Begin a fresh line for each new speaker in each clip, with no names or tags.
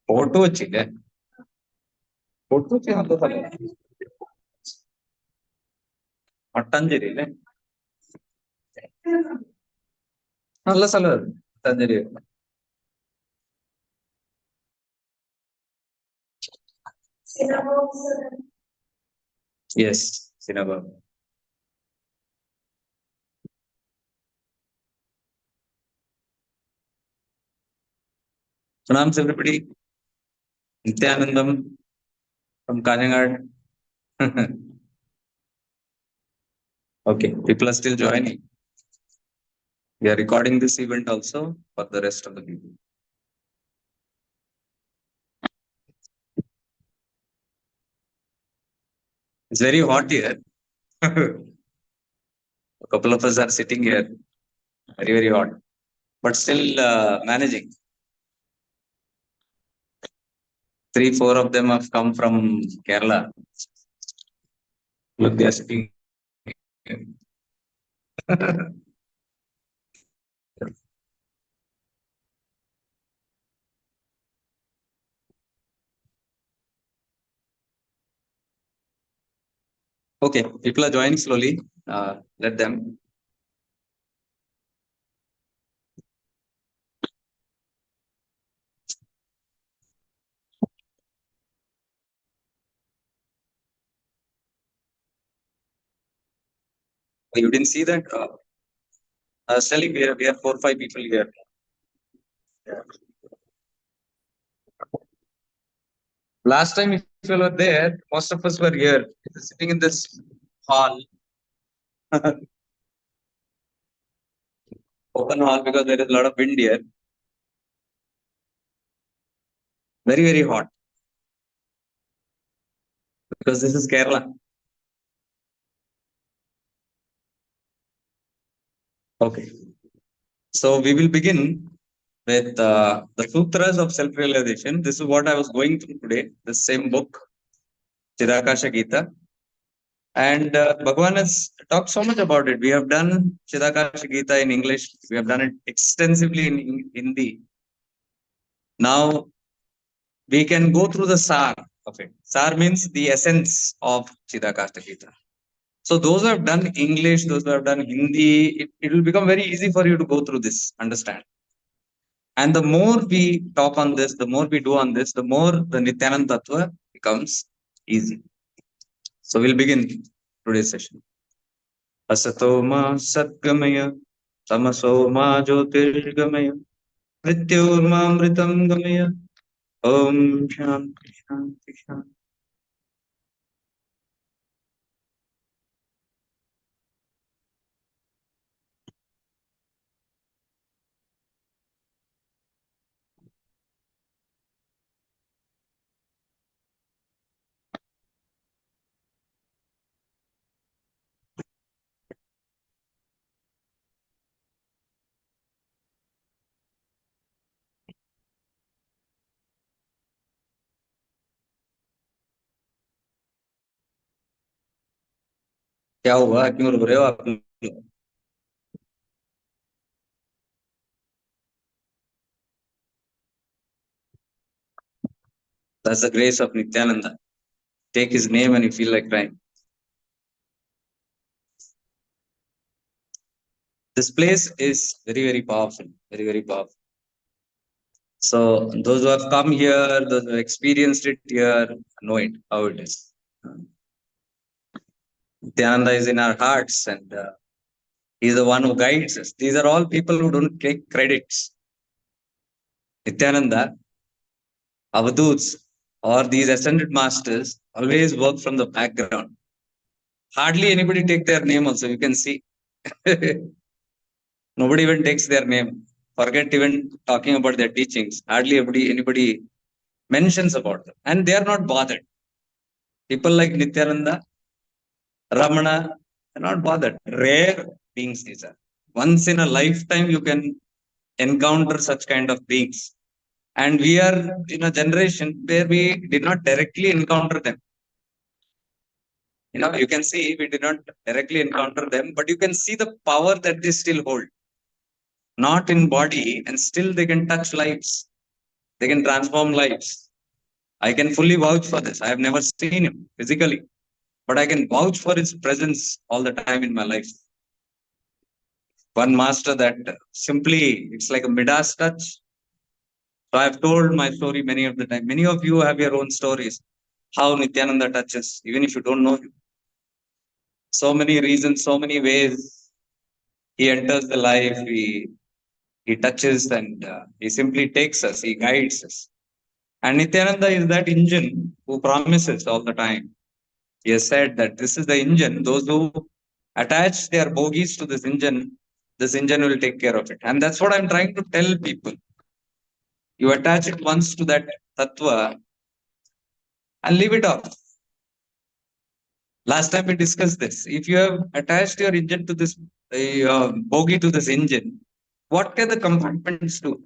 Photo വെച്ചില്ലേ? Photo വെച്ച് നല്ല സ്ഥലം. മട്ടാഞ്ചേരി അല്ലേ? നല്ല സ്ഥലമായിരുന്നു Mattancherry. Yes, synagogue. Pranams everybody. Nityanandam from Kanhangad. Okay, people are still joining. We are recording this event also for the rest of the people. It's very hot here. A couple of us are sitting here. Very, very hot. But still managing. 3-4 of them have come from Kerala. Look, they are sitting here. Okay, people are joining slowly. Let them. You didn't see that? I was telling we have 4-5 people here. Yeah. Last time, if you were there, most of us were here, sitting in this hall. Open hall, because there is a lot of wind here. Very, very hot. Because this is Kerala. Okay. So we will begin with the Sutras of Self-Realization. This is what I was going through today, the same book, Chidakasha Gita. And Bhagavan has talked so much about it. We have done Chidakasha Gita in English. We have done it extensively in Hindi. Now we can go through the Sar of it. Sar means the essence of Chidakasha Gita. So those who have done English, those who have done Hindi, it will become very easy for you to go through this, understand. And the more we talk on this, the more we do on this, the more the Nityananda Tattva becomes easy. So we'll begin today's session. Asato ma satgamaya, tamaso ma jyotirgamaya, mrityorma amritam gamaya, om shanti shanti shanti. क्या हुआ, क्यों रो रहे हो आप? That's the grace of Nityananda. Take his name and you feel like crying. This place is very, very powerful. Very, very powerful. So those who have come here, those who have experienced it here, know it, how it is. Nityananda is in our hearts, and he's the one who guides us. These are all people who don't take credits. Nityananda, Avaduts, or these ascended masters always work from the background. Hardly anybody take their name also, you can see. Nobody even takes their name. Forget even talking about their teachings. Hardly anybody mentions about them. And they are not bothered. People like Nityananda, Ramana, are not bothered. Rare beings these are. Once in a lifetime you can encounter such kind of beings. And we are in a generation where we did not directly encounter them. You can see we did not directly encounter them, but you can see the power that they still hold. Not in body, and still they can touch lives. They can transform lives. I can fully vouch for this. I have never seen him physically, but I can vouch for his presence all the time in my life. One master that simply, it's like a Midas touch. So I've told my story many of the time. Many of you have your own stories. How Nityananda touches, even if you don't know him. So many reasons, so many ways he enters the life. He touches and he simply takes us. He guides us. And Nityananda is that engine who promises all the time. He has said that this is the engine. Those who attach their bogies to this engine will take care of it. And that's what I'm trying to tell people. You attach it once to that tattva and leave it off. Last time we discussed this. If you have attached your engine to this bogie to this engine, what can the compartments do?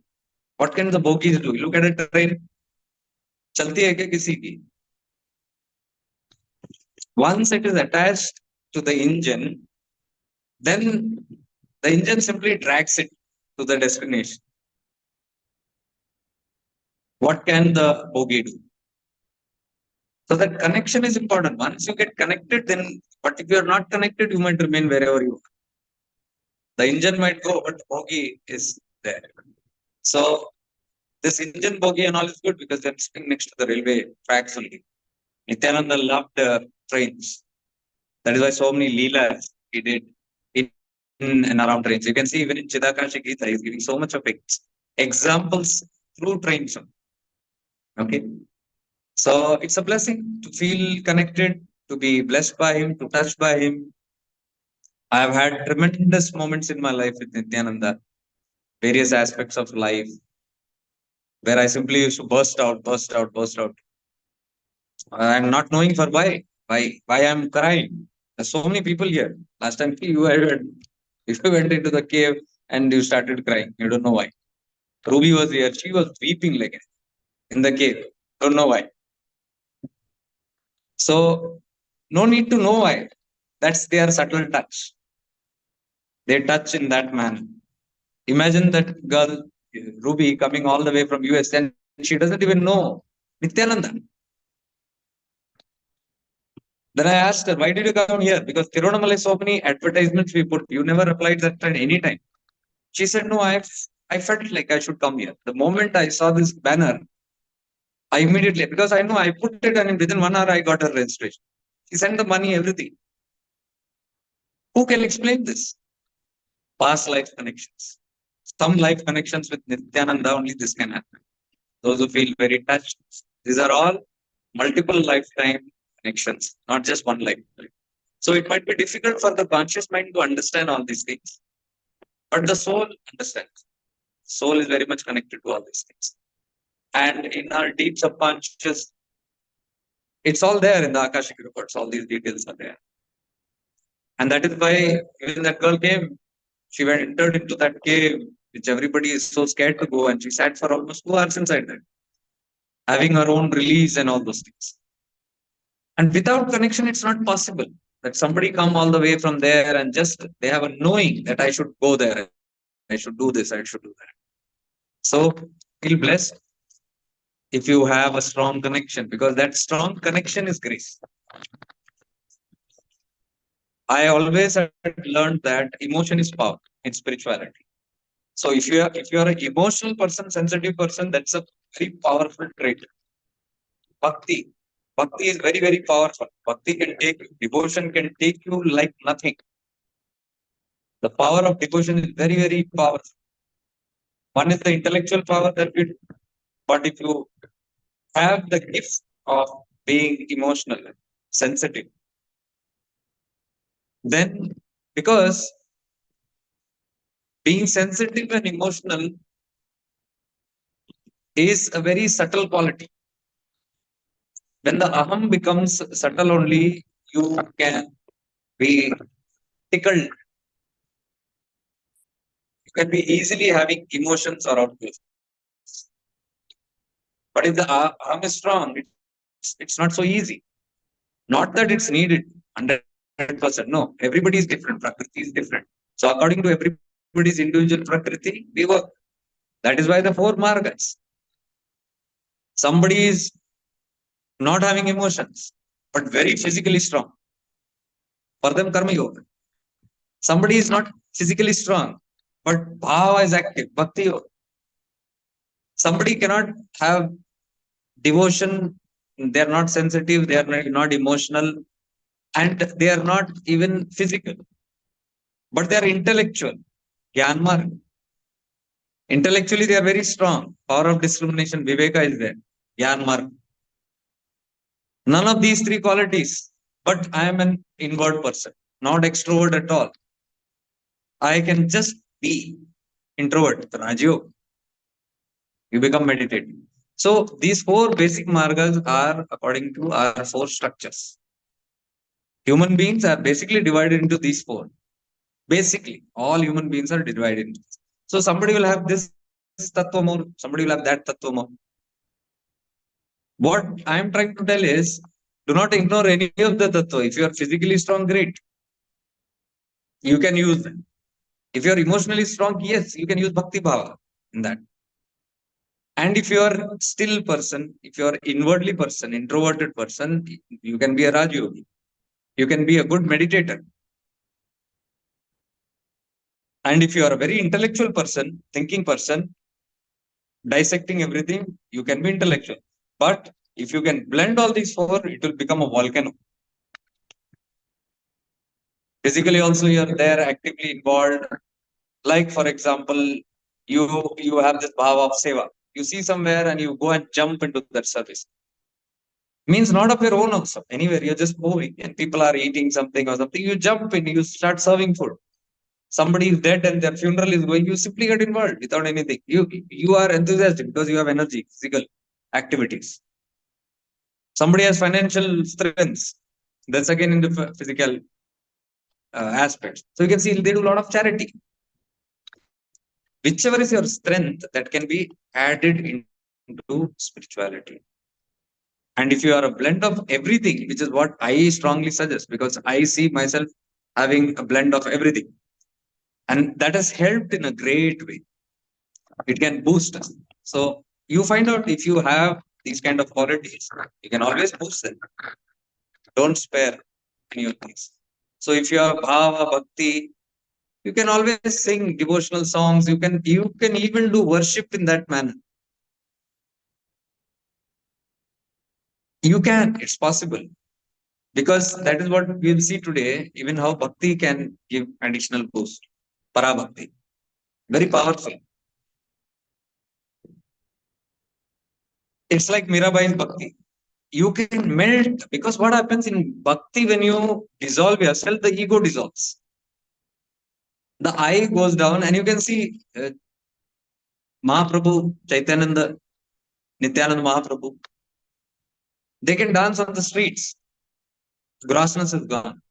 What can the bogies do? Look at a train. चलती है क्या किसी की? Once it is attached to the engine, then the engine simply drags it to the destination. What can the bogie do? So that connection is important. Once you get connected, then, but if you are not connected, you might remain wherever you are. The engine might go, but the bogie is there. So this engine bogie and all is good because they're sitting next to the railway tracks only. Nityananda loved trains. That is why so many leelas he did in and around trains. You can see even in Chidakasha Gita, he's giving so much of examples through trains. Okay. So it's a blessing to feel connected, to be blessed by him, to touch by him. I have had tremendous moments in my life with Nityananda, various aspects of life, where I simply used to burst out, burst out, burst out. I'm not knowing for why I'm crying. There's so many people here. Last time if you went into the cave and you started crying, you don't know why. Ruby was here. She was weeping like in the cave. Don't know why. So no need to know why. That's their subtle touch. They touch in that manner. Imagine that girl, Ruby, coming all the way from US and she doesn't even know Nityananda. Then I asked her, why did you come here? Because Tirunamalai, so many advertisements we put. You never applied that at any time. She said, no, I felt like I should come here. The moment I saw this banner, I immediately, because I know I put it and within 1 hour I got her registration. She sent the money, everything. Who can explain this? Past life connections. Some life connections with Nityananda, only this can happen. Those who feel very touched. These are all multiple lifetime connections, not just one lifetime. So it might be difficult for the conscious mind to understand all these things. But the soul understands. Soul is very much connected to all these things. And in our deep subconscious, it's all there in the Akashic records. All these details are there. And that is why when that girl came, she went entered into that cave, which everybody is so scared to go, and she sat for almost 2 hours inside that, having her own release and all those things. And without connection, it's not possible that somebody come all the way from there and just they have a knowing that I should go there, I should do this, I should do that. So feel blessed if you have a strong connection, because that strong connection is grace. I always had learned that emotion is power in spirituality. So if you are an emotional person, sensitive person, that's a very powerful trait. Bhakti. Bhakti is very, very powerful. Bhakti can take you, devotion can take you like nothing. The power of devotion is very, very powerful. One is the intellectual power that we do, but if you have the gift of being emotional, sensitive, then because being sensitive and emotional is a very subtle quality. When the aham becomes subtle only, you can be tickled. You can be easily having emotions or outbursts. But if the aham is strong, it's not so easy. Not that it's needed 100%. No, everybody is different. Prakriti is different. So according to everybody's individual prakriti, we work. That is why the 4 margas. Somebody is not having emotions, but very physically strong. For them, karma yoga. Somebody is not physically strong, but bhava is active, bhakti yoga. Somebody cannot have devotion, they are not sensitive, they are not emotional, and they are not even physical, but they are intellectual. Gyan marg. Intellectually, they are very strong. Power of discrimination, viveka is there. Gyan marg. None of these three qualities, but I am an inward person, not extrovert at all. I can just be introvert. Rajyo, you become meditative. So these four basic margas are according to our four structures. Human beings are basically divided into these four. Basically, all human beings are divided into this. So somebody will have this tattva more, somebody will have that tattva more. What I am trying to tell is, do not ignore any of the tattva. If you are physically strong, great. You can use them. If you are emotionally strong, yes, you can use bhakti bhava in that. And if you are still person, if you are inwardly person, introverted person, you can be a Raj Yogi. You can be a good meditator. And if you are a very intellectual person, thinking person, dissecting everything, you can be intellectual. But if you can blend all these four, it will become a volcano. Physically also you are there actively involved. Like for example, you have this bhava of seva. You see somewhere and you go and jump into that service. Means not of your own also. Anywhere you're just moving and people are eating something or something. You jump in, you start serving food. Somebody is dead and their funeral is going, you simply get involved without anything. You are enthusiastic because you have energy, physical activities. Somebody has financial strengths. That's again in the physical aspects. So you can see they do a lot of charity. Whichever is your strength, that can be added into spirituality. And if you are a blend of everything, which is what I strongly suggest, because I see myself having a blend of everything, and that has helped in a great way. It can boost us. So you find out if you have these kind of qualities, you can always boost them. Don't spare any of these. So if you have bhava, bhakti, you can always sing devotional songs. You can even do worship in that manner. You can. It's possible. Because that is what we'll see today, even how bhakti can give additional boost. Para bhakti. Very powerful. It's like Mirabai's bhakti. You can melt because what happens in bhakti when you dissolve yourself, the ego dissolves. The I goes down, and you can see Mahaprabhu, Chaitananda, Nityananda Mahaprabhu. They can dance on the streets. Grossness is gone.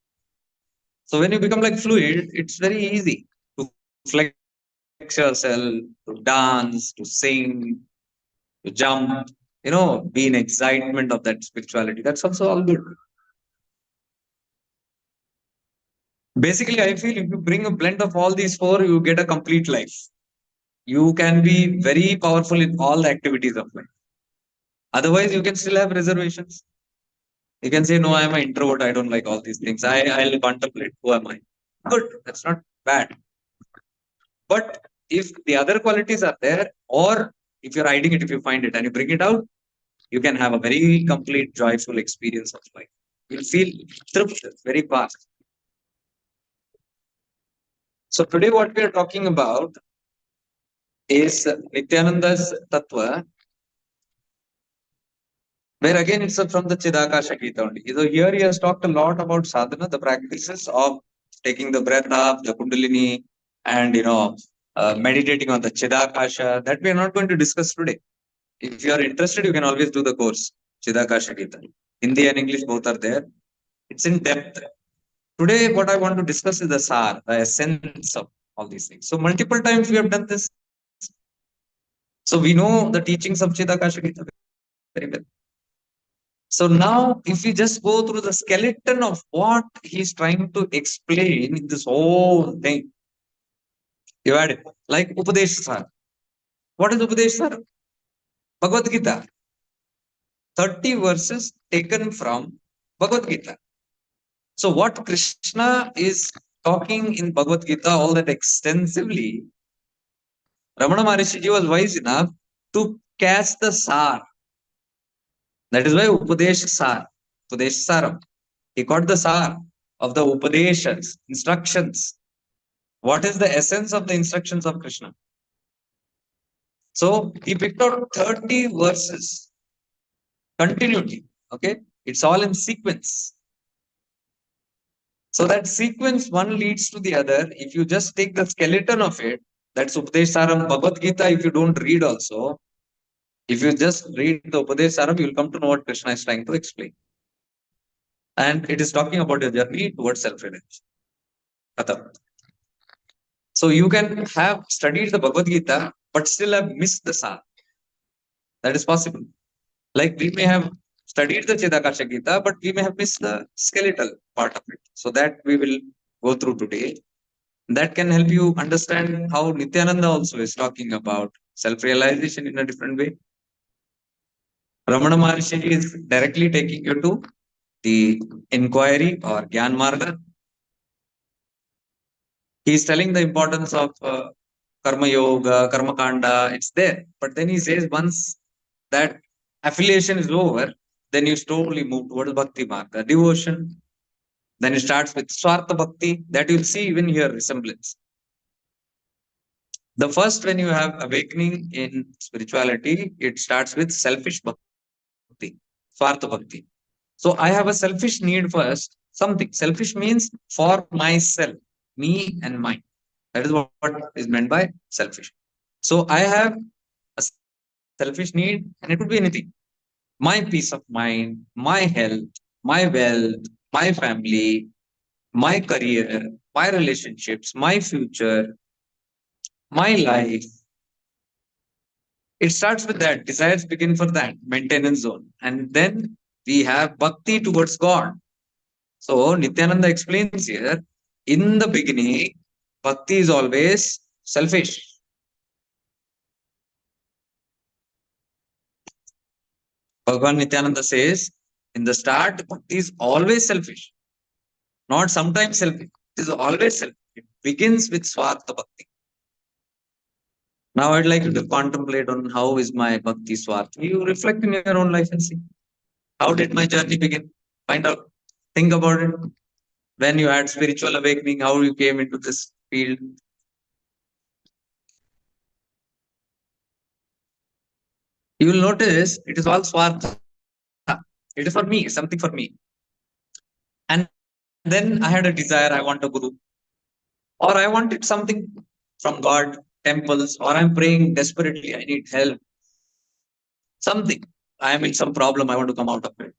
So when you become like fluid, it's very easy to flex yourself, to dance, to sing, to jump, be in excitement of that spirituality. That's also all good. Basically, I feel if you bring a blend of all these four, you get a complete life. You can be very powerful in all the activities of life. Otherwise, you can still have reservations. You can say, no, I'm an introvert. I don't like all these things. I'll contemplate. Who am I? Good. That's not bad. But if the other qualities are there, or if you're hiding it, if you find it and you bring it out, you can have a very complete, joyful experience of life. You'll feel tripped very fast. So today, what we are talking about is Nityananda's Tattva, where again it's from the Chidakasha Gita only. So here he has talked a lot about sadhana, the practices of taking the breath up, the Kundalini, and meditating on the Chidakasha. That we are not going to discuss today. If you are interested, you can always do the course, Chidakasha Gita. Hindi and English both are there. It's in depth. Today, what I want to discuss is the SAR, the essence of all these things. So multiple times we have done this. So we know the teachings of Chidakasha Gita very well. So now, if we just go through the skeleton of what he's trying to explain in this whole thing, you had it like Upadesh Sar. What is Upadesh Sar? Bhagavad Gita. 30 verses taken from Bhagavad Gita. So what Krishna is talking in Bhagavad Gita all that extensively, Ramana Maharishi was wise enough to catch the sar. That is why Upadesh Sar, Upadesh Saram. He caught the sar of the Upadeshas, instructions. What is the essence of the instructions of Krishna? So he picked out 30 verses, continuity. Okay, it's all in sequence. So that sequence one leads to the other. If you just take the skeleton of it, that's Upadesh Saram Bhagavad Gita. If you don't read also, if you just read the Upadesh Saram, you'll come to know what Krishna is trying to explain. And it is talking about your journey towards self-realization. So you can have studied the Bhagavad Gita, but still have missed the Sar. That is possible. Like we may have studied the Chidakasha Gita, but we may have missed the skeletal part of it. So that we will go through today. That can help you understand how Nityananda also is talking about self-realization in a different way. Ramana Maharshi is directly taking you to the inquiry or Gyan Marga. He is telling the importance of karma yoga, karma kanda, it's there. But then he says once that affiliation is over, then you slowly move towards bhakti marga, devotion. Then it starts with swartha bhakti, that you'll see even here resemblance. The first, when you have awakening in spirituality, it starts with selfish bhakti, swartha bhakti. So I have a selfish need first, something. Selfish means for myself, me and mine. That is what is meant by selfish. So I have a selfish need, and it could be anything. My peace of mind, my health, my wealth, my family, my career, my relationships, my future, my life. It starts with that. Desires begin for that maintenance zone. And then we have bhakti towards God. So Nityananda explains here in the beginning, bhakti is always selfish. Bhagavan Nityananda says, in the start, bhakti is always selfish, not sometimes selfish. It is always selfish. It begins with Swartha Bhakti. Now I'd like you to contemplate on how is my bhakti Swartha. You reflect in your own life and see. How did my journey begin? Find out. Think about it. When you had spiritual awakening, how you came into this field. You will notice it is all Swartha. It is for me, something for me. And then I had a desire, I want a guru. Or I wanted something from God, temples, or I'm praying desperately, I need help. Something. I am in some problem, I want to come out of it.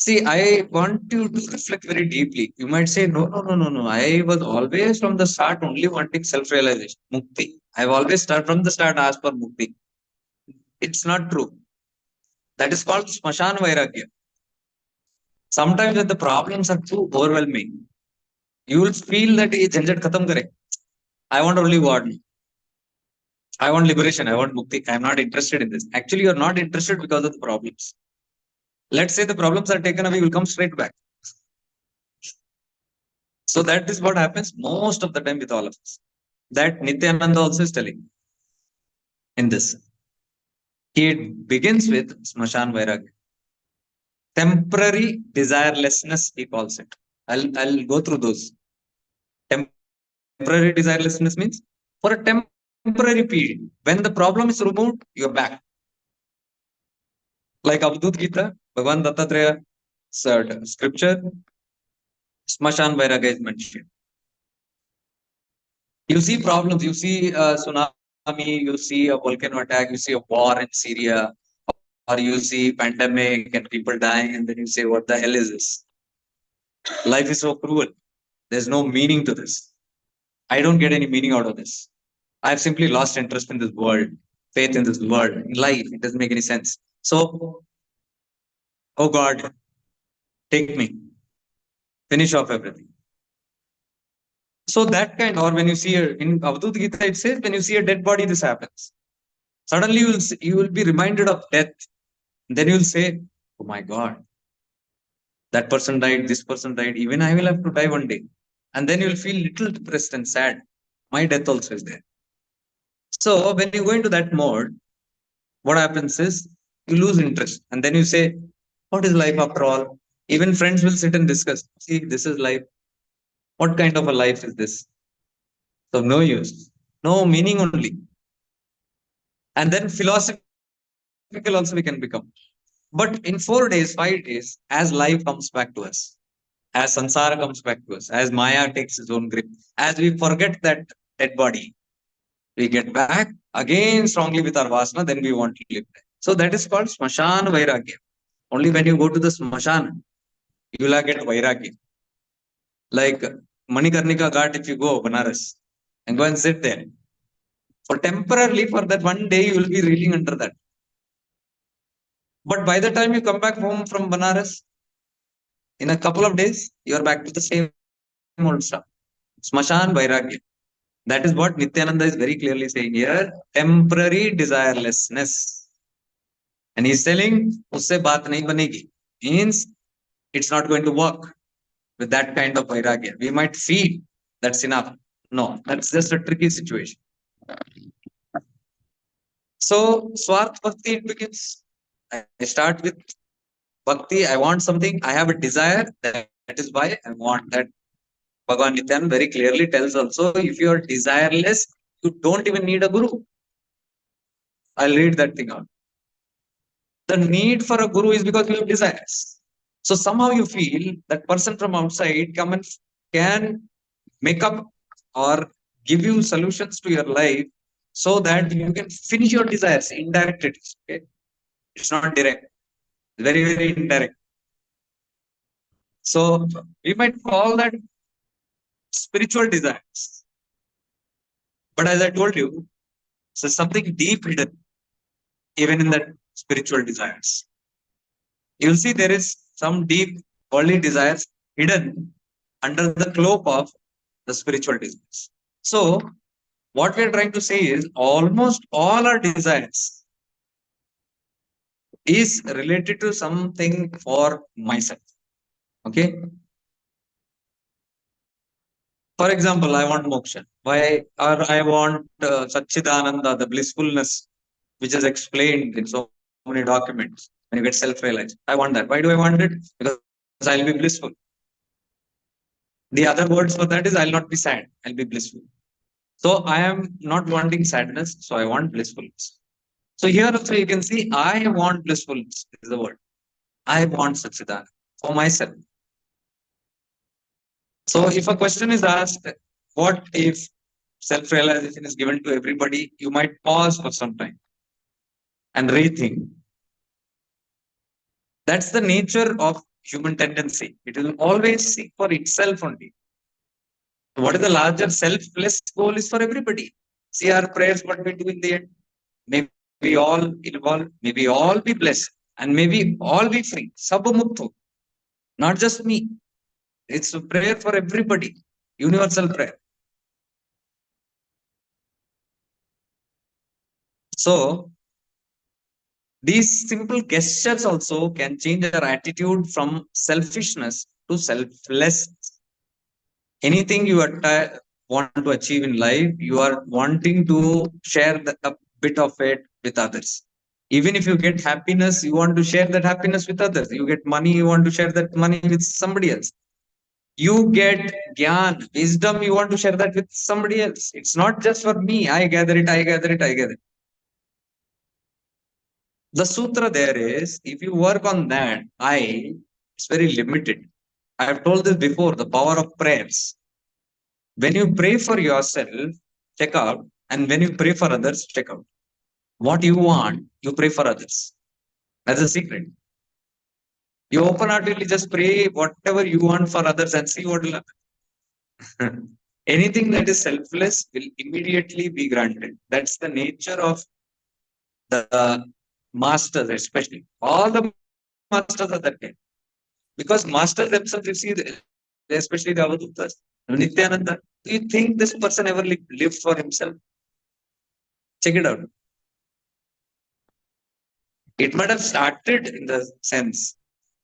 See, I want you to reflect very deeply. You might say, no, no, no, no, no. I was always from the start only wanting self-realization, mukti. I've always started from the start asked for mukti. It's not true. That is called smashan vairagya. Sometimes when the problems are too overwhelming, you will feel that ye jhanjat khatam kare. I want only God. I want liberation. I want mukti. I am not interested in this. Actually, you are not interested because of the problems. Let's say the problems are taken away, you will come straight back. So that is what happens most of the time with all of us. That Nityananda also is telling in this. It begins with Smashan Vairagya. Temporary desirelessness, he calls it. I'll go through those. Temporary desirelessness means for a temporary period. When the problem is removed, you're back. Like Avadut Gita, Bhagavan Dattatreya said, scripture, Smashan Vairagya is mentioned. You see problems, you see a tsunami, you see a volcano attack, you see a war in Syria, or you see pandemic and people dying, and then you say, what the hell is this? Life is so cruel. There's no meaning to this. I don't get any meaning out of this. I've simply lost interest in this world, faith in this world, in life. It doesn't make any sense. So, oh God, take me, finish off everything. So that kind, or when you see in Avadut Gita, it says when you see a dead body, this happens. Suddenly you will be reminded of death. Then you'll say, oh my God, that person died, this person died, even I will have to die one day. And then you'll feel little depressed and sad. My death also is there. So when you go into that mode, what happens is you lose interest. And then you say, what is life after all? Even friends will sit and discuss. See, this is life. What kind of a life is this? So no use, no meaning only. And then philosophical also we can become. But in 4 days, 5 days, as life comes back to us, as samsara comes back to us, as Maya takes its own grip, as we forget that dead body, we get back again strongly with our vasana, then we want to live. So that is called smashan vairagya. Only when you go to the smashan, you will get vairagya. Like Manikarnika Ghat, if you go Banaras and go and sit there, for temporarily for that one day, you will be reeling under that. But by the time you come back home from Banaras, in a couple of days, you are back to the same old stuff. Smashan Vairagya. That is what Nityananda is very clearly saying here. Temporary desirelessness. And he's telling, usse baat nahi banegi. Means it's not going to work with that kind of Vairagya. We might feel that's enough. No, that's just a tricky situation. So, Swarth Bhakti it begins. I start with Bhakti. I want something. I have a desire. That is why I want that. Bhagavan Nityan very clearly tells also, if you are desireless, you don't even need a guru. I'll read that thing out. The need for a guru is because you have desires. So somehow you feel that person from outside come and can make up or give you solutions to your life so that you can finish your desires. Indirect it is. Okay? It's not direct. Very, very indirect. So we might call that spiritual desires. But as I told you, so something deep hidden even in that spiritual desires. You'll see there is some deep worldly desires hidden under the cloak of the spiritual desires. So what we are trying to say is almost all our desires is related to something for myself. Okay. For example, I want moksha. Why? Or I want Satchidananda, the blissfulness, which is explained in so many documents when you get self-realized. I want that. Why do I want it? Because I'll be blissful. The other words for that is I'll not be sad. I'll be blissful. So I am not wanting sadness. So I want blissfulness. So here also you can see I want blissfulness is the word. I want Satchidananda for myself. So if a question is asked, what if self-realization is given to everybody? You might pause for some time and rethink. That's the nature of human tendency. It will always seek for itself only. What is the larger selfless goal is for everybody. See our prayers, what we do in the end. May we all involve, may we all be blessed, and may we all be free. Sabamuktu. Not just me. It's a prayer for everybody. Universal prayer. So these simple gestures also can change our attitude from selfishness to selflessness. Anything you want to achieve in life, you are wanting to share a bit of it with others. Even if you get happiness, you want to share that happiness with others. You get money, you want to share that money with somebody else. You get gyan, wisdom, you want to share that with somebody else. It's not just for me. I gather it, I gather it, I gather it. The sutra there is, if you work on that, it's very limited. I have told this before, the power of prayers. When you pray for yourself, check out. And when you pray for others, check out. What you want, you pray for others. That's a secret. You open heartedly just pray whatever you want for others and see what will happen. Anything that is selfless will immediately be granted. That's the nature of the masters, especially. All the masters are that kind. Because masters themselves, you see, especially the Avadhutas, Nityananda, do you think this person ever lived for himself? Check it out. It might have started in the sense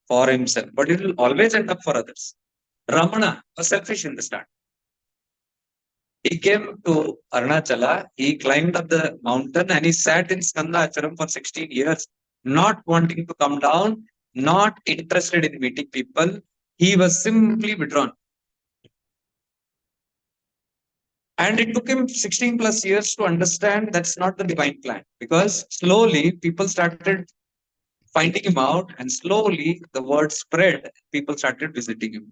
for himself, but it will always end up for others. Ramana was selfish in the start. He came to Arunachala, he climbed up the mountain and he sat in Skanda Acharam for 16 years, not wanting to come down, not interested in meeting people. He was simply withdrawn. And it took him 16 plus years to understand that's not the divine plan. Because slowly people started finding him out, and slowly the word spread. People started visiting him.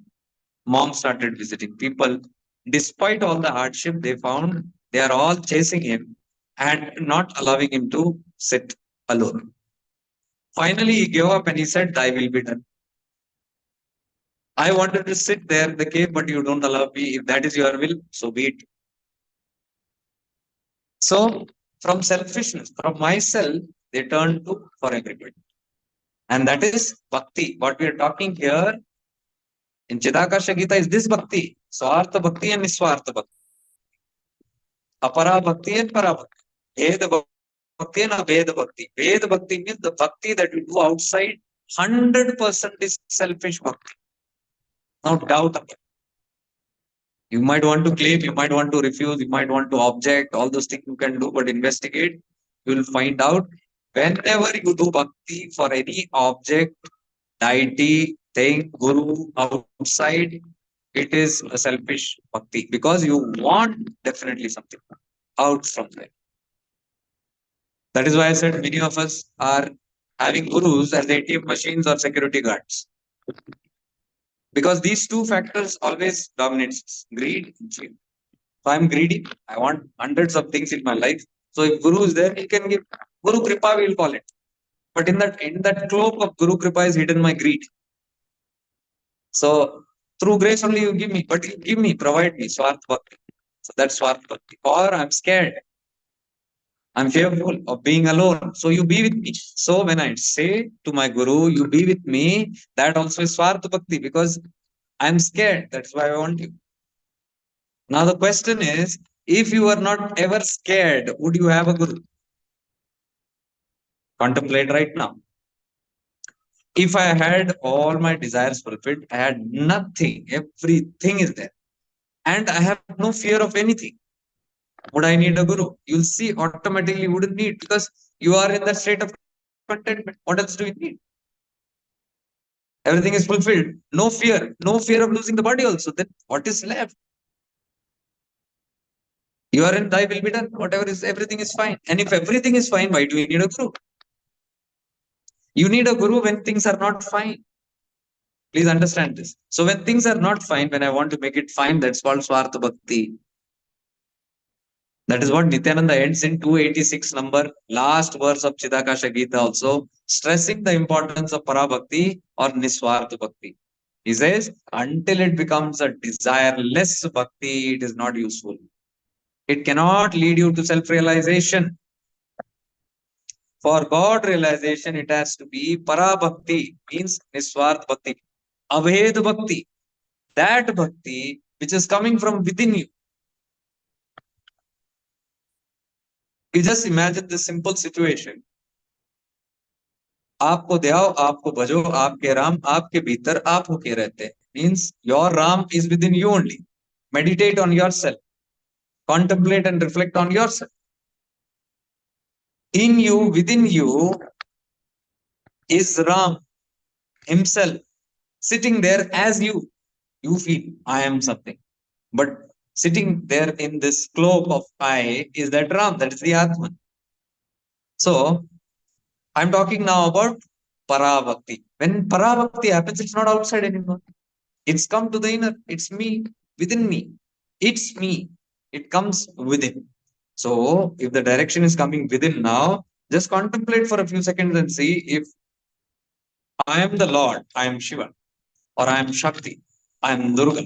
Moms started visiting people. Despite all the hardship, they found they are all chasing him and not allowing him to sit alone. Finally, he gave up and he said, "Thy will be done." I wanted to sit there in the cave, but you don't allow me. If that is your will, so be it. So, from selfishness, from myself, they turn to for everybody. And that is bhakti. What we are talking here in Chidakasha Gita is this bhakti, Swartha bhakti and Niswartha bhakti, Apara bhakti and Para bhakti, Veda bhakti and Aveda bhakti. Veda bhakti means the bhakti that we do outside, 100% is selfish bhakti. No doubt about it. You might want to claim, you might want to refuse, you might want to object, all those things you can do, but investigate, you will find out whenever you do bhakti for any object, deity, thing, guru, outside, it is a selfish bhakti because you want definitely something out from there. That is why I said many of us are having gurus as ATM machines or security guards because these two factors always dominates us, greed and fear. So I'm greedy. I want hundreds of things in my life. So if guru is there, he can give guru kripa, we'll call it. But in that cloak of guru kripa is hidden my greed. So through grace only you give me, but you give me, provide me, Swarth Bhakti. So that's Swarth Bhakti. Or I'm scared, I'm fearful of being alone. So you be with me. So when I say to my Guru, you be with me, that also is Swarth Bhakti because I'm scared. That's why I want you. Now the question is, if you are not ever scared, would you have a Guru? Contemplate right now. If I had all my desires fulfilled, I had nothing, everything is there, and I have no fear of anything. Would I need a guru? You'll see automatically you wouldn't need because you are in that state of contentment. What else do you need? Everything is fulfilled. No fear of losing the body also. Then what is left? You are in thy will be done. Whatever is, everything is fine. And if everything is fine, why do you need a guru? You need a guru when things are not fine. Please understand this. So when things are not fine, when I want to make it fine, that's called Swartha Bhakti. That is what Nityananda ends in 286 number, last verse of Chidakasha Gita also, stressing the importance of Parabhakti or Niswartha Bhakti. He says, until it becomes a desireless bhakti, it is not useful. It cannot lead you to self-realization. For God realization, it has to be Parabhakti, means Niswartha Bhakti. Abhed Bhakti, that bhakti which is coming from within you. You just imagine this simple situation. आपको ध्याओ, आपको भजो, आपके राम आपके भीतर आप होके रहते हैं. Means your Ram is within you only. Meditate on yourself. Contemplate and reflect on yourself. In you, within you, is Ram himself sitting there as you. You feel I am something. But sitting there in this cloak of I is that Ram, that is the Atman. So I'm talking now about Parabhakti. When Parabhakti happens, it's not outside anymore. It's come to the inner. It's me, within me. It's me. It comes within. So if the direction is coming within now, just contemplate for a few seconds and see if I am the Lord, I am Shiva, or I am Shakti, I am Durga,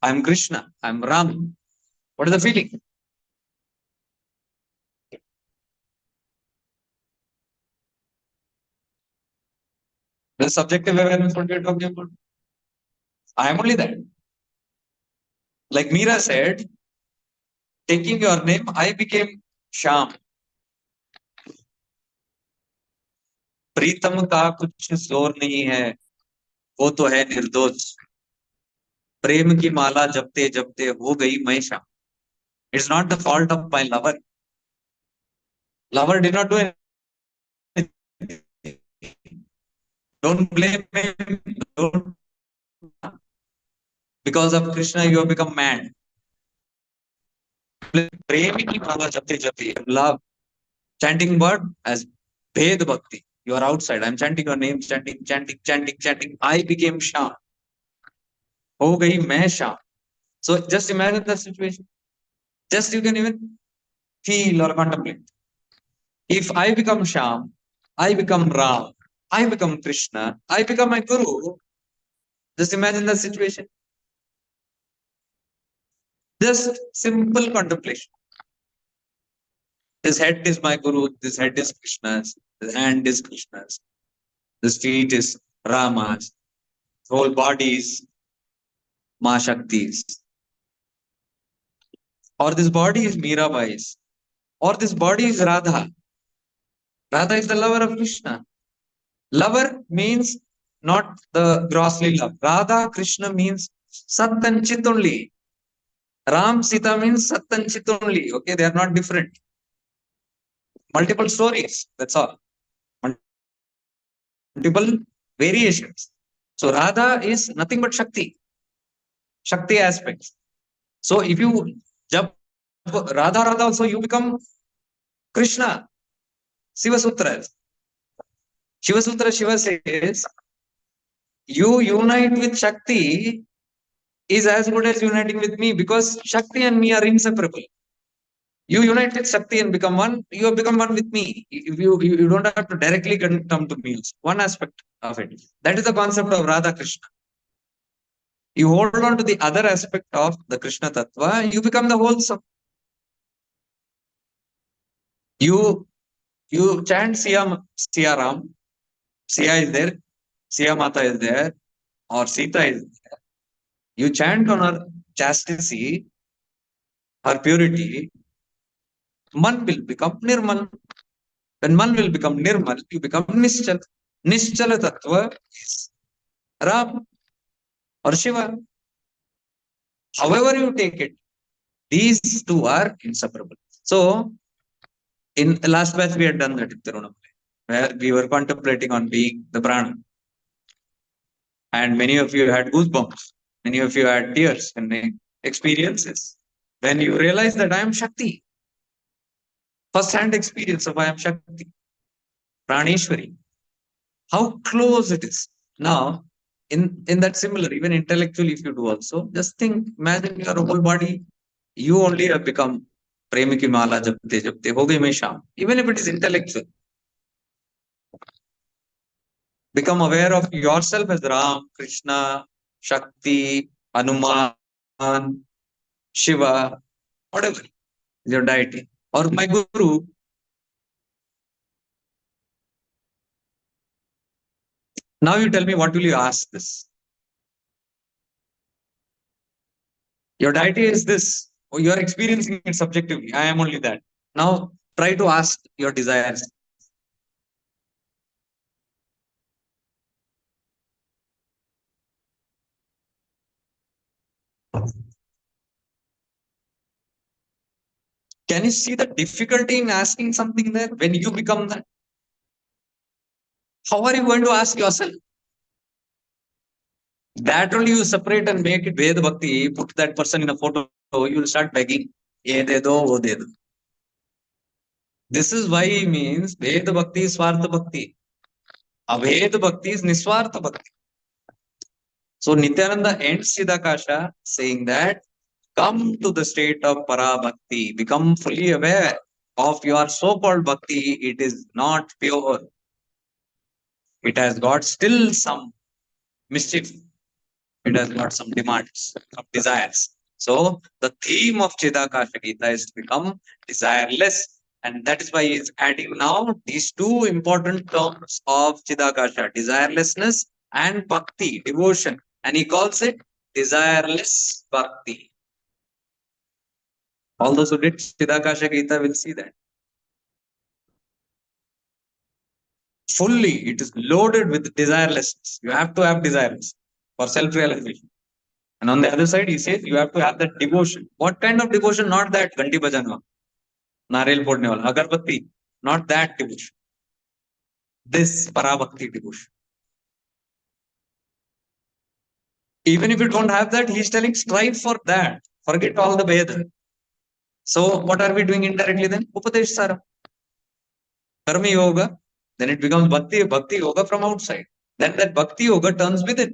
I am Krishna, I am Ram. What is the feeling? The subjective awareness, what we are talking about. I am only that. Like Meera said, taking your name, I became Sham. प्रीतम का कुछ जोर नहीं है, वो तो है निर्दोष। प्रेम की माला जपते जपते हो गई मैं शाम। It's not the fault of my lover. Lover did not do anything. Don't blame him. Don't, because of Krishna you have become mad. प्रेम की माला जपते जपते love, chanting word as Bhed Bhakti. You are outside. I'm chanting your name, chanting, chanting, chanting, chanting. I became Sham. हो गई मैं Sham. So just imagine the situation. Just you can even feel or contemplate. If I become Sham, I become Ram, I become Krishna, I become my Guru. Just imagine the situation. Just simple contemplation. This head is my Guru, this head is Krishna's, this hand is Krishna's, this feet is Rama's, whole body is Ma Shakti's, or this body is Mirabai's, or this body is Radha. Radha is the lover of Krishna. Lover means not the grossly love. Radha, Krishna means Sat and Chit only. Ram, Sita means Sat and Chit only. Okay, they are not different. Multiple stories, that's all. Multiple variations. So Radha is nothing but Shakti, Shakti aspects. So if you jump Radha, Radha also, you become Krishna. Shiva Sutra. Shiva Sutra, Shiva says, you unite with Shakti is as good as uniting with me, because Shakti and me are inseparable. You unite with Shakti and become one, you have become one with me. If you don't have to directly come to me. One aspect of it. That is the concept of Radha Krishna. You hold on to the other aspect of the Krishna Tattva, you become the wholesome. You chant Siya Ram, Siya is there, Siya Mata is there, or Sita is there. You chant on her chastity, her purity, man will become Nirmal. When man will become Nirmal, you become Nischal. Nischala Tattva is Ram or Shiva. However you take it, these two are inseparable. So, in the last batch, we had done that in Tirunamala, where we were contemplating on being the prana. And many of you had goosebumps. Many of you had tears and experiences. When you realize that I am Shakti, first hand experience of I am Shakti, Praneshwari, how close it is. Now, in that similar, even intellectually, if you do also, just think, imagine your whole body, you only have become Premiki Mala Japte Japte Ho Gayi Main Sham. Even if it is intellectual, become aware of yourself as Ram, Krishna, Shakti, Hanuman, Shiva, whatever is your deity, or my Guru. Now you tell me, what will you ask this? Your deity is this. Or you are experiencing it subjectively. I am only that. Now try to ask your desires. Can you see the difficulty in asking something there when you become that? How are you going to ask yourself? That only you separate and make it Ved Bhakti, put that person in a photo, you will start begging. Ye de do, wo de do. This is why he means Ved Bhakti is Swartha Bhakti. Aved Bhakti is Niswartha Bhakti. So Nityananda ends Chidakasha saying that come to the state of Parabhakti, become fully aware of your so-called bhakti. It is not pure. It has got still some mischief. It has got some demands, some desires. So the theme of Chidakasha Gita is to become desireless. And that is why he is adding now these two important terms of Chidakasha, desirelessness and bhakti, devotion. And he calls it desireless bhakti. All those who did Chidakasha Gita will see that. Fully, it is loaded with desirelessness. You have to have desires for self-realization. And on the other side, he says you have to have that devotion. What kind of devotion? Not that ganti bajanwa, narel podne wala, agarbatti. Not that devotion. This parabhakti devotion. Even if you don't have that, he's telling strive for that. Forget all the Veda. So what are we doing indirectly then? Upadesh Saram. Karma yoga. Then it becomes bhakti yoga from outside. Then that bhakti yoga turns within.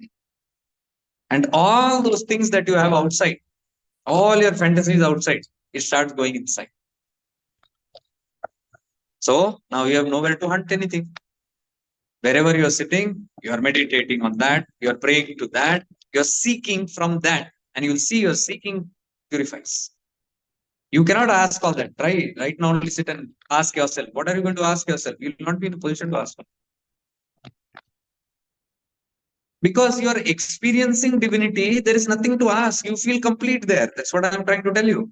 And all those things that you have outside, all your fantasies outside, it starts going inside. So now you have nowhere to hunt anything. Wherever you are sitting, you are meditating on that, you are praying to that, you are seeking from that, and you will see your seeking purifies. You cannot ask all that. Try right now, only sit and ask yourself. What are you going to ask yourself? You will not be in a position to ask. Because you are experiencing divinity, there is nothing to ask. You feel complete there. That's what I am trying to tell you.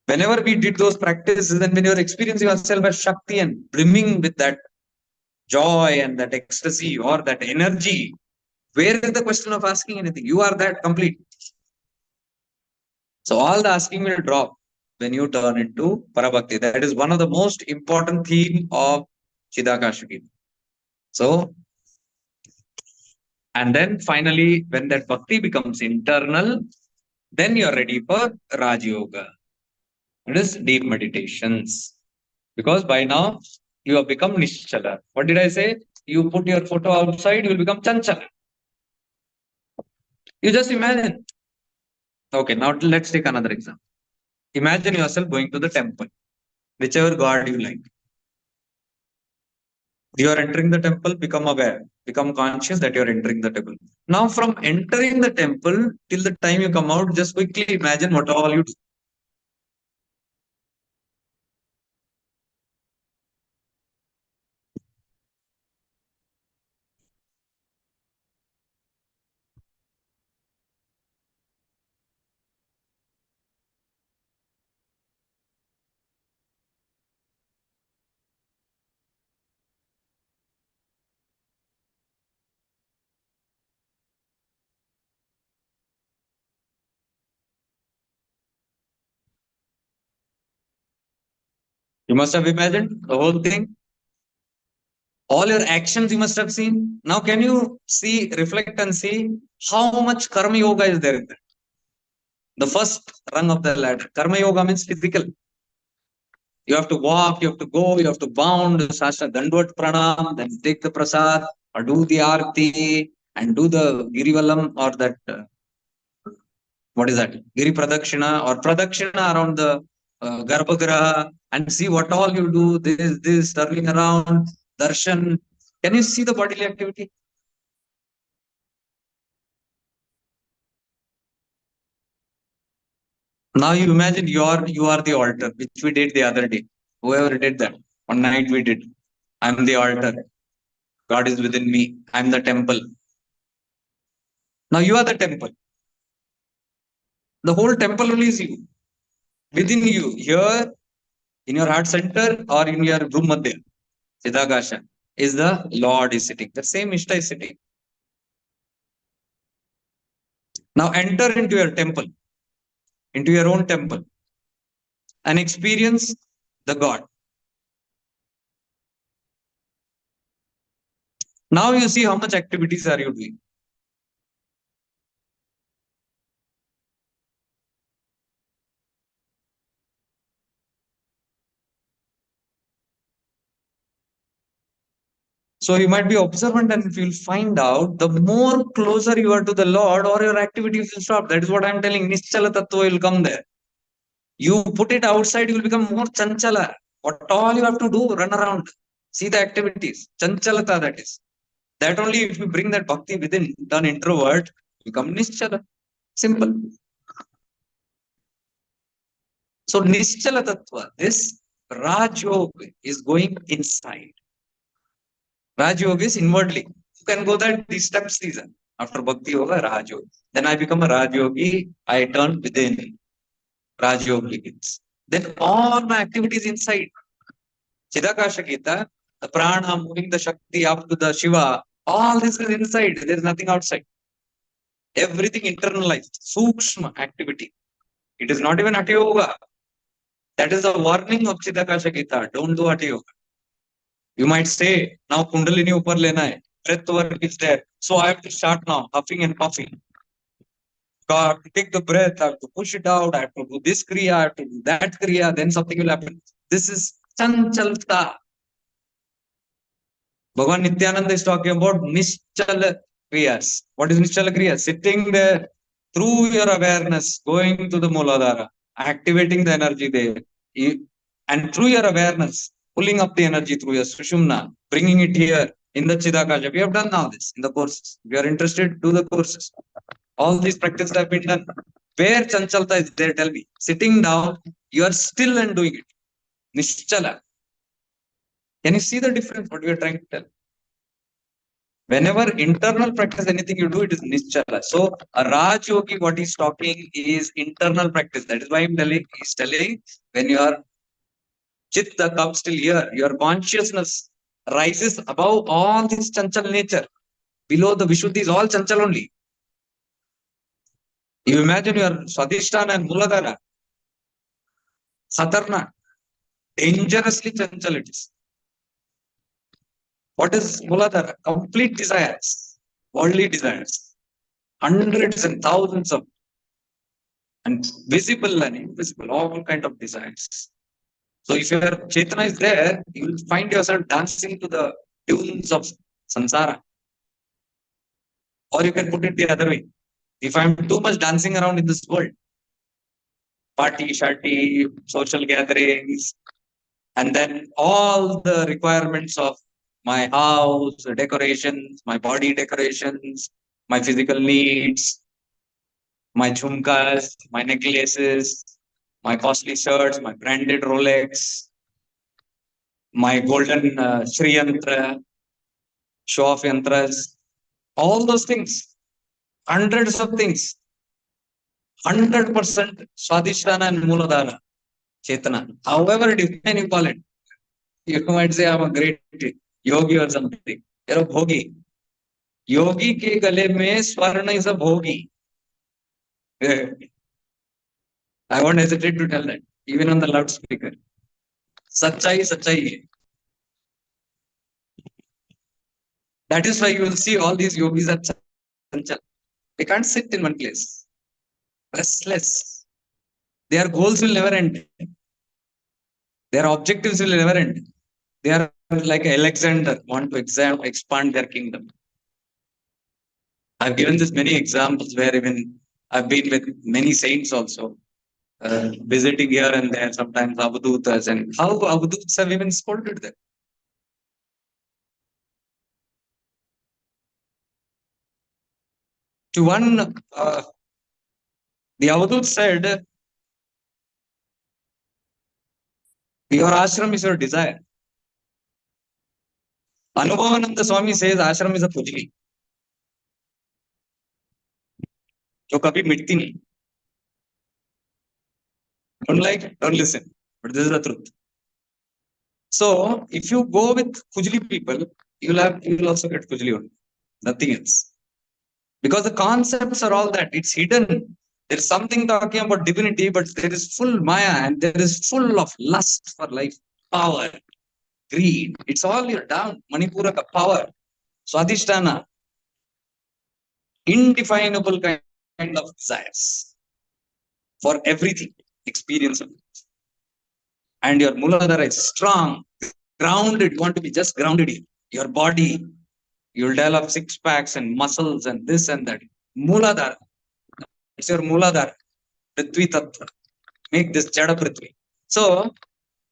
Whenever we did those practices, and when you're experiencing yourself as Shakti and brimming with that joy and that ecstasy or that energy, where is the question of asking anything? You are that complete. So all the asking will drop when you turn into Parabhakti. That is one of the most important theme of Chidakasha. So, and then finally, when that bhakti becomes internal, then you're ready for Raj Yoga. It is deep meditations. Because by now, you have become Nishchala. What did I say? You put your photo outside, you will become Chanchala. You just imagine. Okay, now let's take another example. Imagine yourself going to the temple, whichever god you like. You are entering the temple, become aware, become conscious that you are entering the temple. Now, from entering the temple till the time you come out, just quickly imagine what all you do. You must have imagined the whole thing. All your actions you must have seen. Now, can you see, reflect, and see how much karma yoga is there in that? The first rung of the ladder. Karma yoga means physical. You have to walk, you have to go, you have to bound, Sastra Dandvat Pranam, then take the prasad, or do the arti, and do the Girivalam or that, what is that? Giri Pradakshina or Pradakshina around the Garbhagraha, and see what all you do, this, turning around, darshan. Can you see the bodily activity? Now you imagine you are the altar, which we did the other day. Whoever did that, one night we did. I'm the altar. God is within me. I'm the temple. Now you are the temple. The whole temple only is you. Within you, here in your heart center or in your room madhya, Chidakasha, is the Lord is sitting. The same Ishta is sitting. Now enter into your temple, into your own temple, and experience the God. Now you see how much activities are you doing. So you might be observant and you'll find out the more closer you are to the Lord or your activities will stop. That is what I'm telling. Nischala Tattva will come there. You put it outside, you will become more chanchala. What all you have to do, run around. See the activities. Chanchalata that is. That only if you bring that bhakti within, turn introvert, become nischala. Simple. So nischala tattva, this Raj Yoga is going inside. Raj Yoga is inwardly. You can go that these steps these are. After Bhakti Yoga, Raj Yoga. Then I become a Raj Yogi, I turn within. Raj Yoga begins. Then all my activities inside. Chidakasha Gita, the prana, moving the Shakti up to the Shiva. All this is inside. There is nothing outside. Everything internalized. Sukshma activity. It is not even Hatha Yoga. That is the warning of Chidakasha Gita. Don't do Hatha Yoga. You might say, now Kundalini upar lena hai. Breath work is there. So I have to start now, huffing and puffing. So I have to take the breath, I have to push it out, I have to do this kriya, I have to do that kriya, then something will happen. This is chanchalta. Bhagavan Nityananda is talking about Nischala Kriyas. What is Nischala Kriya? Sitting there through your awareness, going to the Muladhara, activating the energy there. And through your awareness, pulling up the energy through your Sushumna, bringing it here in the Chidakasha. We have done all this in the courses. If you are interested, do the courses. All these practices have been done. Where Chanchalta is there, tell me. Sitting down, you are still and doing it. Nischala. Can you see the difference? What we are trying to tell? Whenever internal practice, anything you do, it is nischala. So a Raj Yogi, what he's talking is internal practice. That is why he's telling when your chitta comes till here, your consciousness rises above all this chanchal nature. Below the Vishuddhi is all chanchal only. You imagine your Swadhisthana and Muladhara, Satarna, dangerously chanchal it is. What is Muladhara? Complete desires, worldly desires, hundreds and thousands of, and visible and invisible, all kind of desires. So if your Chetana is there, you will find yourself dancing to the tunes of samsara. Or you can put it the other way. If I'm too much dancing around in this world, party, sharty, social gatherings, and then all the requirements of my house, the decorations, my body decorations, my physical needs, my jhumkas, my necklaces, my costly shirts, my branded Rolex, my golden Sri Yantra, show off yantras, all those things, hundreds of things, 100% Swadhisthana and Muladhara, Chetana, however define you call it. You might say I'm a great yogi or something. You're a bhogi. Yogi ke gale mein swarna is a bhogi. I won't hesitate to tell that, even on the loudspeaker. Sachai, sachai hai. That is why you will see all these yogis are chanchal. They can't sit in one place. Restless. Their goals will never end. Their objectives will never end. They are like Alexander, want to expand their kingdom. I've given this many examples where even I've been with many saints also, visiting here and there, sometimes Avadutas, and how Avadutas have even scolded them. To one, the Avadut said, your ashram is your desire. Anubhavananda Swami says ashram is a pujli, जो कभी मिटती नहीं. Don't like, don't listen. But this is the truth. So if you go with Kujli people, you will also get Kujli only. Nothing else. Because the concepts are all that. It's hidden. There's something talking about divinity, but there is full Maya and there is full of lust for life, power, greed. It's all your down. Manipuraka power, Swadhisthana, indefinable kind of desires for everything, experience of it. And your Muladhara is strong, grounded. You want to be just grounded in your body. You'll develop six packs and muscles and this and that. Muladhara. It's your Muladhara. Prithvi Tattva. Make this Jada Prithvi. So,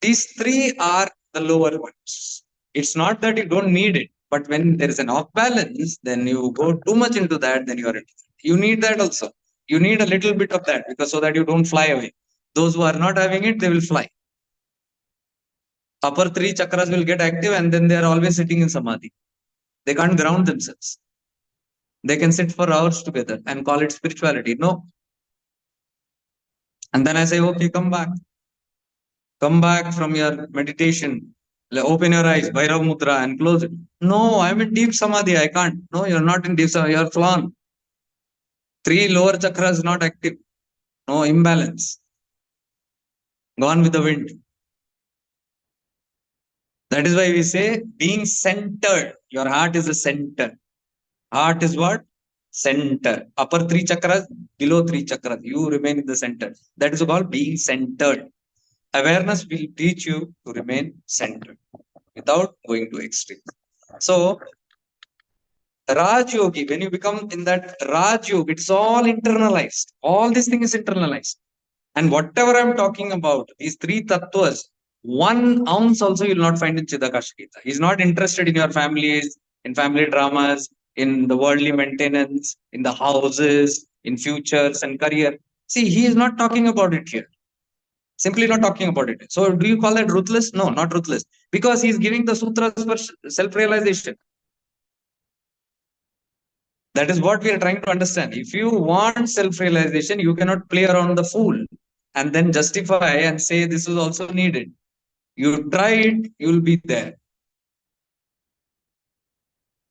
these three are the lower ones. It's not that you don't need it, but when there is an off balance, then you go too much into that, then you are into that. You need that also. You need a little bit of that because so that you don't fly away. Those who are not having it, they will fly. Upper three chakras will get active and then they are always sitting in samadhi. They can't ground themselves. They can sit for hours together and call it spirituality. No. And then I say, okay, come back. Come back from your meditation. Open your eyes, Bhairav Mudra, and close it. No, I'm in deep samadhi. I can't. No, you're not in deep samadhi. You're flown. 3 lower chakras not active. No imbalance. Gone with the wind. That is why we say being centered. Your heart is the center. Heart is what? Center. Upper 3 chakras, below 3 chakras. You remain in the center. That is called being centered. Awareness will teach you to remain centered without going to extreme. So, Raj Yogi, when you become in that Raj Yogi, it's all internalized. All this thing is internalized. And whatever I'm talking about, these 3 tattvas, 1 ounce also you will not find in Chidakasha Gita. He's not interested in your families, in family dramas, in the worldly maintenance, in the houses, in futures and career. See, he is not talking about it here. Simply not talking about it. So, do you call that ruthless? No, not ruthless. Because he is giving the sutras for self-realization. That is what we are trying to understand. If you want self-realization, you cannot play around the fool and then justify and say this is also needed. You try it, you will be there.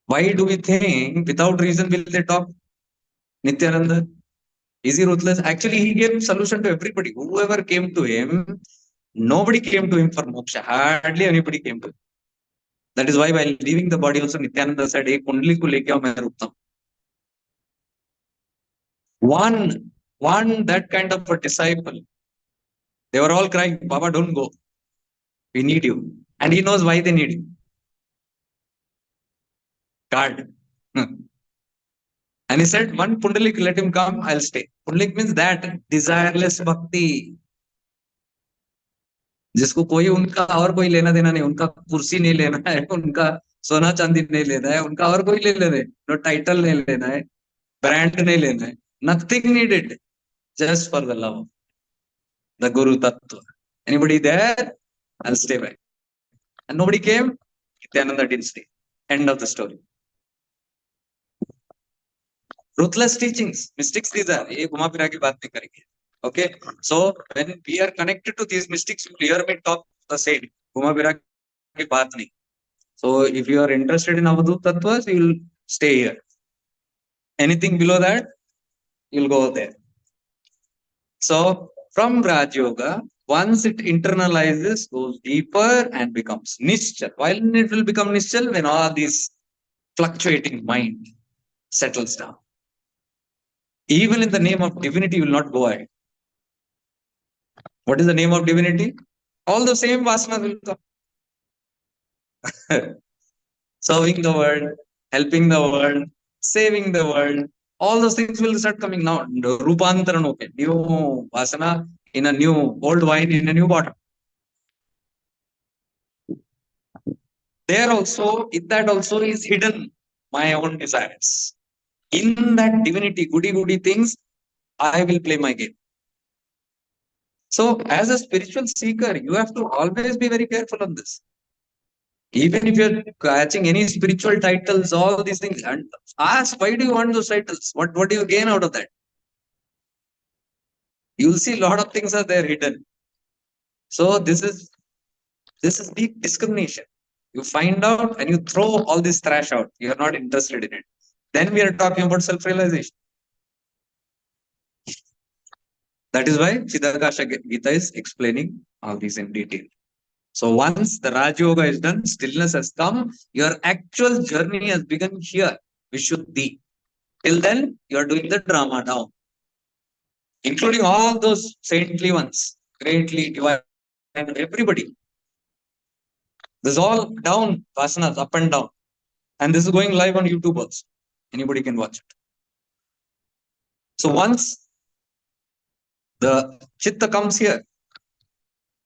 Why do we think without reason will they talk? Nityananda, is he ruthless? Actually, he gave solution to everybody. Whoever came to him, nobody came to him for moksha. Hardly anybody came to him. That is why while leaving the body also Nityananda said, "Ek kundli ko leke aao, main rukta hu." One that kind of a disciple. They were all crying, Baba, don't go. We need you. And he knows why they need him. God. And he said, one Pundalik, let him come, I'll stay. Pundalik means that desireless bhakti. जिसको कोई उनका और कोई लेना देना नहीं, उनका कुर्सी नहीं लेना है, उनका सोना चांदी नहीं लेना है, उनका और कोई ले लेना है, नो टाइटल नहीं लेना है, ब्रांड नहीं लेना है, nothing needed, just for the love of the Guru Tattva. Anybody there? I'll stay back. And nobody came, Nityananda didn't stay. End of the story. Ruthless teachings, mystics these are. ये घुमा फिरा की बात नहीं करेंगे. Okay, so when we are connected to these mystics, you hear me talk the same. घुमा फिरा की बात नहीं. So if you are interested in Avadut Tattvas, you will stay here. Anything below that, you'll go there. So from Raj Yoga, once it internalizes, goes deeper and becomes Nischal. While it will become Nischal when all this fluctuating mind settles down. Even in the name of divinity, you will not go ahead. What is the name of divinity? All the same vasanas will come. Serving the world, helping the world, saving the world, all those things will start coming now. Rupantaran, okay. New vasana in a new, old wine in a new bottle. There also, in that also is hidden my own desires. In that divinity, goody things, I will play my game. So, as a spiritual seeker, you have to always be very careful on this. Even if you're catching any spiritual titles, all these things, and ask, why do you want those titles? What do you gain out of that? You'll see a lot of things are there hidden. So this is deep discrimination. You find out and you throw all this trash out. You're not interested in it. Then we are talking about self-realization. That is why Chidakasha Gita is explaining all these in detail. So once the Raj Yoga is done, stillness has come, your actual journey has begun here, Vishuddhi. Till then, you are doing the drama down. Including all those saintly ones, greatly divine, everybody. This is all down, vasanas, up and down. And this is going live on YouTube also. Anybody can watch it. So once the chitta comes here,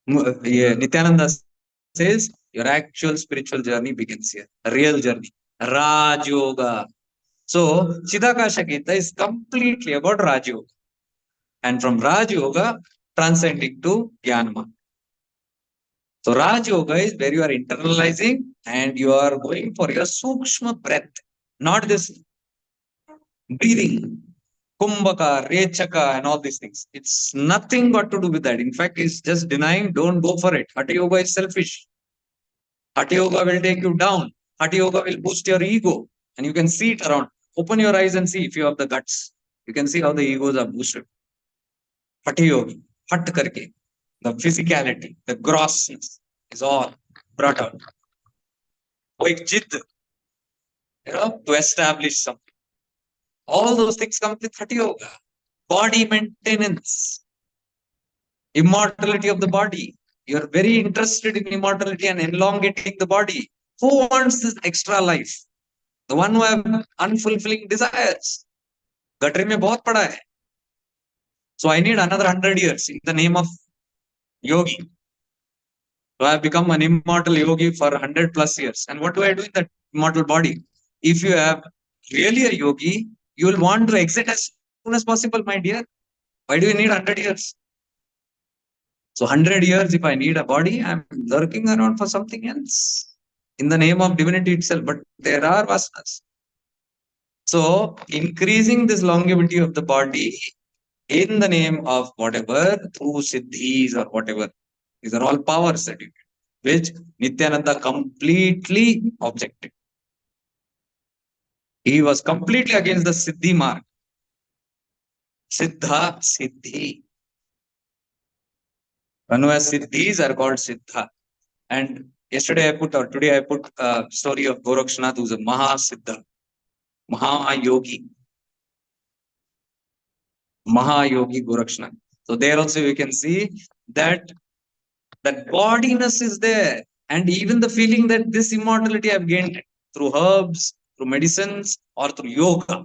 Nityananda says, your actual spiritual journey begins here. A real journey. Raj Yoga. So, Chidakasha Gita is completely about Raj Yoga. And from Raj Yoga, transcending to Jnana. So, Raj Yoga is where you are internalizing and you are going for your Sukshma breath, not this breathing, Kumbhaka, Rechaka, and all these things. It's nothing got to do with that. In fact, it's just denying, don't go for it. Hatha Yoga is selfish. Hatha yoga will take you down. Hatha yoga will boost your ego. And you can see it around. Open your eyes and see if you have the guts. You can see how the egos are boosted. Hatha yoga, hat karke. The physicality, the grossness is all brought out. Like jid, to establish something. All those things come with Hatha yoga. Body maintenance, immortality of the body. You're very interested in immortality and elongating the body. Who wants this extra life? The one who have unfulfilling desires. गटरी में बहुत पड़ा है. So I need another 100 years in the name of yogi. So I have become an immortal yogi for 100 plus years. And what do I do in that immortal body? If you have really a yogi, you will want to exit as soon as possible, my dear. Why do you need 100 years? So 100 years, if I need a body, I'm lurking around for something else in the name of divinity itself. But there are vasanas. So increasing this longevity of the body in the name of whatever, through siddhis or whatever. These are all powers that you get, which Nityananda completely objected. He was completely against the siddhi mark. Siddha, siddhi. One who has siddhis are called siddha. And yesterday I put, or today I put a story of Gorakshnath, who's a Mahasiddha, Mahayogi. Mahayogi Gorakshnath. So there also we can see that that bodiness is there. And even the feeling that this immortality I've gained through herbs, through medicines, or through yoga.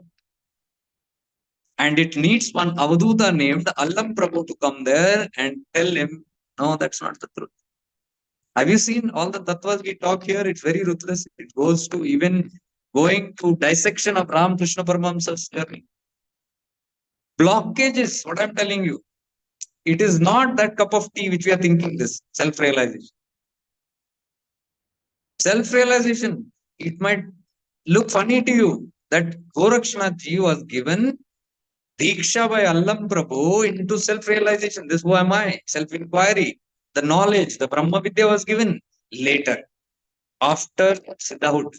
And it needs one Avaduta named Allam Prabhu to come there and tell him, no, that's not the truth. Have you seen all the tattvas we talk here? It's very ruthless. It goes to even going to dissection of Ram Krishna Paramahamsa's journey. Blockages, what I'm telling you. It is not that cup of tea which we are thinking this, self-realization. Self-realization, it might look funny to you that Gorakshnath ji was given Diksha by Allam Prabhu into self-realization. This who am I? Self-inquiry. The knowledge, the Brahma Vidya was given later, after Siddhahood.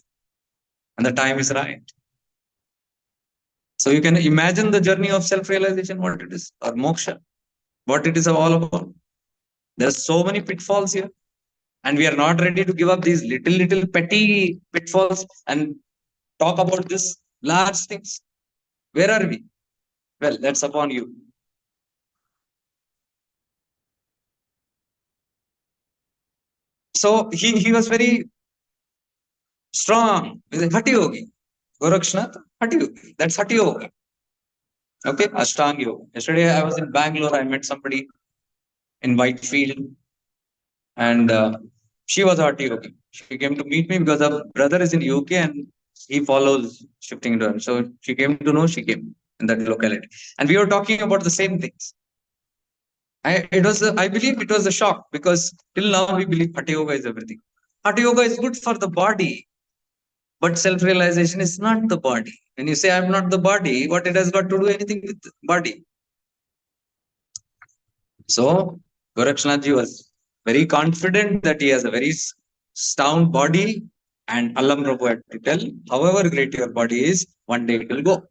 And the time is right. So you can imagine the journey of self-realization, what it is, or moksha, what it is all about. There's so many pitfalls here. And we are not ready to give up these little petty pitfalls and talk about this large things. Where are we? Well, that's upon you. So he was very strong. He's a Hatha Yogi. Gorakshnath, Hatha Yogi. That's Hatha Yoga. Okay, Ashtanga Yoga. Yesterday I was in Bangalore. I met somebody in Whitefield, and she was a Hatha Yogi. She came to meet me because her brother is in UK and he follows shifting into her. So she came to know, she came in that locality. And we were talking about the same things. I believe it was a shock because till now we believe Hatha Yoga is everything. Hatha Yoga is good for the body, but self-realization is not the body. When you say I'm not the body, what it has got to do anything with the body? So Gorakshnathji was very confident that he has a very sound body, and Allam Prabhu had to tell, however great your body is, one day it will go.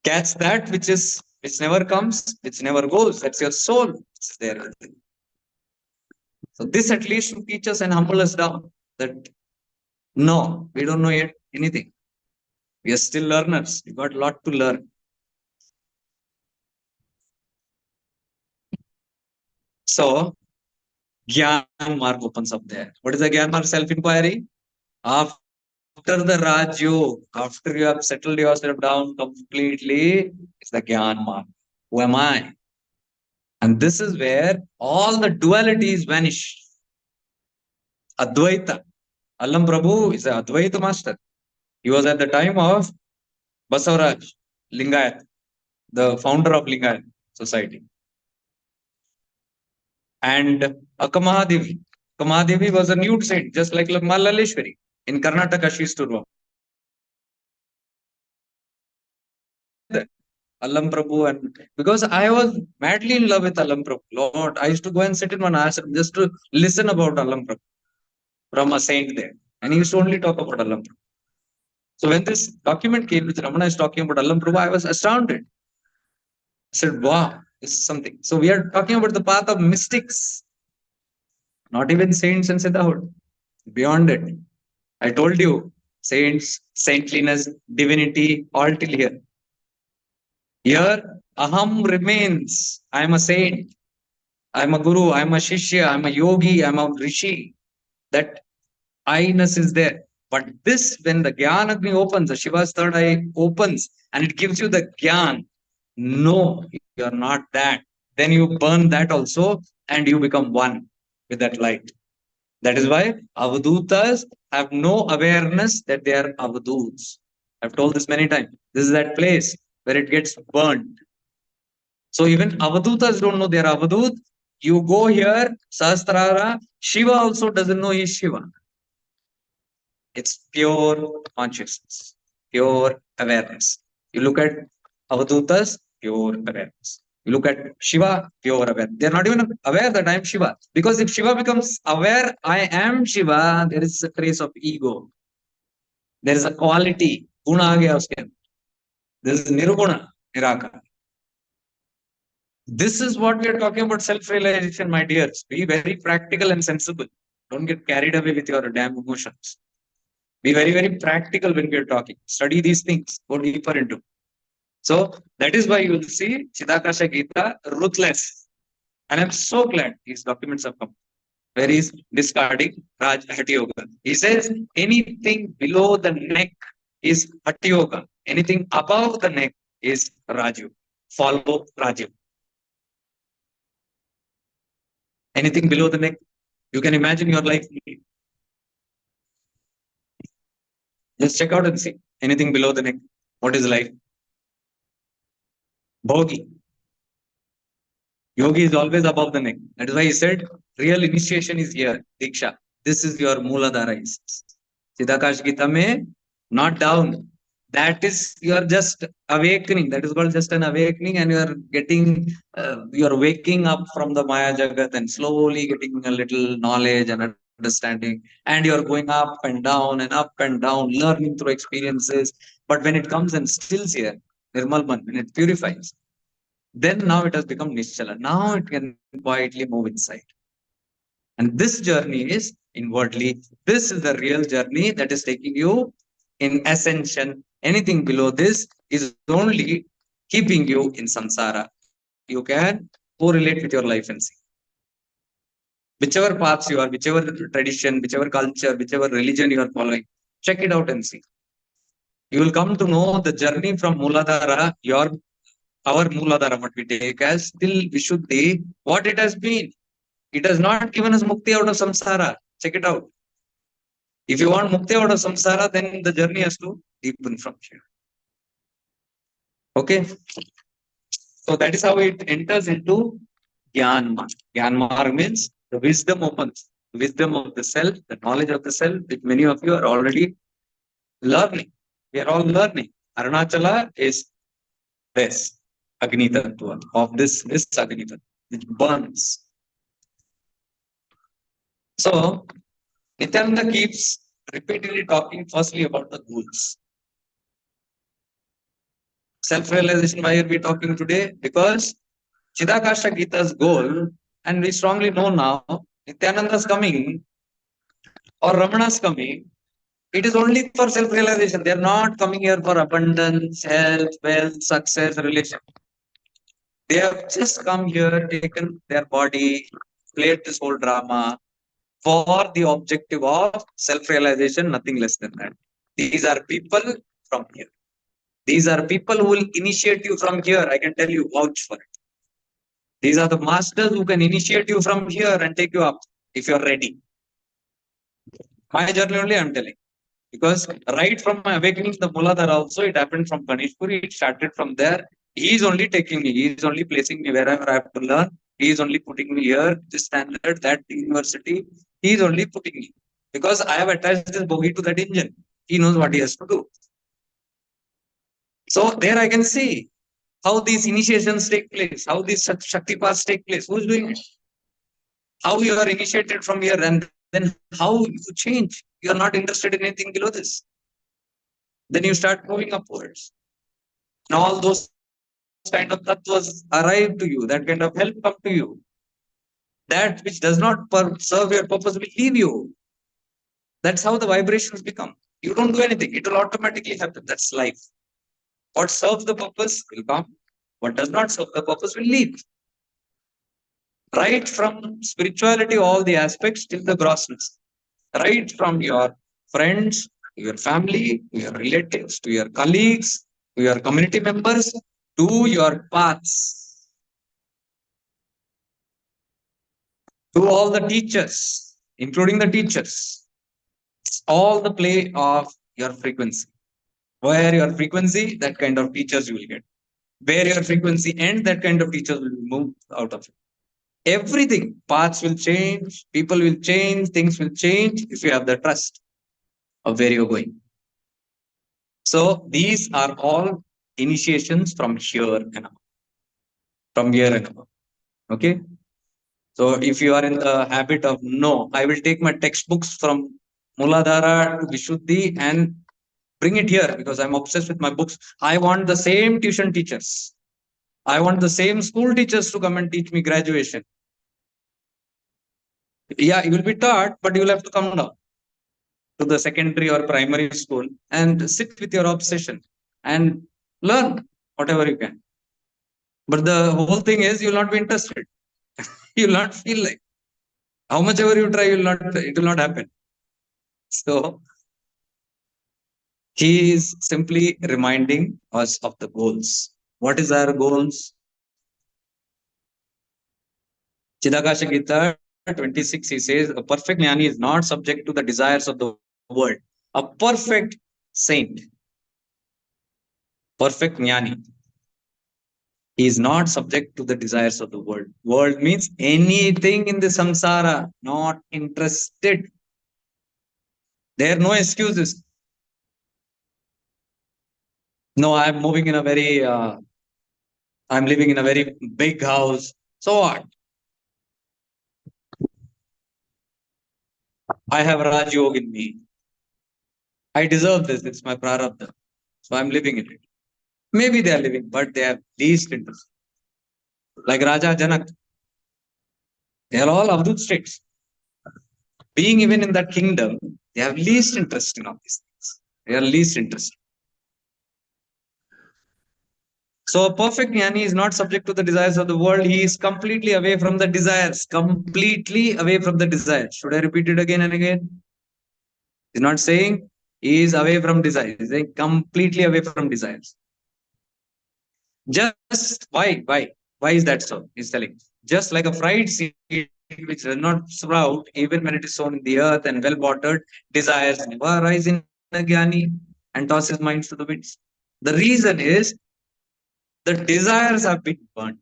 Catch that which never comes, which never goes. That's your soul. It's there. So this at least should teach us and humble us down that no, we don't know yet anything. We are still learners. We got a lot to learn. So Gyan Marg opens up there. What is the Gyan Marg? Self-inquiry. After the Raj Yoga, after you have settled yourself down completely, it's the Gyan Marg. Who am I? And this is where all the dualities vanish. Advaita. Allam Prabhu is an Advaita master. He was at the time of Basavaraj Lingayat, the founder of Lingayat society. And Akamahadevi. Akamahadevi was a nude saint, just like Malaleshwari. In Karnataka, she used to roam. Allam Prabhu, and because I was madly in love with Allam Prabhu. Lord, I used to go and sit in one ashram just to listen about Allam Prabhu from a saint there. And he used to only talk about Allam Prabhu. So when this document came, which Ramana is talking about Allam Prabhu, I was astounded. I said, wow, this is something. So we are talking about the path of mystics, not even saints and siddhahood. Beyond it. I told you, saints, saintliness, divinity, all till here. Here, Aham remains. I am a saint. I am a guru. I am a shishya. I am a yogi. I am a rishi. That I-ness is there. But this, when the Gyan Agni opens, the Shiva's third eye opens and it gives you the Gyan. No, you are not that. Then you burn that also and you become one with that light. That is why Avadutas have no awareness that they are Avaduts. I've told this many times. This is that place where it gets burned. So even Avadutas don't know they are Avadut. You go here, Sahasrara, Shiva also doesn't know he's Shiva. It's pure consciousness, pure awareness. You look at Avadutas, pure awareness. You look at Shiva, pure awareness. They're not even aware that I am Shiva. Because if Shiva becomes aware, I am Shiva, there is a trace of ego. There is a quality. Guna aa gaya uske andar. This is nirguna, nirakara. This is what we are talking about self-realization, my dears. Be very practical and sensible. Don't get carried away with your damn emotions. Be very, very practical when we are talking. Study these things. Go deeper into. So that is why you will see Chidakasha Gita ruthless. And I'm so glad these documents have come. Where he's discarding Raj Hatha Yoga. He says anything below the neck is Hatha Yoga. Anything above the neck is Raju. Follow Raju. Anything below the neck, you can imagine your life. Just check out and see. Anything below the neck. What is life? Bhogi. Yogi is always above the neck. That is why he said, real initiation is here. Diksha. This is your Mooladhara. Chidakash Gita mein, not down. That is, you are just awakening. That is called just an awakening, and you are getting, you are waking up from the Maya Jagat and slowly getting a little knowledge and understanding. And you are going up and down, learning through experiences. But when it comes and stills here, Nirmalman, when it purifies, then now it has become Nischala. Now it can quietly move inside. And this journey is inwardly. This is the real journey that is taking you in ascension. Anything below this is only keeping you in samsara. You can correlate with your life and see. Whichever paths you are, whichever tradition, whichever culture, whichever religion you are following, check it out and see. You will come to know the journey from Mooladhara, our Mooladhara, what we take as till Vishuddhi, what it has been. It has not given us mukti out of samsara. Check it out. If you want mukti out of samsara, then the journey has to deepen from here. Okay. So that is how it enters into Gyan Marg. Gyan Marg means the wisdom opens. Wisdom of the self, the knowledge of the self, which many of you are already learning. We are all learning. Arunachala is this Agni Tattva, of this Agni Tattva, which burns. So Nityananda keeps repeatedly talking firstly about the goals. Self-realization, why are we talking today? Because Chidakasha Gita's goal, and we strongly know now, Nityananda's coming or Ramana's coming, it is only for self-realization. They are not coming here for abundance, health, wealth, success, relation. They have just come here, taken their body, played this whole drama for the objective of self-realization, nothing less than that. These are people from here. These are people who will initiate you from here. I can tell you, vouch for it. These are the masters who can initiate you from here and take you up if you're ready. My journey only I'm telling. Because right from my awakening, the Muladhara also, it happened from Ganeshpuri. It started from there. He is only taking me. He is only placing me wherever I have to learn. He is only putting me here, this standard, that university. He is only putting me. Because I have attached this bogie to that engine. He knows what he has to do. So there I can see how these initiations take place, how these Shakti paths take place, who's doing it, how you are initiated from here, and then how you change. You are not interested in anything below this. Then you start moving upwards. And all those kind of tattvas arrive to you, that kind of help come to you. That which does not serve your purpose will leave you. That's how the vibrations become. You don't do anything, it will automatically happen. That's life. What serves the purpose will come, what does not serve the purpose will leave. Right from spirituality, all the aspects till the grossness. Right from your friends, your family, to your relatives, to your colleagues, to your community members, to your paths, to all the teachers, including the teachers. It's all the play of your frequency. Where your frequency, that kind of teachers you will get. Where your frequency ends, that kind of teachers will move out of it. Everything, paths will change, people will change, things will change if you have the trust of where you're going. So these are all initiations from here and above. From here and above. Okay. So if you are in the habit of no, I will take my textbooks from Muladhara to Vishuddhi and bring it here because I'm obsessed with my books. I want the same tuition teachers. I want the same school teachers to come and teach me graduation. Yeah, you will be taught, but you will have to come down to the secondary or primary school and sit with your obsession and learn whatever you can. But the whole thing is you will not be interested. You will not feel like how much ever you try, it will not happen. So he is simply reminding us of the goals. What is our goals? Chidakasha Gita 26, he says, a perfect jnani is not subject to the desires of the world. A perfect saint, perfect jnani, he is not subject to the desires of the world. World means anything in the samsara, not interested. There are no excuses. No, I'm moving in a very, I'm living in a very big house. So what? I have Raj Yoga in me. I deserve this. It's my prarabdha. So I'm living in it. Maybe they are living, but they have least interest. Like Raja Janak, they are all Avadut states. Being even in that kingdom, they have least interest in all these things. They are least interested. So a perfect jnani is not subject to the desires of the world. He is completely away from the desires. Completely away from the desires. Should I repeat it again and again? He's not saying he is away from desires. He's saying completely away from desires. Just why? Why is that so? He's telling. Just like a fried seed which does not sprout, even when it is sown in the earth and well watered, desires never arise in a jnani and toss his mind to the winds. The reason is the desires have been burnt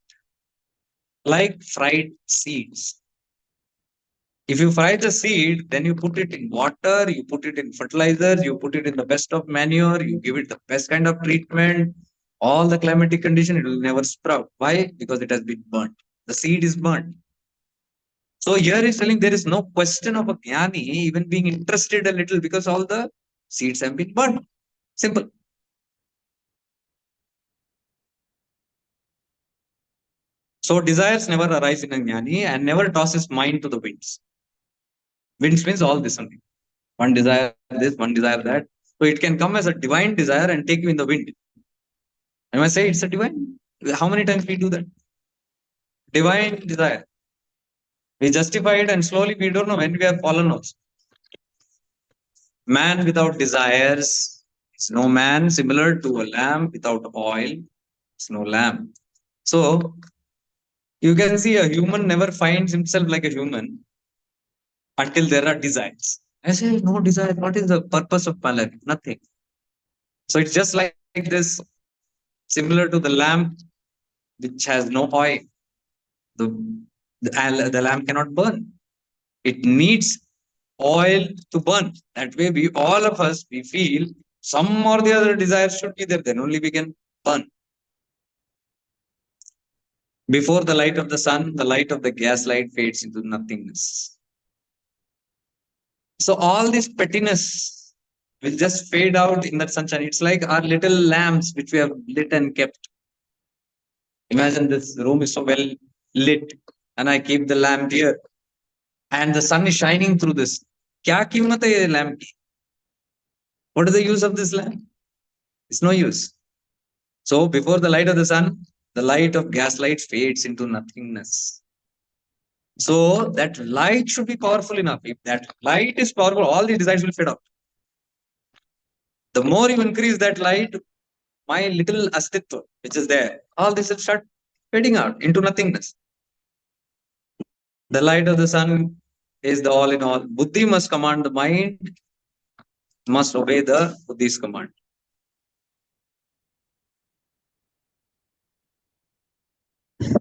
like fried seeds. If you fry the seed, then you put it in water, you put it in fertilizers, you put it in the best of manure, you give it the best kind of treatment, all the climatic condition, it will never sprout. Why? Because it has been burnt. The seed is burnt. So here is telling there is no question of a jnani even being interested a little because all the seeds have been burnt. Simple. So desires never arise in a jnani and never tosses mind to the winds. Winds means all this only. One desire this, one desire that. So it can come as a divine desire and take you in the wind. I must say it's a divine. How many times we do that? Divine desire. We justify it and slowly we don't know when we have fallen also. Man without desires is no man, similar to a lamp without oil. It's no lamp. So you can see a human never finds himself like a human until there are desires. I say, no desire. What is the purpose of my life? Nothing. So it's just like this, similar to the lamp which has no oil. The, the lamp cannot burn. It needs oil to burn. That way, we all of us we feel some or the other desire should be there. Then only we can burn. Before the light of the sun, the light of the gaslight fades into nothingness. So all this pettiness will just fade out in that sunshine. It's like our little lamps which we have lit and kept. Imagine this room is so well lit, and I keep the lamp here, and the sun is shining through this. क्या कीमत है ये lamp की? What is the use of this lamp? It's no use. So before the light of the sun, the light of gaslight fades into nothingness. So that light should be powerful enough. If that light is powerful, all the desires will fade out. The more you increase that light, my little astitva, which is there, all this will start fading out into nothingness. The light of the sun is the all in all. Buddhi must command the mind, must obey the Buddhi's command.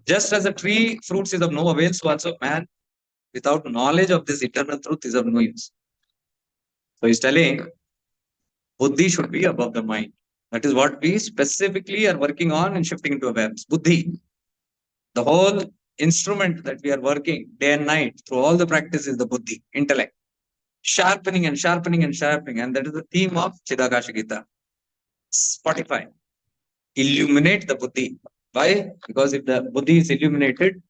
Just as a tree fruits is of no avail, so also man without knowledge of this eternal truth is of no use. So he's telling Buddhi should be above the mind. That is what we specifically are working on and shifting into awareness. Buddhi, the whole instrument that we are working day and night through all the practices, the Buddhi, intellect, sharpening and sharpening and sharpening. And that is the theme of Chidakasha Gita. Spotify. Illuminate the Buddhi. Why? Because if the Buddhi is illuminated,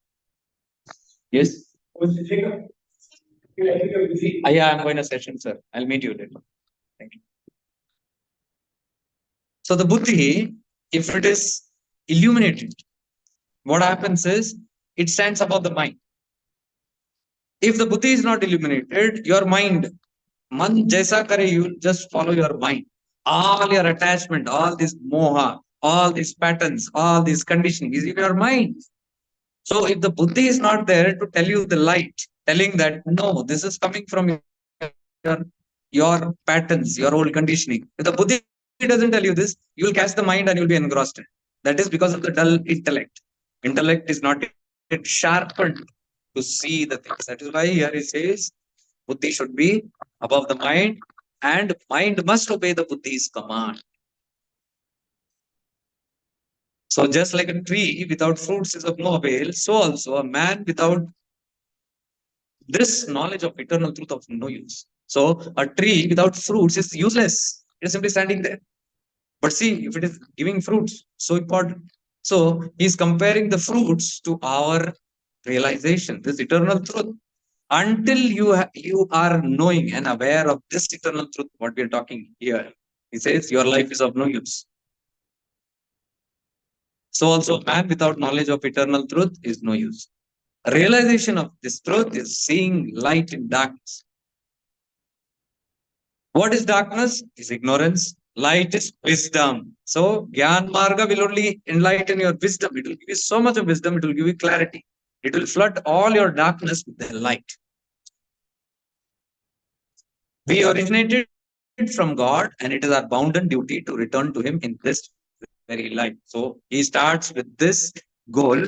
yes. Yeah, I'm going to session, sir. I'll meet you later. Thank you. So the Buddhi, if it is illuminated, what happens is it stands above the mind. If the Buddhi is not illuminated, your mind, man jaisa kare, you just follow your mind. All your attachment, all this moha, all these patterns, all these conditioning is in your mind. So if the Buddhi is not there to tell you the light, telling that no, this is coming from your patterns, your old conditioning. If the Buddhi doesn't tell you this, you will catch the mind and you'll be engrossed in. That is because of the dull intellect. Intellect is not yet sharpened to see the things. That is why here it says Buddhi should be above the mind, and mind must obey the Buddhi's command. So just like a tree without fruits is of no avail, so also a man without this knowledge of eternal truth of no use. So a tree without fruits is useless. It is simply standing there. But see, if it is giving fruits, so important. So he's comparing the fruits to our realization, this eternal truth. Until you are knowing and aware of this eternal truth, what we are talking here, he says your life is of no use. So also man without knowledge of eternal truth is no use. Realization of this truth is seeing light in darkness. What is darkness? Is ignorance. Light is wisdom. So Gyan Marga will only enlighten your wisdom. It will give you so much of wisdom, it will give you clarity. It will flood all your darkness with the light. We originated from God, and it is our bounden duty to return to Him in this very life. So he starts with this goal,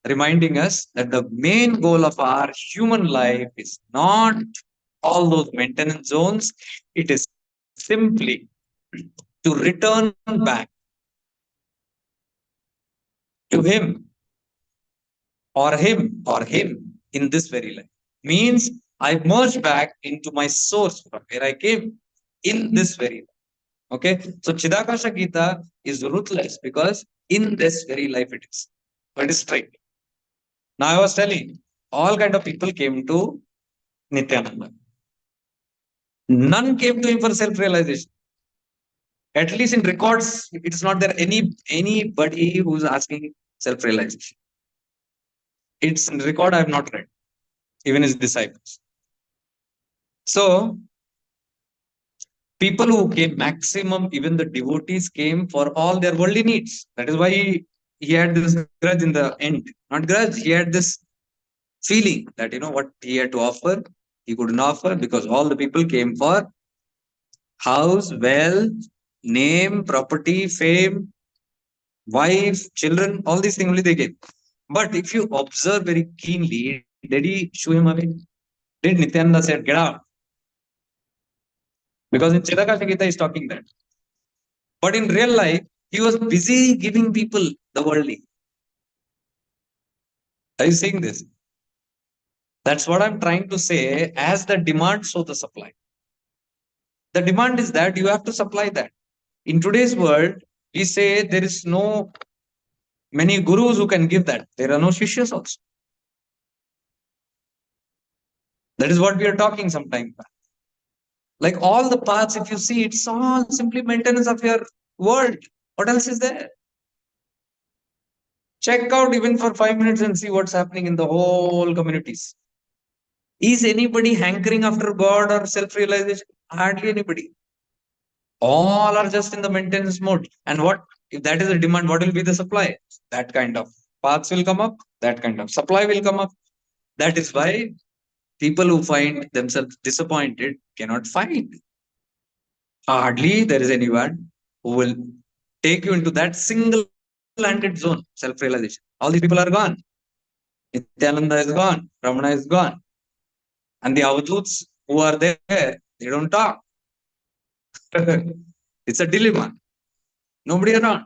reminding us that the main goal of our human life is not all those maintenance zones. It is simply to return back to Him or Him in this very life. Means I merge back into my source from where I came in this very life. Okay, so Chidakasha Gita is ruthless because in this very life it is. But it is straight. Now I was telling, all kind of people came to Nityananda. None came to him for self-realization. At least in records, it is not there anybody who's asking self-realization. It's in record I have not read, even his disciples. So people who came maximum, even the devotees came for all their worldly needs. That is why he had this grudge in the end. Not grudge, he had this feeling that what he had to offer, he couldn't offer because all the people came for house, wealth, name, property, fame, wife, children, all these things only they gave. But if you observe very keenly, did he shoo him away? Did Nityananda said, get out? Because in Chidakasha Gita is talking that. But in real life, he was busy giving people the worldly. Are you seeing this? That's what I'm trying to say. As the demand, so the supply. The demand is that you have to supply that. In today's world, we say there is no many gurus who can give that. There are no shishyas also. That is what we are talking sometime back. Like all the paths, if you see, it's all simply maintenance of your world. What else is there? Check out even for 5 minutes and see what's happening in the whole communities. Is anybody hankering after God or self-realization? Hardly anybody. All are just in the maintenance mode. And what if that is the demand? What will be the supply? That kind of paths will come up. That kind of supply will come up. That is why people who find themselves disappointed cannot find. Hardly there is anyone who will take you into that single-handed zone, self-realization. All these people are gone. Nityananda is gone. Ramana is gone. And the avaduts who are there, they don't talk. It's a dilemma. Nobody around.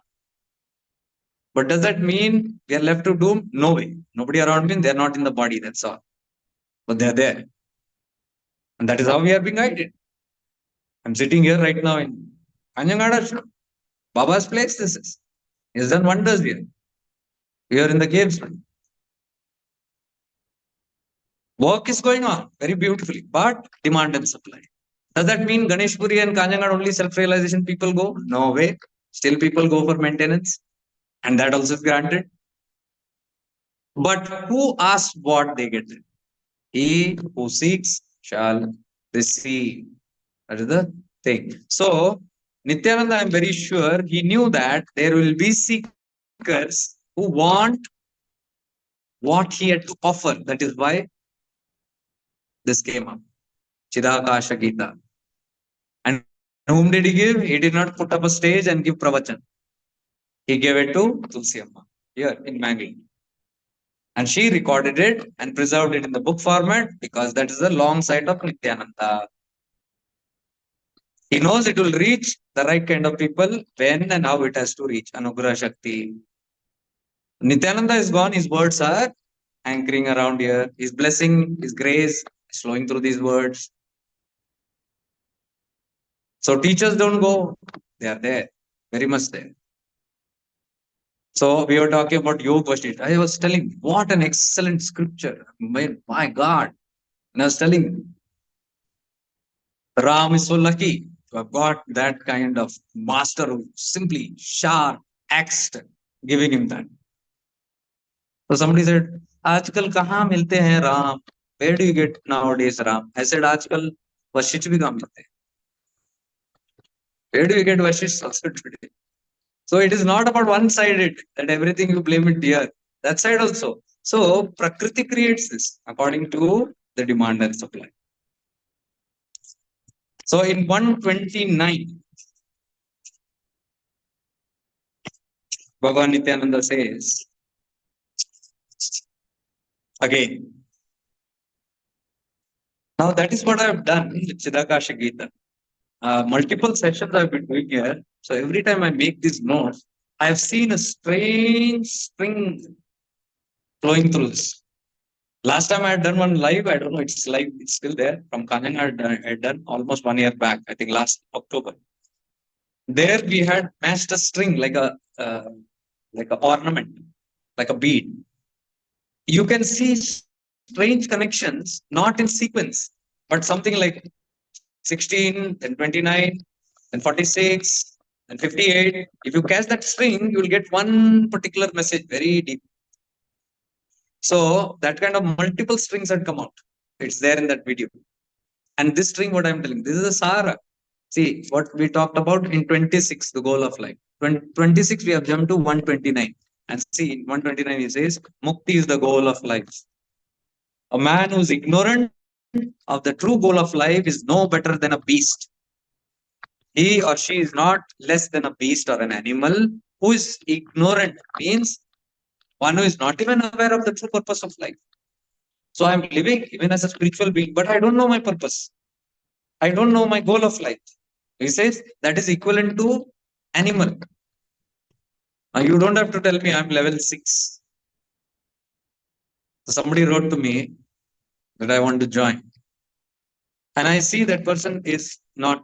But does that mean we are left to doom? No way. Nobody around means they're not in the body, that's all. But they're there. And that is how we are being guided. I'm sitting here right now in Kanhangad, Baba's place, this is. He's done wonders here. We are in the caves. Work is going on very beautifully, but demand and supply. Does that mean Ganesh Puri and Kanhangad only self-realization people go? No way. Still people go for maintenance. And that also is granted. But who asks what they get? He who seeks shall receive. That is the thing. So, Nityananda, I'm very sure he knew that there will be seekers who want what he had to offer. That is why this came up. Chidakasha Gita. And whom did he give? He did not put up a stage and give pravachan. He gave it to Tulsi Amma here in Mangalore. And she recorded it and preserved it in the book format because that is the long side of Nityananda. He knows it will reach the right kind of people when and how it has to reach. Anugrah Shakti. Nityananda is gone, his words are anchoring around here. His blessing, his grace is flowing through these words. So teachers don't go, they are there, very much there. So we were talking about Yoga Vashishta. I was telling what an excellent scripture. My God. And I was telling Ram is so lucky to have got that kind of master who simply sharp, axed, giving him that. So somebody said, आजकल कहाँ मिलते हैं Ram? Where do you get nowadays Ram? I said, आजकल वशिष्ठ भी कहाँ मिलते हैं? Where do you get Vashish also today? So it is not about one-sided that everything you blame it here. That side also. So Prakriti creates this according to the demand and supply. So in 129, Bhagavan Nityananda says, again, now that is what I have done with Chidakasha Gita. Multiple sessions I've been doing here. So every time I make these notes, I have seen a strange spring flowing through this. Last time I had done one live, I don't know, it's live, it's still there. From Kanhangad, I had done almost 1 year back, I think last October. There we had matched a string like a ornament, like a bead. You can see strange connections, not in sequence, but something like 16, then 29, then 46, then 58. If you catch that string, you will get one particular message very deep. So that kind of multiple strings had come out. It's there in that video. And this string, what I'm telling, this is a Sara. See, what we talked about in 26, the goal of life. 26, we have jumped to 129. And see, in 129, he says, Mukti is the goal of life. A man who is ignorant of the true goal of life is no better than a beast. He or she is not less than a beast or an animal. Who is ignorant means one who is not even aware of the true purpose of life. So I'm living even as a spiritual being, but I don't know my purpose. I don't know my goal of life. He says that is equivalent to animal. Now you don't have to tell me I'm level 6. So somebody wrote to me that I want to join. And I see that person is not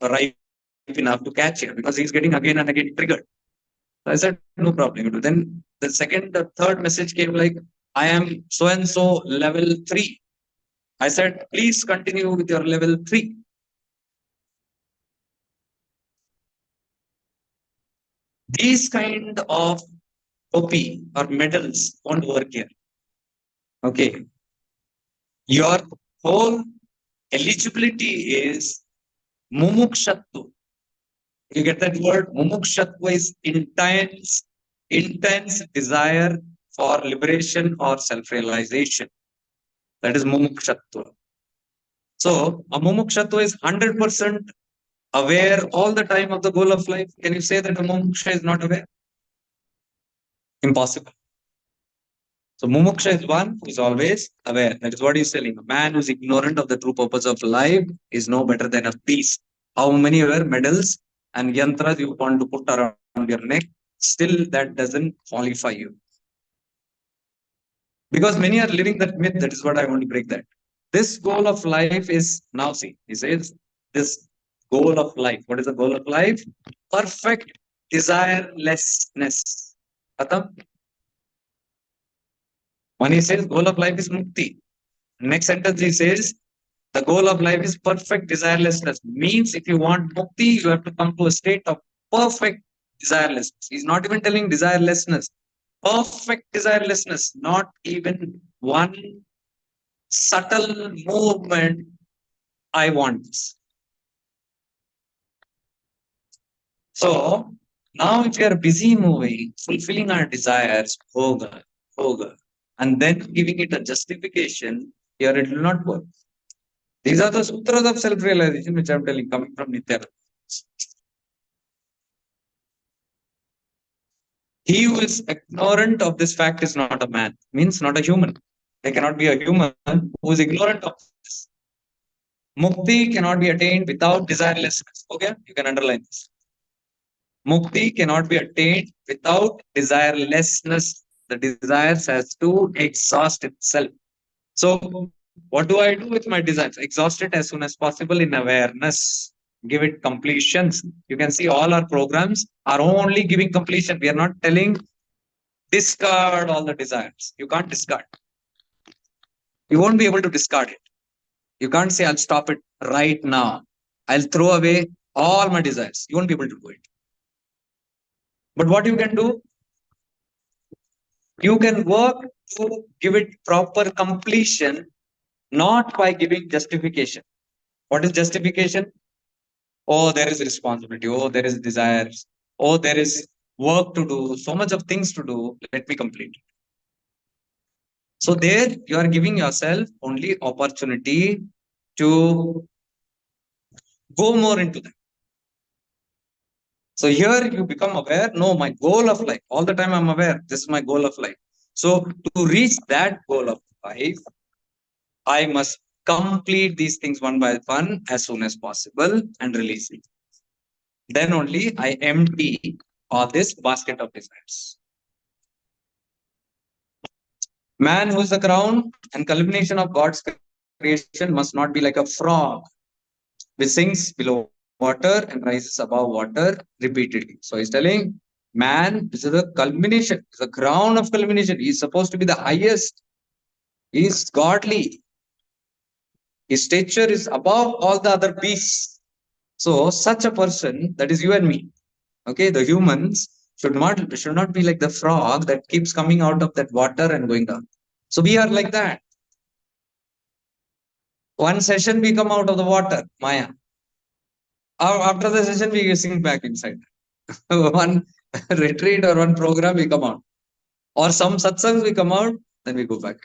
ripe enough to catch it because he's getting again and again triggered. So I said, no problem. Then the second, the third message came like, I am so and so level 3. I said, please continue with your level 3. These kind of copy or medals won't work here. Okay. Your whole eligibility is mumukshattu. You get that word? Mumukshatva is intense desire for liberation or self-realization. That is mumukshatva. So a mumukshatva is 100% aware all the time of the goal of life. Can you say that a mumuksha is not aware? Impossible. So mumuksha is one who is always aware. That is what he's telling. A man who is ignorant of the true purpose of life is no better than a beast. How many other medals and yantras you want to put around your neck, still that doesn't qualify you. Because many are living that myth. That is what I want to break that. This goal of life is now see. He says this goal of life. What is the goal of life? Perfect desirelessness. Khatam? When he says goal of life is mukti, next sentence he says the goal of life is perfect desirelessness. Means if you want mukti, you have to come to a state of perfect desirelessness. He's not even telling desirelessness. Perfect desirelessness, not even one subtle movement. I want this. So now if you are busy moving, fulfilling our desires, hoga, hoga, and then giving it a justification, here it will not work. These are the sutras of self-realization which I am telling, coming from Nitya. He who is ignorant of this fact is not a man, means not a human. There cannot be a human who is ignorant of this. Mukti cannot be attained without desirelessness. Okay, you can underline this. Mukti cannot be attained without desirelessness. The desires has to exhaust itself. So, what do I do with my desires? Exhaust it as soon as possible in awareness. Give it completions. You can see all our programs are only giving completion. We are not telling discard all the desires. You can't discard. You won't be able to discard it. You can't say, I'll stop it right now. I'll throw away all my desires. You won't be able to do it. But what you can do, you can work to give it proper completion, not by giving justification. What is justification? Oh, there is responsibility. Oh, there is desires. Oh, there is work to do. So much of things to do. Let me complete it. So there you are giving yourself only opportunity to go more into that. So here you become aware. No, my goal of life. All the time I'm aware. This is my goal of life. So to reach that goal of life, I must complete these things one by one as soon as possible and release it. Then only I empty all this basket of desires. Man who is the crown and culmination of God's creation must not be like a frog which sinks below water and rises above water repeatedly. So he's telling man, this is the culmination, the crown of culmination. He is supposed to be the highest. He is godly. His stature is above all the other beasts. So such a person, that is you and me. Okay, the humans should not be like the frog that keeps coming out of that water and going down. So we are like that. One session we come out of the water, Maya. After the session we sink back inside. One retreat or one program we come out. Or some satsangs we come out, then we go back.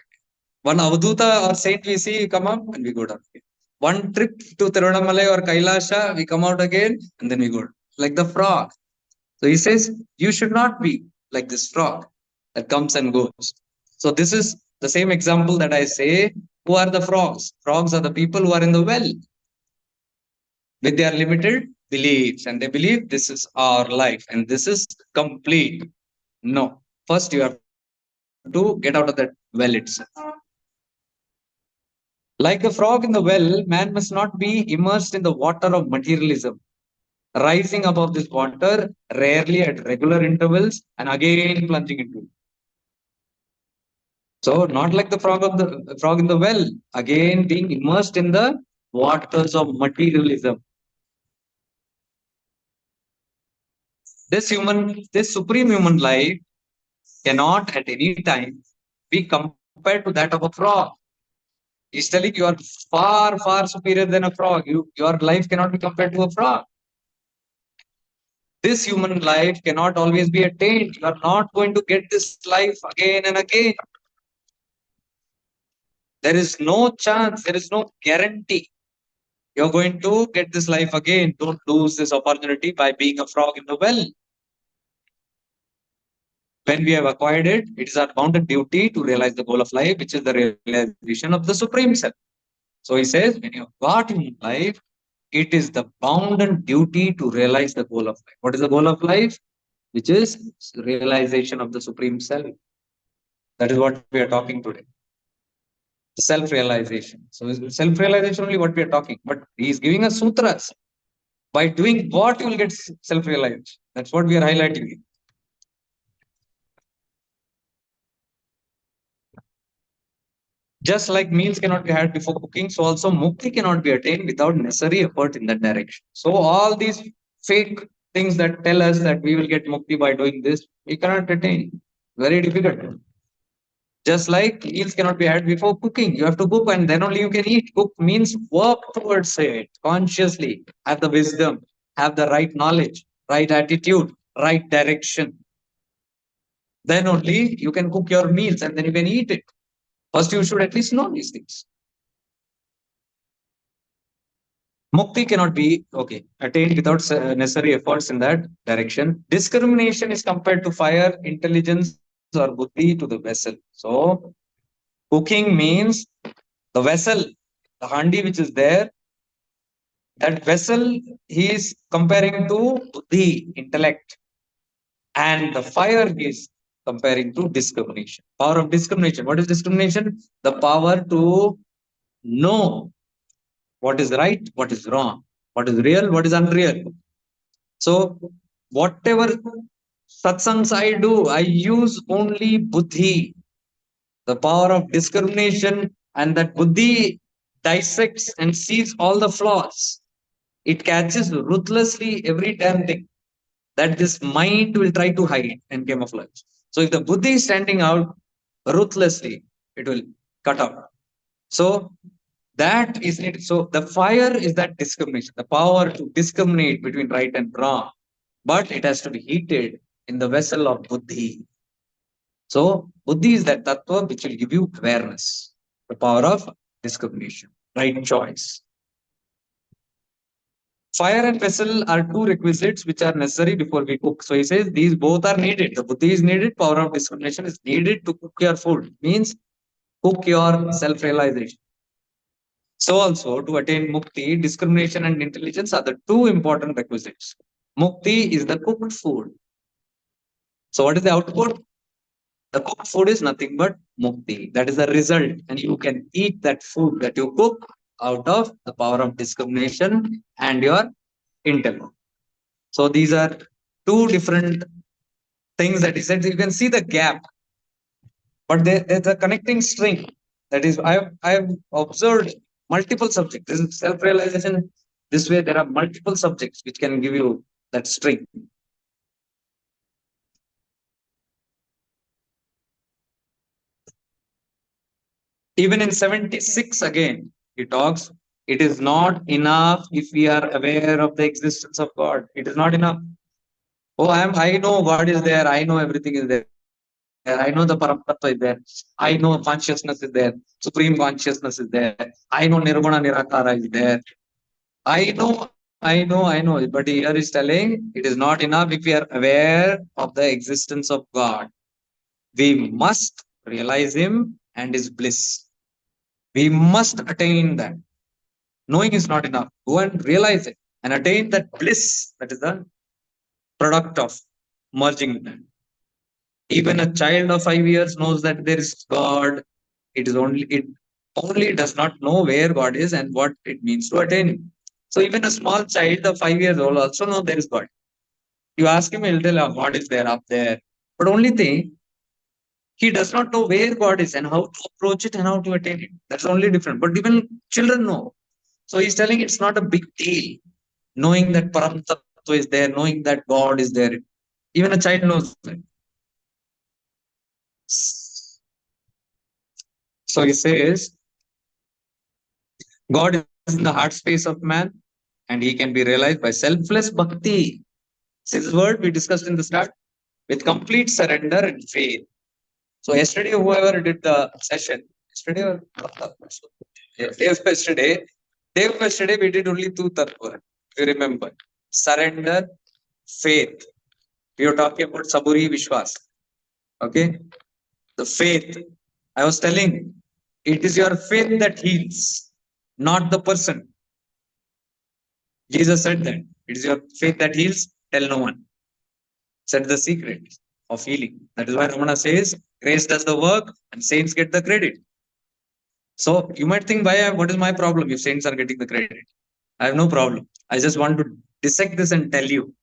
One avduta or saint we see, we come up and we go down again. One trip to Tiruvannamalai or Kailasha, we come out again and then we go. Like the frog. So he says, you should not be like this frog that comes and goes. So this is the same example that I say. Who are the frogs? Frogs are the people who are in the well with their limited beliefs, and they believe this is our life and this is complete. No. First, you have to get out of that well. well itself. Like a frog in the well, man must not be immersed in the water of materialism, rising above this water rarely at regular intervals and again plunging into it. So, not like the frog in the well, again being immersed in the waters of materialism. This supreme human life cannot at any time be compared to that of a frog. He's telling you are far, far superior than a frog. Your life cannot be compared to a frog. This human life cannot always be attained. You are not going to get this life again and again. There is no chance, there is no guarantee you're going to get this life again. Don't lose this opportunity by being a frog in the well. When we have acquired it, it is our bounden duty to realize the goal of life, which is the realization of the Supreme Self. So he says, when you have got in life, it is the bounden duty to realize the goal of life. What is the goal of life? Which is realization of the Supreme Self. That is what we are talking today. Self-realization. So self-realization only what we are talking. But he is giving us sutras. By doing what you will get self-realized. That's what we are highlighting. Just like meals cannot be had before cooking, so also mukti cannot be attained without necessary effort in that direction. So all these fake things that tell us that we will get mukti by doing this, we cannot attain. Very difficult. Just like meals cannot be had before cooking, you have to cook and then only you can eat. Cook means work towards it consciously, have the wisdom, have the right knowledge, right attitude, right direction. Then only you can cook your meals and then you can eat it. First, you should at least know these things. Mukti cannot be attained without necessary efforts in that direction. Discrimination is compared to fire, intelligence, or buddhi to the vessel. So, cooking means the vessel, the handi which is there, that vessel he is comparing to buddhi, intellect, and the fire is comparing to discrimination. Power of discrimination. What is discrimination? The power to know what is right, what is wrong, what is real, what is unreal. So, whatever satsangs I do, I use only buddhi, the power of discrimination, and that buddhi dissects and sees all the flaws. It catches ruthlessly every damn thing that this mind will try to hide and camouflage. So, if the buddhi is standing out ruthlessly, it will cut out. So, that is it. So, the fire is that discrimination, the power to discriminate between right and wrong, but it has to be heated in the vessel of buddhi. So, buddhi is that tattva which will give you awareness, the power of discrimination, right choice. Fire and vessel are two requisites which are necessary before we cook. So he says these both are needed. The buddhi is needed, power of discrimination is needed to cook your food. Means cook your self-realization. So also to attain mukti, discrimination and intelligence are the two important requisites. Mukti is the cooked food. So what is the output? The cooked food is nothing but mukti. That is the result. And you can eat that food that you cook out of the power of discrimination and your intellect. So these are two different things that he said. You can see the gap, but there's a connecting string. That is, I've observed multiple subjects. This is self-realization. This way, there are multiple subjects which can give you that string. Even in 76 again, he talks, it is not enough if we are aware of the existence of God. It is not enough. Oh, I know God is there. I know everything is there. I know the Paramattva is there. I know consciousness is there. Supreme consciousness is there. I know Nirguna Nirakara is there. I know. But here is telling it is not enough if we are aware of the existence of God. We must realize Him and His bliss. We must attain that. Knowing is not enough. Go and realize it and attain that bliss that is the product of merging with that. Even a child of 5 years knows that there is God. It only does not know where God is and what it means to attain Him. So even a small child of 5 years old also know there is God. You ask him, he'll tell, "Oh, God is there up there." But only thing, he does not know where God is and how to approach it and how to attain it. That's only different. But even children know. So he's telling it's not a big deal knowing that Param Tattva is there, knowing that God is there. Even a child knows that. So he says, God is in the heart space of man and he can be realized by selfless bhakti. This word we discussed in the start, with complete surrender and faith. So yesterday, whoever did the session, yesterday or day of yesterday, we did only two tattva. You remember, surrender, faith. We were talking about Saburi Vishwas. Okay, the faith. I was telling, it is your faith that heals, not the person. Jesus said that it is your faith that heals. Tell no one. Said the secret of healing. That is why Ramana says, grace does the work and saints get the credit. So you might think, why? What is my problem if saints are getting the credit? I have no problem. I just want to dissect this and tell you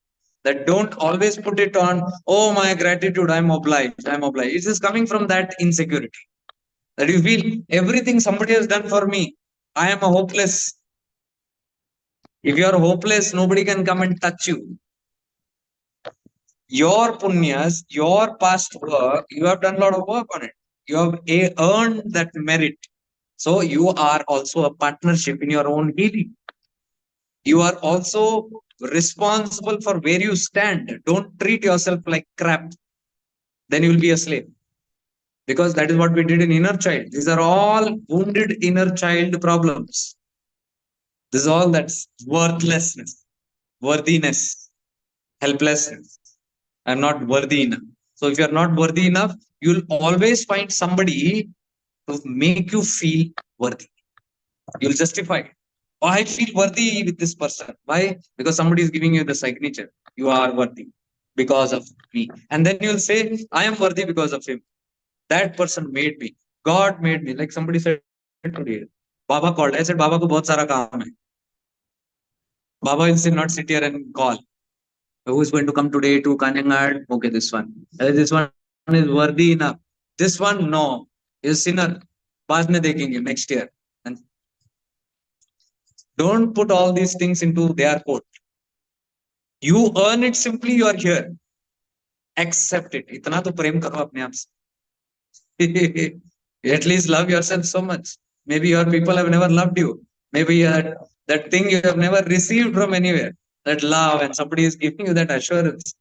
that don't always put it on, oh, my gratitude, I'm obliged, I'm obliged. It is coming from that insecurity that you feel everything somebody has done for me. I am a hopeless. If you are hopeless, nobody can come and touch you. Your punyas, your past work, you have done a lot of work on it. You have earned that merit. So you are also a partnership in your own healing. You are also responsible for where you stand. Don't treat yourself like crap. Then you will be a slave. Because that is what we did in inner child. These are all wounded inner child problems. This is all that's worthlessness, worthiness, helplessness. I'm not worthy enough. So if you're not worthy enough, you'll always find somebody to make you feel worthy. You'll justify it. Oh, I feel worthy with this person. Why? Because somebody is giving you the signature. You are worthy because of me. And then you'll say, I am worthy because of him. That person made me. God made me. Like somebody said today. Baba called. I said, Baba ko bahut sara kaam hai. Baba will say, not sit here and call. Who is going to come today to Kanhangad? Okay, this one. This one is worthy enough. This one, no. Is sinner. बाद में देखेंगे next year. And don't put all these things into their court. You earn it simply, you are here. Accept it. इतना तो प्रेम करो अपने आप से. At least love yourself so much. Maybe your people have never loved you. Maybe that thing you have never received from anywhere. That love, and somebody is giving you that assurance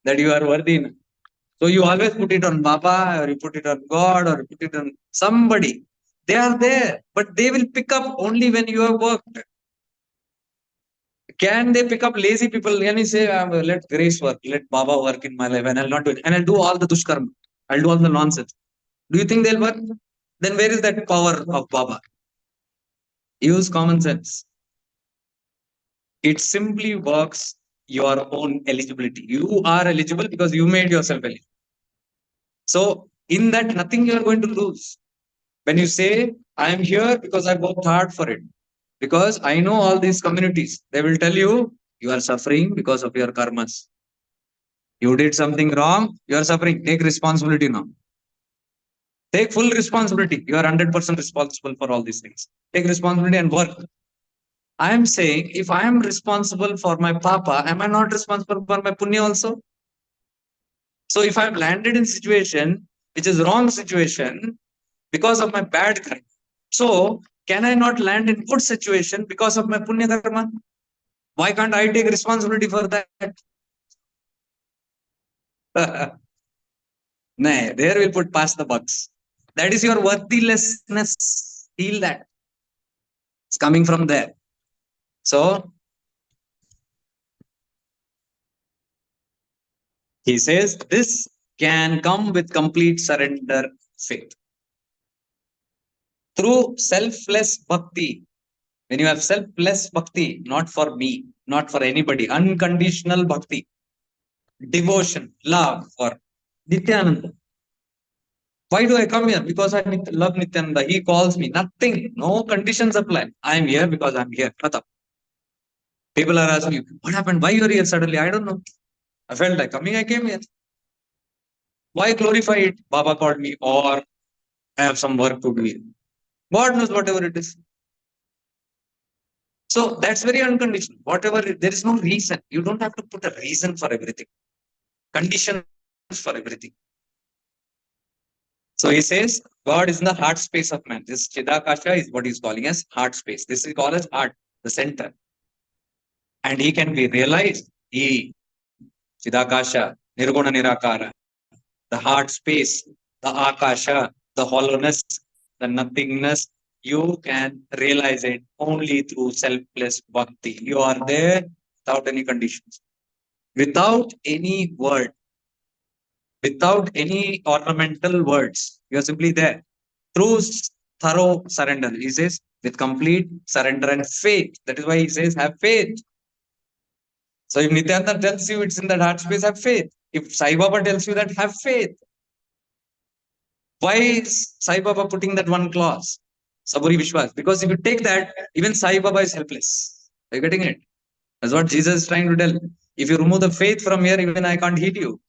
that you are worthy. So you always put it on Baba, or you put it on God, or you put it on somebody. They are there, but they will pick up only when you have worked. Can they pick up lazy people? Can you say, let grace work, let Baba work in my life, and I'll not do it, and I'll do all the dushkarma, I'll do all the nonsense. Do you think they'll work? Then where is that power of Baba? Use common sense. It simply works your own eligibility. You are eligible because you made yourself eligible. So in that, nothing you are going to lose. When you say, I am here because I worked hard for it. Because I know all these communities, they will tell you, you are suffering because of your karmas. You did something wrong, you are suffering. Take responsibility now. Take full responsibility. You are 100% responsible for all these things. Take responsibility and work. I am saying, if I am responsible for my papa, am I not responsible for my punya also? So if I've landed in situation which is wrong situation because of my bad karma, so can I not land in good situation because of my punya karma? Why can't I take responsibility for that? Nah, there we'll put past the bucks. That is your worthlessness. Feel that. It's coming from there. So he says this can come with complete surrender faith. Through selfless bhakti. When you have selfless bhakti, not for me, not for anybody, unconditional bhakti, devotion, love for Nityananda. Why do I come here? Because I love Nityananda. He calls me. Nothing. No conditions apply. I am here because I am here. Khatam. People are asking you, what happened? Why you are here suddenly? I don't know. I felt like coming. I came here. Why glorify it? Baba called me, or I have some work to do here. God knows whatever it is. So that's very unconditional. Whatever, there is no reason. You don't have to put a reason for everything. Conditions for everything. So he says, God is in the heart space of man. This Chidakasha is what he's calling as heart space. This is called as heart, the center. And he can be realized. He, Chidakasha, Nirguna Nirakara, the heart space, the Akasha, the hollowness, the nothingness. You can realize it only through selfless bhakti. You are there without any conditions, without any word, without any ornamental words. You are simply there through thorough surrender. He says, with complete surrender and faith. That is why he says, have faith. So if Nityananda tells you it's in that heart space, have faith. If Sai Baba tells you that, have faith. Why is Sai Baba putting that one clause? Saburi Vishwas. Because if you take that, even Sai Baba is helpless. Are you getting it? That's what Jesus is trying to tell. If you remove the faith from here, even I can't heal you.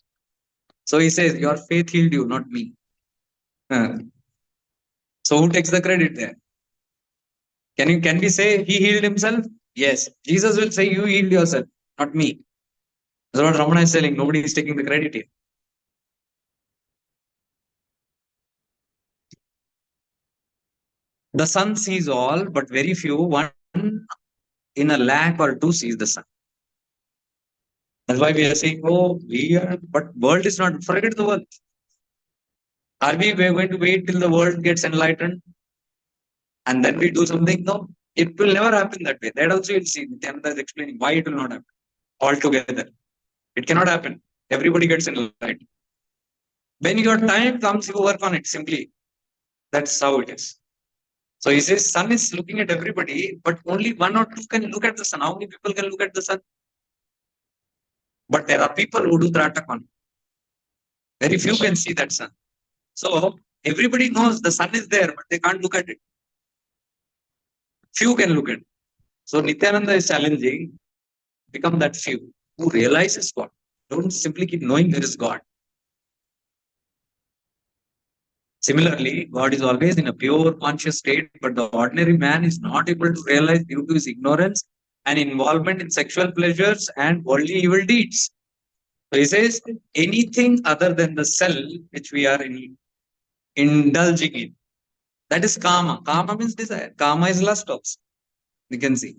So he says, your faith healed you, not me. So who takes the credit there? Can we say he healed himself? Yes. Jesus will say you healed yourself, not me. That's what Ramana is telling. Nobody is taking the credit here. The sun sees all, but very few, one in a lakh or two sees the sun. That's why we are saying, oh, we are, but world is not, forget the world. Are we going to wait till the world gets enlightened and then we do something? No, it will never happen that way. That also you'll see. Nityananda is explaining why it will not happen altogether. It cannot happen. Everybody gets enlightened. When your time comes, you work on it simply. That's how it is. So he says, sun is looking at everybody, but only one or two can look at the sun. How many people can look at the sun? But there are people who do Tratakon. Very few can see that sun. So everybody knows the sun is there, but they can't look at it. Few can look at it. So Nityananda is challenging, become that few who realizes God. Don't simply keep knowing there is God. Similarly, God is always in a pure conscious state, but the ordinary man is not able to realize due to his ignorance and involvement in sexual pleasures and worldly evil deeds. So he says, anything other than the self which we are indulging in, that is kama. Kama means desire. Kama is lust also. You can see.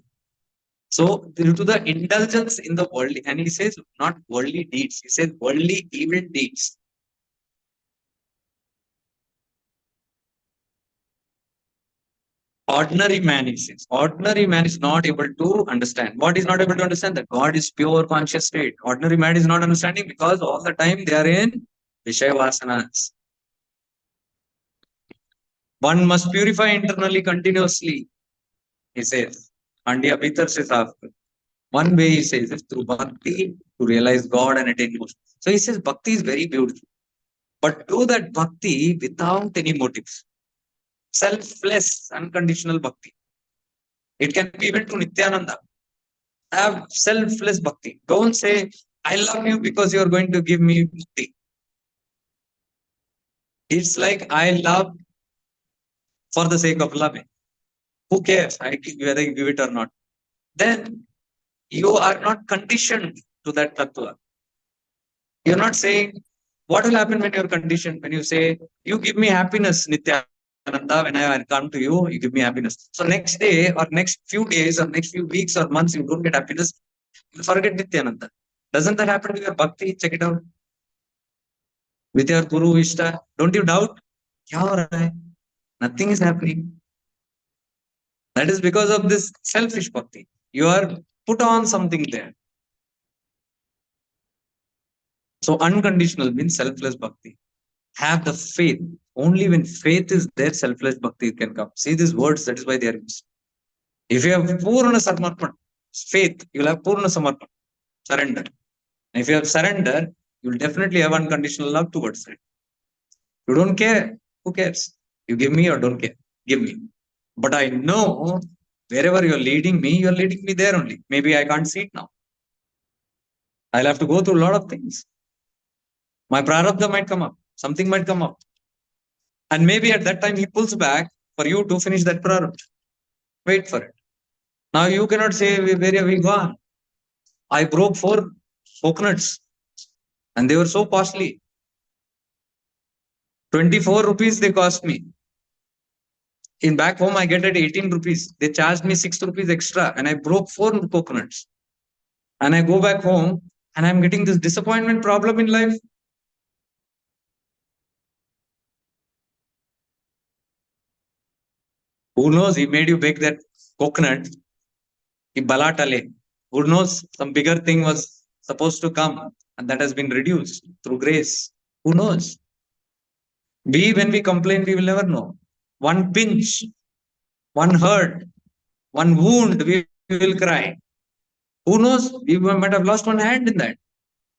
So due to the indulgence in the worldly, and he says not worldly deeds, he says worldly evil deeds. Ordinary man, he says. Ordinary man is not able to understand. What is not able to understand? That God is pure conscious state. Ordinary man is not understanding because all the time they are in Vishaya Vasanas. One must purify internally continuously, he says. And Abhitar says after. One way he says is through bhakti to realize God and attain motion. So he says bhakti is very beautiful. But do that bhakti without any motives. Selfless, unconditional bhakti. It can be even to Nityananda. Have selfless bhakti. Don't say, I love you because you're going to give me bhakti. It's like I love for the sake of loving. Who cares whether you give it or not? Then you are not conditioned to that tattva. You're not saying, what will happen when you're conditioned? When you say, you give me happiness, Nityananda, when I come to you, you give me happiness. So next day or next few days or next few weeks or months, you don't get happiness, you forget Nityananda. Doesn't that happen with your bhakti? Check it out. With your Guru Vishta, don't you doubt? Nothing is happening. That is because of this selfish bhakti. You are put on something there. So unconditional means selfless bhakti. Have the faith. Only when faith is there, selfless bhakti can come. See these words, that is why they are used. If you have Purna Samarpan, faith, you will have Purna Samarpan, surrender. And if you have surrender, you'll definitely have unconditional love towards it. You don't care. Who cares? You give me or don't care. Give me. But I know wherever you're leading me there only. Maybe I can't see it now. I'll have to go through a lot of things. My prarabdha might come up. Something might come up. And maybe at that time he pulls back for you to finish that prarabdha. Wait for it. Now you cannot say, where have we gone? I broke 4 coconuts and they were so costly. 24 rupees they cost me. In back home, I get at 18 rupees. They charged me 6 rupees extra and I broke 4 coconuts. And I go back home and I'm getting this disappointment problem in life. Who knows? He made you bake that coconut. He balatale. Who knows? Some bigger thing was supposed to come and that has been reduced through grace. Who knows? When we complain, we will never know. One pinch, one hurt, one wound, we will cry. Who knows? We might have lost one hand in that.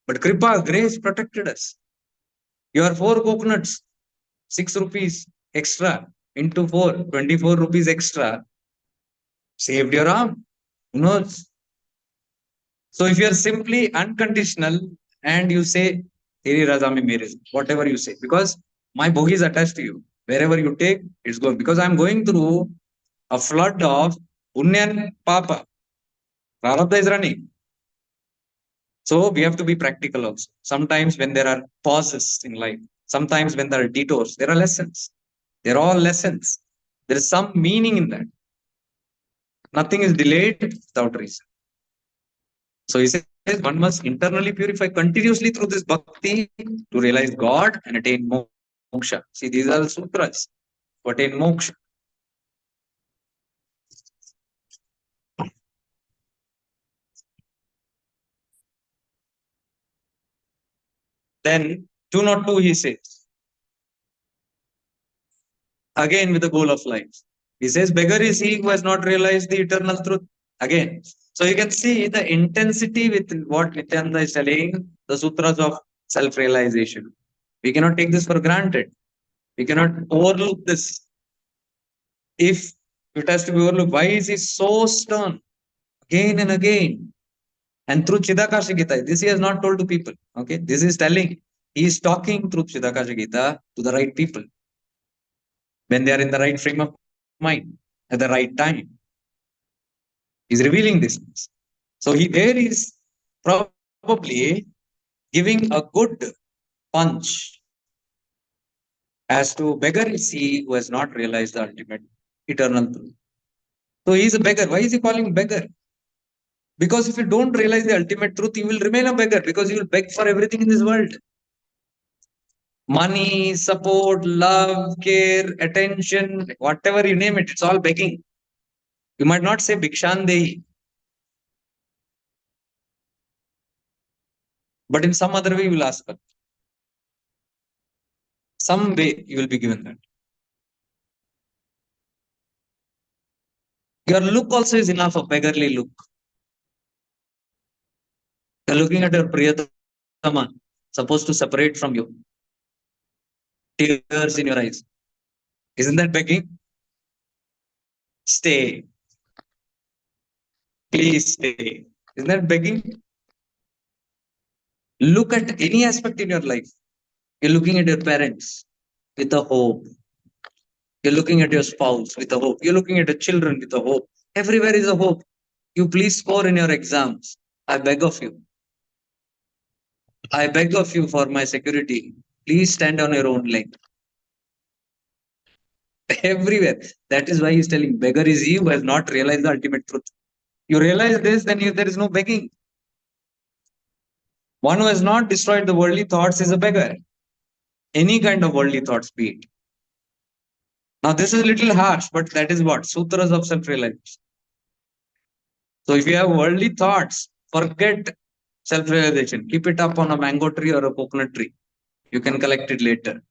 But Kripa, grace protected us. Your 4 coconuts, 6 rupees extra into 4, 24 rupees extra, saved your arm. Who knows? So if you are simply unconditional and you say, Teri Raza mein mere, whatever you say, because my bogey is attached to you. Wherever you take, it's going. Because I'm going through a flood of Punya and Papa. Prarabdha is running. So we have to be practical also. Sometimes when there are pauses in life, sometimes when there are detours, there are lessons. They're all lessons. There is some meaning in that. Nothing is delayed without reason. So he says one must internally purify continuously through this bhakti to realize God and attain moksha. See, these are the sutras to attain moksha. Then 202 he says, again with the goal of life. He says, beggar is he who has not realized the eternal truth. Again. So you can see the intensity with what Nityananda is telling, the sutras of self-realization. We cannot take this for granted. We cannot overlook this. If it has to be overlooked, why is he so stern again and again? And through Chidakasha Gita, this he has not told to people. Okay, this is telling. He is talking through Chidakasha Gita to the right people when they are in the right frame of mind at the right time. He's revealing this. So he there is probably giving a good punch as to beggar is he who has not realized the ultimate eternal truth. So he is a beggar. Why is he calling beggar? Because if you don't realize the ultimate truth, you will remain a beggar because you will beg for everything in this world. Money, support, love, care, attention, whatever you name it, it's all begging. You might not say Bhikshan Dehi, but in some other way you will ask for. Some way you will be given that. Your look also is enough, a beggarly look. You're looking at your Priyatama, supposed to separate from you. Tears in your eyes. Isn't that begging? Stay. Please stay. Isn't that begging? Look at any aspect in your life. You're looking at your parents with a hope. You're looking at your spouse with a hope. You're looking at your children with a hope. Everywhere is a hope. You please score in your exams. I beg of you. I beg of you for my security. Please stand on your own leg. Everywhere. That is why he's telling beggar is he who has not realized the ultimate truth. You realize this, then there is no begging. One who has not destroyed the worldly thoughts is a beggar. Any kind of worldly thoughts be it. Now, this is a little harsh, but that is what? Sutras of self-realization. So, if you have worldly thoughts, forget self-realization. Keep it up on a mango tree or a coconut tree. You can collect it later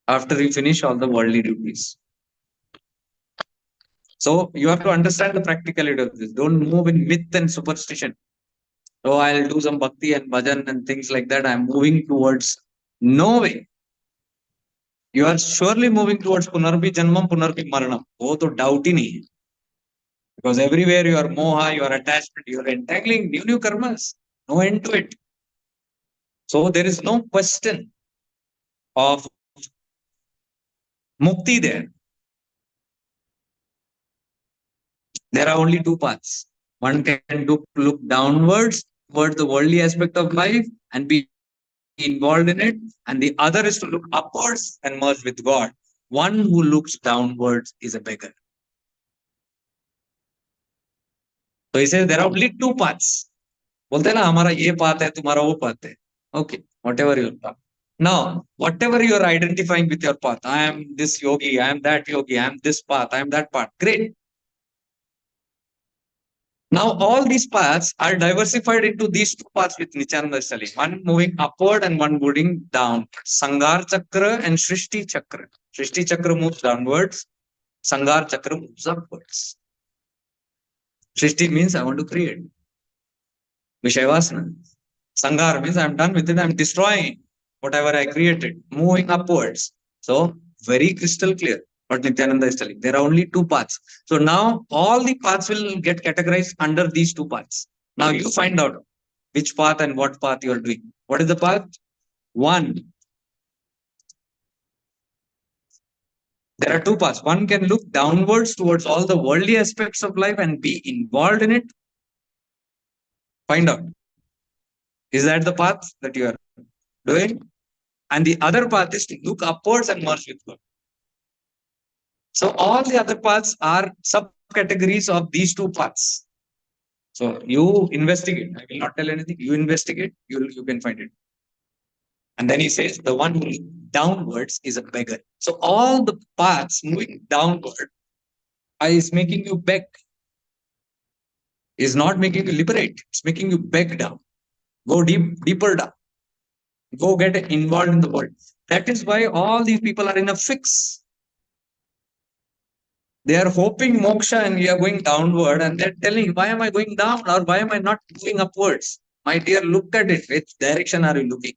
after you finish all the worldly duties. So, you have to understand the practicality of this. Don't move in myth and superstition. So I'll do some bhakti and bhajan and things like that. I'm moving towards no way. You are surely moving towards punarbi janmam, punarbi maranam. वो तो doubt ही नहीं है. Because everywhere you are moha, you are attachment, you are entangling new karmas. No end to it. So there is no question of mukti there. There are only two paths. One can look downwards towards the worldly aspect of life and be involved in it, and the other is to look upwards and merge with God. One who looks downwards is a beggar. So he says there are only two paths. बोलते हैं ना हमारा ये path है तुम्हारा वो path है. Okay, whatever your path. Now, whatever you are identifying with your path, I am this yogi, I am that yogi, I am this path, I am that path. Great. Now, all these paths are diversified into these two paths with Nityananda is telling. One moving upward and one moving down. Sangar Chakra and Shrishti Chakra. Shrishti Chakra moves downwards. Sangar Chakra moves upwards. Shrishti means I want to create. Vishayavasana. Sangar means I'm done with it. I'm destroying whatever I created. Moving upwards. So, very crystal clear what Nityananda is telling. There are only two paths. So now all the paths will get categorized under these two paths. Now you find out which path and what path you are doing. What is the path? One. There are two paths. One can look downwards towards all the worldly aspects of life and be involved in it. Find out. Is that the path that you are doing? And the other path is to look upwards and merge with God. So all the other paths are subcategories of these two paths. So you investigate. I will not tell anything. You investigate. You can find it. And then he says the one moving downwards is a beggar. So all the paths moving downward is making you beg. Is not making you liberate. It's making you beg down. Go deeper down. Go get involved in the world. That is why all these people are in a fix. They are hoping moksha and we are going downward and they're telling, why am I going down or why am I not going upwards? My dear, look at it. Which direction are you looking?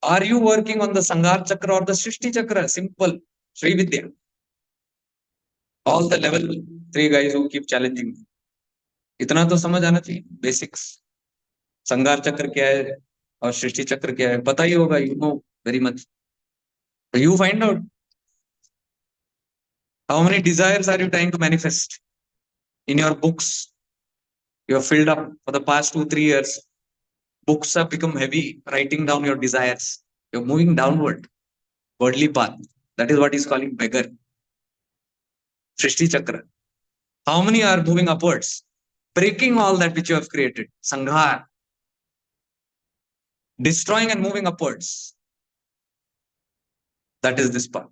Are you working on the Sangar Chakra or the Srishti Chakra? Simple. Sri Vidya. All the level 3 guys who keep challenging me. इतना तो समझ आना चाहिए. Basics. संगार चक्र क्या है और सृष्टि चक्र क्या है पता ही होगा. You know very much. So you find out. How many desires are you trying to manifest in your books? You have filled up for the past 2-3 years. Books have become heavy, writing down your desires. You're moving downward, worldly path. That is what he's calling beggar. Srishti Chakra. How many are moving upwards? Breaking all that which you have created. Sanghar. Destroying and moving upwards. That is this path.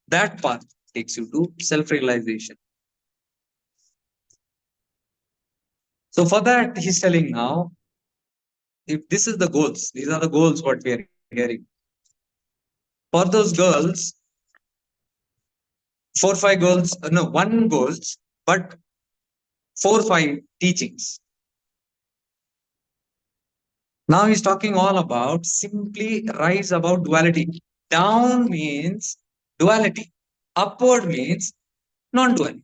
That path takes you to self-realization. So for that, he's telling now, if this is the goals, these are the goals what we are hearing. For those girls, 4-5 goals, no, 1 goals, but 4-5 teachings. Now he's talking all about simply rise about duality. Down means duality. Upward means non-duality.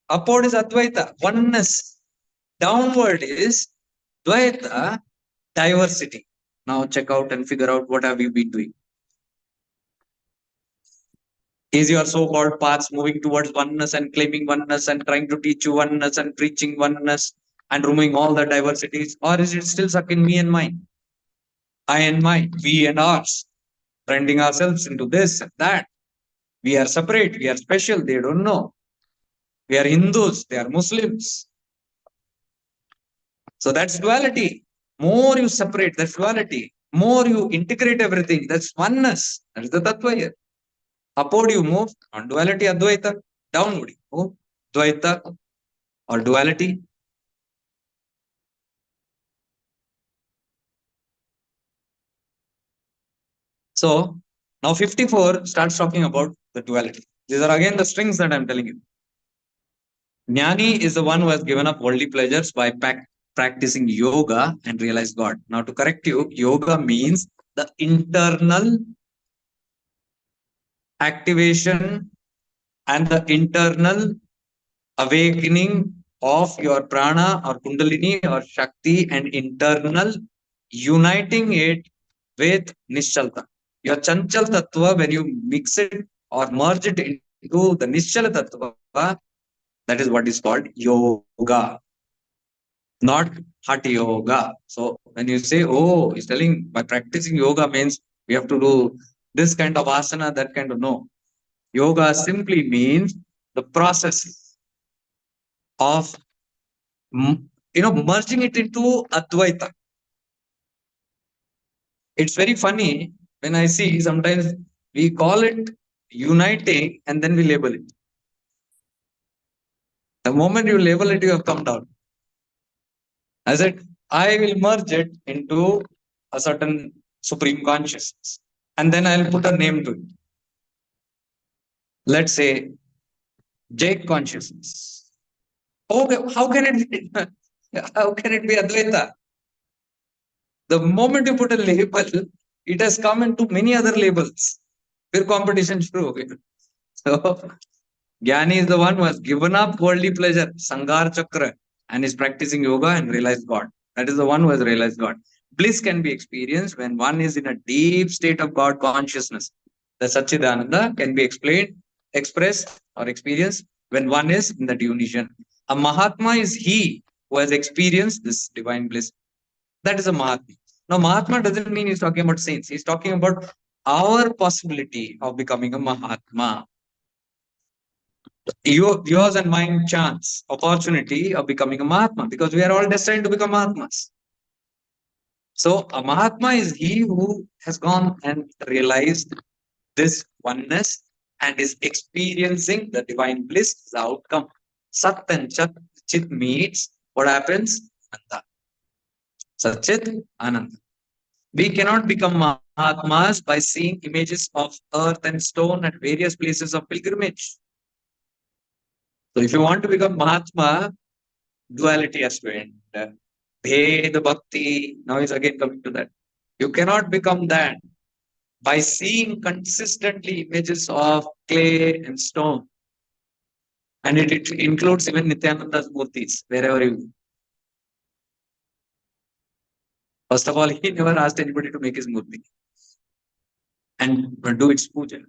Upward is Advaita, oneness. Downward is Dvaita, diversity. Now check out and figure out what have you been doing. Is your so-called paths moving towards oneness and claiming oneness and trying to teach you oneness and preaching oneness and removing all the diversities? Or is it still stuck in me and mine? I and mine, we and ours, trending ourselves into this and that. We are separate, we are special, they don't know. We are Hindus, they are Muslims. So that's duality. More you separate, that's duality. More you integrate everything, that's oneness. That's the tattva here. Upward you move on duality, Advaita. Downward you move Dvaita or duality. So now 54 starts talking about the duality. These are again the strings that I'm telling you. Jnani is the one who has given up worldly pleasures by practicing yoga and realize God. Now, to correct you, yoga means the internal activation and the internal awakening of your prana or kundalini or shakti and internal uniting it with nischalta. Your chanchal tattva, when you mix it or merge it into the nischala tattva, that is what is called yoga, not hatha yoga. So when you say, oh, he's telling by practicing yoga means we have to do this kind of asana, that kind of no. Yoga simply means the process of merging it into Advaita. It's very funny when I see sometimes we call it uniting and then we label it. The moment you label it, you have come down. I said, I will merge it into a certain supreme consciousness. And then I'll put a name to it. Let's say Jake consciousness. Okay, how can it be? How can it be Advaita? The moment you put a label, it has come into many other labels. फिर competition शुरू हो गया. So Jnani is the one who has given up worldly pleasure, Sangar Chakra, and is practicing yoga and realized God. That is the one who has realized God. Bliss can be experienced when one is in a deep state of God consciousness. The Satchidananda can be explained, expressed, or experienced when one is in that unition. A Mahatma is he who has experienced this divine bliss. That is a Mahatma. Now, Mahatma doesn't mean he's talking about saints. He's talking about our possibility of becoming a Mahatma. Yours and mine chance, opportunity of becoming a Mahatma, because we are all destined to become Mahatmas. So a Mahatma is he who has gone and realized this oneness and is experiencing the divine bliss, the outcome. Sat and Chit meets, what happens? Ananda. Satchit, Ananda. We cannot become Mahatmas by seeing images of earth and stone at various places of pilgrimage. So if you want to become Mahatma, duality has to end. Bhed bhakti, now is again coming to that. You cannot become that by seeing consistently images of clay and stone. And it includes even Nityananda's murtis, wherever you. First of all, he never asked anybody to make his murti and do its puja.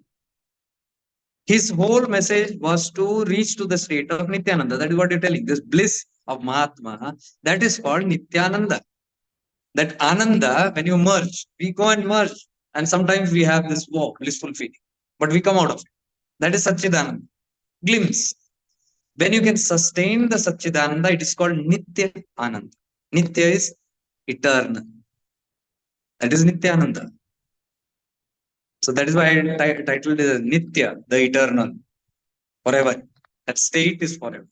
His whole message was to reach to the state of Nityananda. That is what you're telling. This bliss of Mahatma, that is called Nityananda. That Ananda, when you merge, we go and merge. And sometimes we have this wow, blissful feeling. But we come out of it. That is Satchidananda. Glimpse. When you can sustain the Satchidananda, it is called Nitya Ananda. Nitya is eternal. That is Nityananda. So that is why I titled it as Nitya, the eternal. Forever. That state is forever.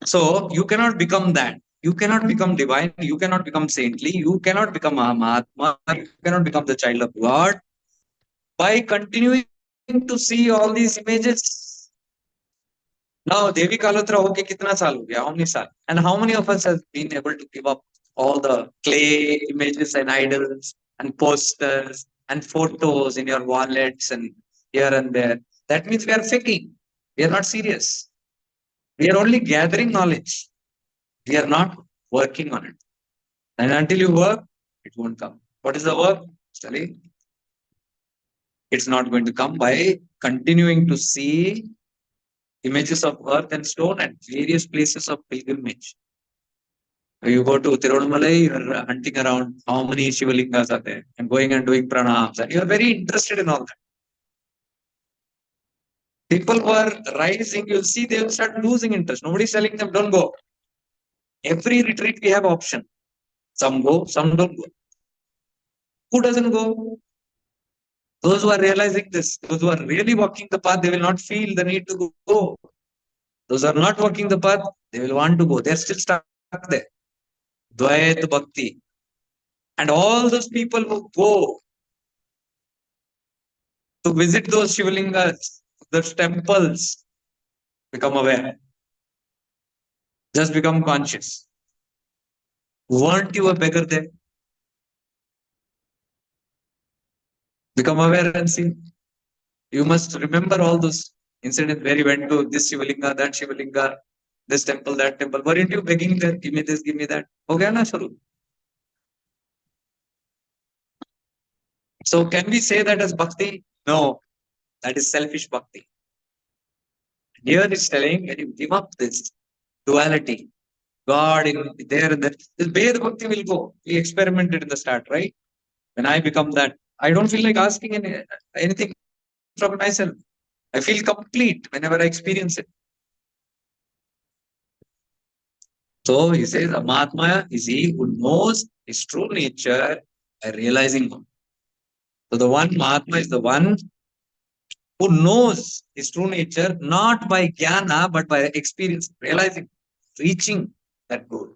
So you cannot become that. You cannot become divine. You cannot become saintly. You cannot become a Mahatma. You cannot become the child of God by continuing to see all these images. Now, Devi Kalatra hoke kitna saal ho gaya? How many saal? And how many of us have been able to give up all the clay images and idols and posters and photos in your wallets and here and there? That means we are faking. We are not serious. We are only gathering knowledge. We are not working on it. And until you work, it won't come. What is the work? Study. It's not going to come by continuing to see images of earth and stone at various places of pilgrimage. You go to Tiruvannamalai, you are hunting around how many Shivalingas are there and going and doing pranams. And you are very interested in all that. People who are rising, you'll see they will start losing interest. Nobody's telling them, don't go. Every retreat we have option. Some go, some don't go. Who doesn't go? Those who are realizing this, those who are really walking the path, they will not feel the need to go. Those who are not walking the path, they will want to go. They're still stuck there. Dvait Bhakti. And all those people who go to visit those Shivalingas, those temples, become aware. Just become conscious. Weren't you a beggar there? Become aware and see. You must remember all those incidents where you went to this Shivalinga, that Shivalinga, this temple, that temple. Weren't you begging there? Give me this, give me that. Okay, na Shuru. So can we say that as bhakti? No, that is selfish bhakti. Here it's telling when you give up this duality, God in there and there, this way the bhakti will go. We experimented in the start, right? When I become that, I don't feel like asking anything from myself. I feel complete whenever I experience it. So he says, a Mahatma is he who knows his true nature by realizing one. So the one Mahatma is the one who knows his true nature not by jnana but by experience, realizing, reaching that goal.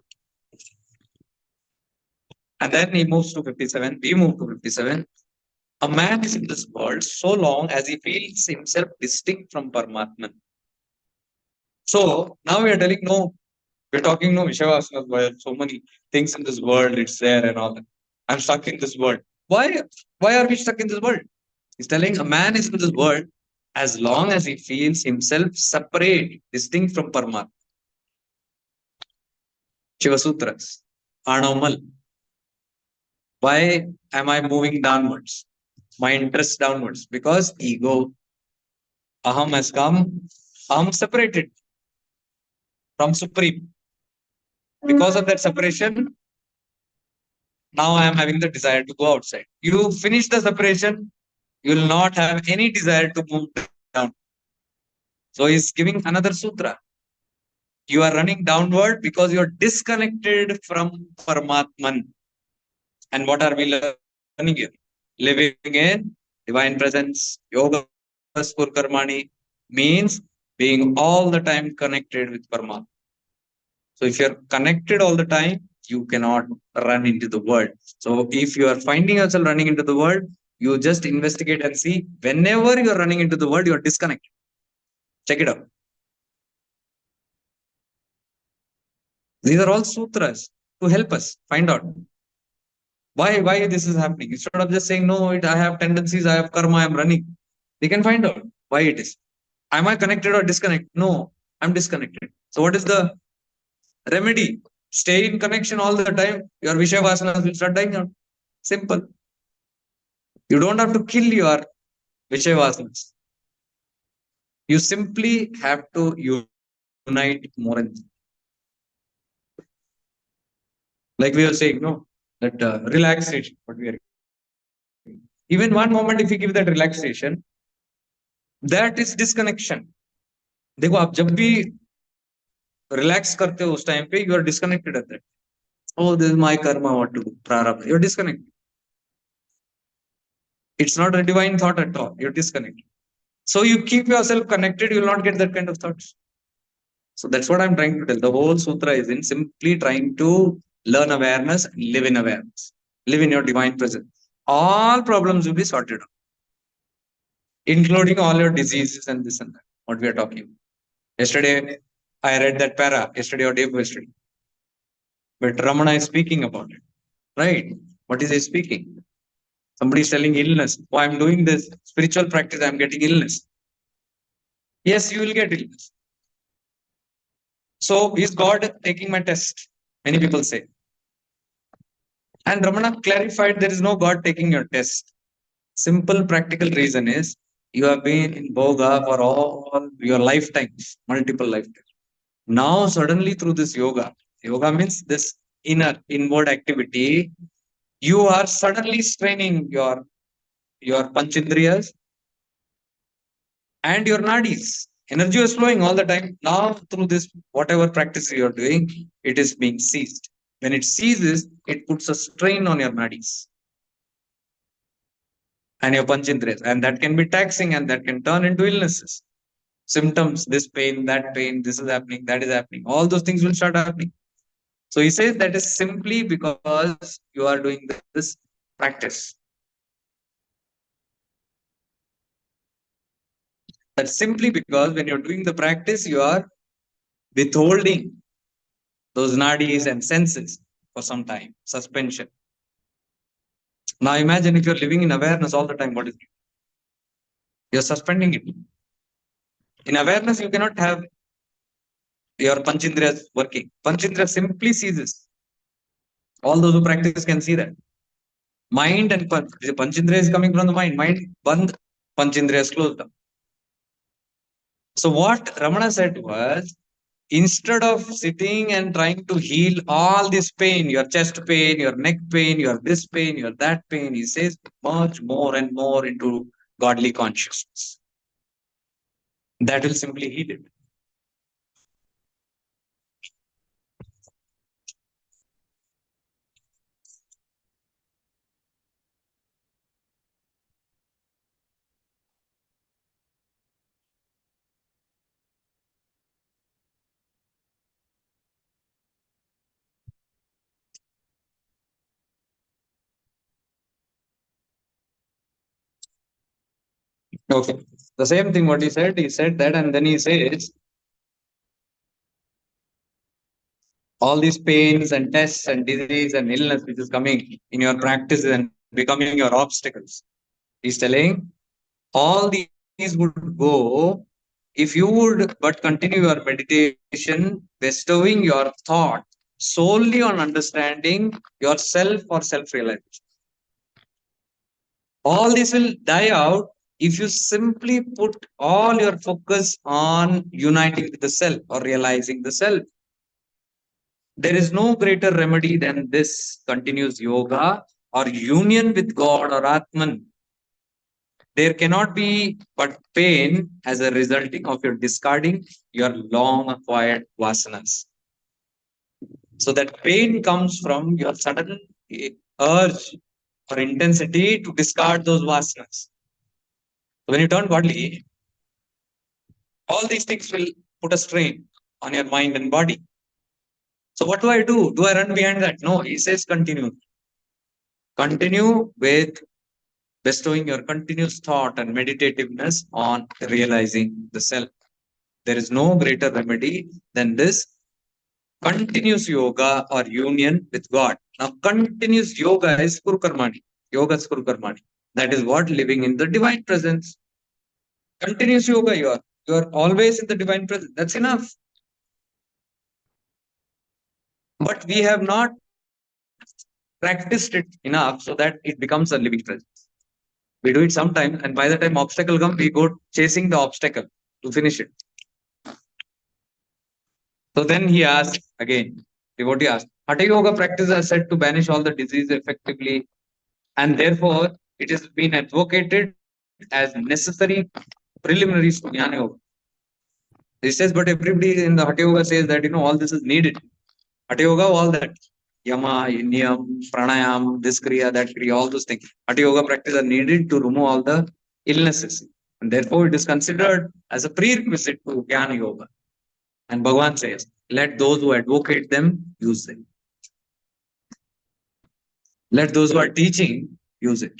And then he moves to 57. We move to 57. A man is in this world so long as he feels himself distinct from Paramatman. So now we are telling no, we're talking no Vishwasana, where so many things in this world, it's there and all that. I'm stuck in this world. Why? Why are we stuck in this world? He's telling a man is in this world as long as he feels himself separate, distinct from Paramatma. Shiva Sutras. Arnomal. Why am I moving downwards? My interest downwards. Because ego, aham has come, aham separated from Supreme. Because of that separation, now I am having the desire to go outside. You finish the separation, you will not have any desire to move down. So he's giving another sutra. You are running downward because you are disconnected from Paramatman. And what are we learning here? Living in divine presence, yoga spurkarmani means being all the time connected with Paramatma. So if you're connected all the time, you cannot run into the world. So if you are finding yourself running into the world, you just investigate and see whenever you're running into the world, you're disconnected. Check it out. These are all sutras to help us find out why this is happening. Instead of just saying, no, I have tendencies, I have karma, I'm running. We can find out why it is. Am I connected or disconnected? No, I'm disconnected. So what is the remedy? Stay in connection all the time. Your Vishaya Vasanas will start dying out. Simple. You don't have to kill your Vishaya Vasanas. You simply have to unite more and like we were saying, no, that relaxation. What we are even one moment, if you give that relaxation, that is disconnection. देखो आप जब भी relax करते हो उस time पे you are disconnected at that oh this is my karma what to do prarabdha you're disconnected it's not a divine thought at all you're disconnected so you keep yourself connected you will not get that kind of thoughts so that's what I'm trying to tell the whole sutra is in simply trying to learn awareness live in awareness live in your divine presence all problems will be sorted out including all your diseases and this and that what we are talking about. Yesterday I read that para yesterday or day before yesterday but Ramana is speaking about it right what is he speaking. Somebody is telling illness. Oh, I'm doing this spiritual practice. I'm getting illness. Yes, you will get illness. So, is God taking my test? Many people say. And Ramana clarified there is no God taking your test. Simple practical reason is you have been in Boga for all your lifetimes, multiple lifetimes. Now, suddenly through this yoga means this inward activity, you are suddenly straining your panchindriyas and your nadis. Energy is flowing all the time. Now, through this, whatever practice you are doing, it is being seized. When it seizes, it puts a strain on your nadis and your panchindriyas. And that can be taxing and that can turn into illnesses. Symptoms, this pain, that pain, this is happening, that is happening. All those things will start happening. So he says that is simply because you are doing this practice. That's simply because when you're doing the practice, you are withholding those nadis and senses for some time, suspension. Now imagine if you're living in awareness all the time, what is it? You're suspending it. In awareness, you cannot have your panchindriyas working. Panchindriya simply ceases. All those who practice can see that. Mind and panchindriya is coming from the mind. Mind bandh, panchindriya is closed down. So what Ramana said was, instead of sitting and trying to heal all this pain, your chest pain, your neck pain, your this pain, your that pain, he says, much more and more into godly consciousness. That will simply heal it. Okay. The same thing what he said that, and then he says, all these pains and tests and disease and illness which is coming in your practice and becoming your obstacles. He's telling all these would go if you would but continue your meditation, bestowing your thought solely on understanding yourself or self realization. All this will die out if you simply put all your focus on uniting with the self or realizing the self. There is no greater remedy than this continuous yoga or union with God or Atman. There cannot be but pain as a resulting of your discarding your long acquired vasanas. So that pain comes from your sudden urge or intensity to discard those vasanas. When you turn godly, all these things will put a strain on your mind and body. So what do I do? Do I run behind that? No, he says continue. Continue with bestowing your continuous thought and meditativeness on realizing the self. There is no greater remedy than this continuous yoga or union with God. Now, continuous yoga is Kuru Karmani. Yoga is Kuru Karmani. That is what living in the divine presence. Continuous yoga, you are always in the divine presence. That's enough. But we have not practiced it enough so that it becomes a living presence. We do it sometimes, and by the time obstacle comes, we go chasing the obstacle to finish it. So then he asked again, devotee asked, Hatha Yoga practice are said to banish all the disease effectively, and therefore it has been advocated as necessary preliminaries to Jnana Yoga. He says, but everybody in the Hatha Yoga says that all this is needed. Hatha Yoga, all that. Yama, Niyam, Pranayam, this Kriya, that Kriya, all those things. Hatha Yoga practice are needed to remove all the illnesses. And therefore it is considered as a prerequisite to Jnana Yoga. And Bhagavan says, let those who advocate them use them. Let those who are teaching use it.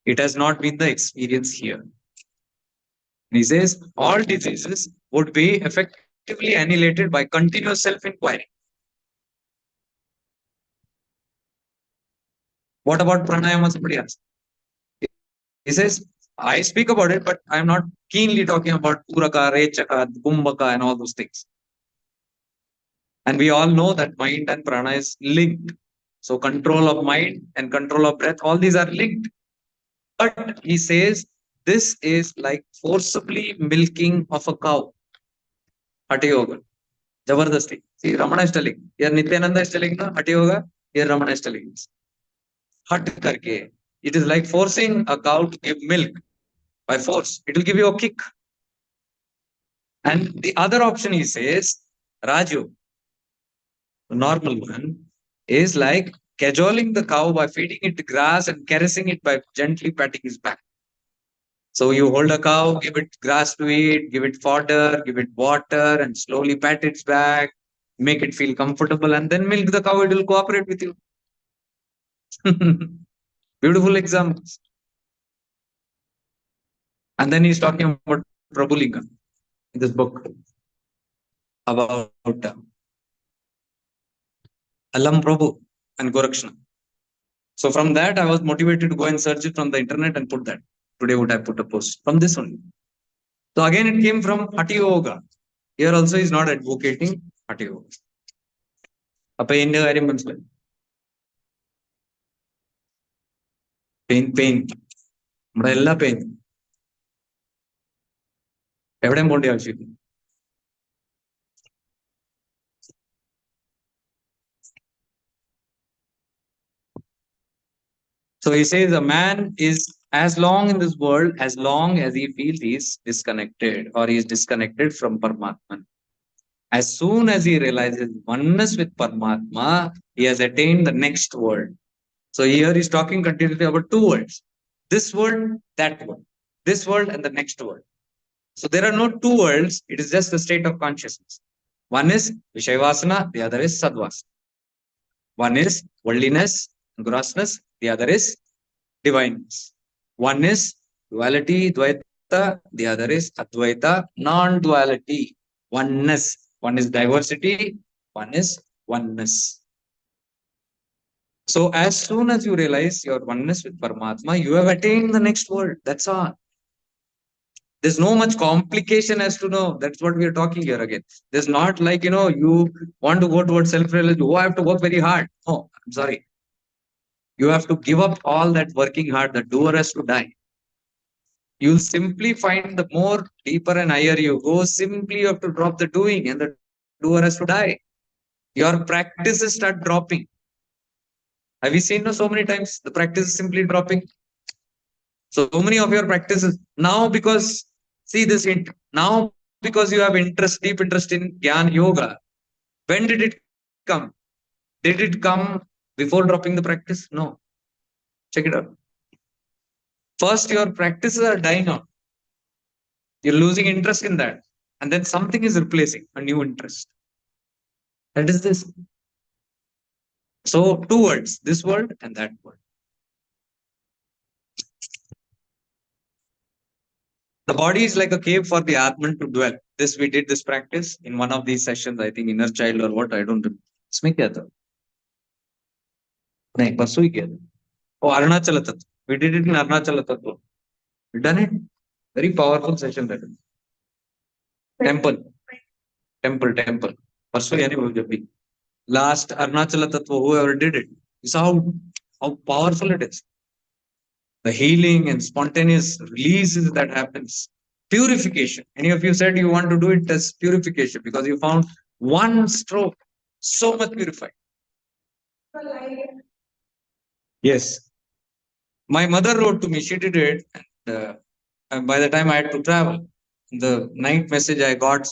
It has not been the experience here. And he says, all diseases would be effectively annihilated by continuous self-inquiry. What about pranayama? Somebody asked. He says, I speak about it, but I'm not keenly talking about Puraka, Rechaka, Kumbhaka, and all those things. And we all know that mind and prana is linked. So control of mind and control of breath, all these are linked. But he says, this is like forcibly milking of a cow. Hatha Yoga. Jabardasti. See, Ramana is telling. Here Nityananda is telling the Hatha Yoga. Here Ramana is telling this. Hat karke. It is like forcing a cow to give milk by force. It will give you a kick. And the other option he says, Raju, the normal one, is like cajoling the cow by feeding it grass and caressing it by gently patting his back. So you hold a cow, give it grass to eat, give it fodder, give it water, and slowly pat its back, make it feel comfortable, and then milk the cow. It will cooperate with you. Beautiful examples. And then he's talking about Prabhulinga in this book. about Alam Prabhu and Gorakshna. So from that, I was motivated to go and search it from the internet and put that. Today, would I put a post from this only? So again, it came from Hatha Yoga. Here also is not advocating Hatha Yoga. അപ്പൊ എന്റെ കാര്യം മനസ്സിലായി. Pain നമ്മുടെ എല്ലാ pain എവിടെയും പോകേണ്ട ആവശ്യമില്ല. So he says a man is as long in this world as long as he feels he is disconnected or he is disconnected from Paramatman. As soon as he realizes oneness with Paramatma, he has attained the next world. So here he's talking continuously about two worlds. This world, that world. This world and the next world. So there are no two worlds. It is just a state of consciousness. One is Vishayavasana, the other is Sadvasana. One is worldliness and grossness, the other is divineness. One is duality, Dvaita, the other is Advaita, non-duality, oneness. One is diversity, one is oneness. So as soon as you realize your oneness with Paramatma, you have attained the next world. That's all. There's no much complication as to know. That's what we are talking here again. There's not like, you want to go towards self-realization. Oh, I have to work very hard. No, I'm sorry. You have to give up all that working hard. The doer has to die. You'll simply find the more deeper and higher you go, simply you have to drop the doing and the doer has to die. Your practices start dropping. Have you seen so many times the practice is simply dropping? So many of your practices now, because see this hint, now because you have interest, deep interest in Gyan Yoga, when did it come? Did it come before dropping the practice? No. Check it out. First, your practices are dying out. You're losing interest in that. And then something is replacing a new interest. That is this. So, two worlds, this world and that world. The body is like a cave for the Atman to dwell. This we did this practice in one of these sessions, I think inner child or what, I don't know. इसमें क्या था? नहीं, परसों ही किया था. Oh, Arunachala Tattva. We did it in Arunachala Tattva. We done it. Very powerful session that. Temple. परसों यानी वो जब भी. Last Arunachala Tattva, whoever did it, you saw how powerful it is. The healing and spontaneous releases that happens. Purification. Any of you said you want to do it as purification because you found one stroke so much purified. Yes. My mother wrote to me, she did it. And by the time I had to travel, the night message I got,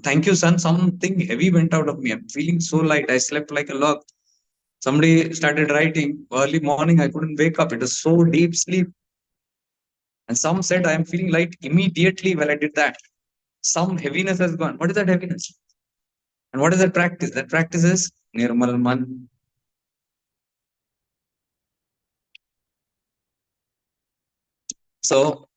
thank you, son. Something heavy went out of me. I'm feeling so light. I slept like a log. Somebody started writing early morning. I couldn't wake up. It was so deep sleep. And some said, I am feeling light immediately when I did that. Some heaviness has gone. What is that heaviness? And what is that practice? That practice is Nirmal Man. So,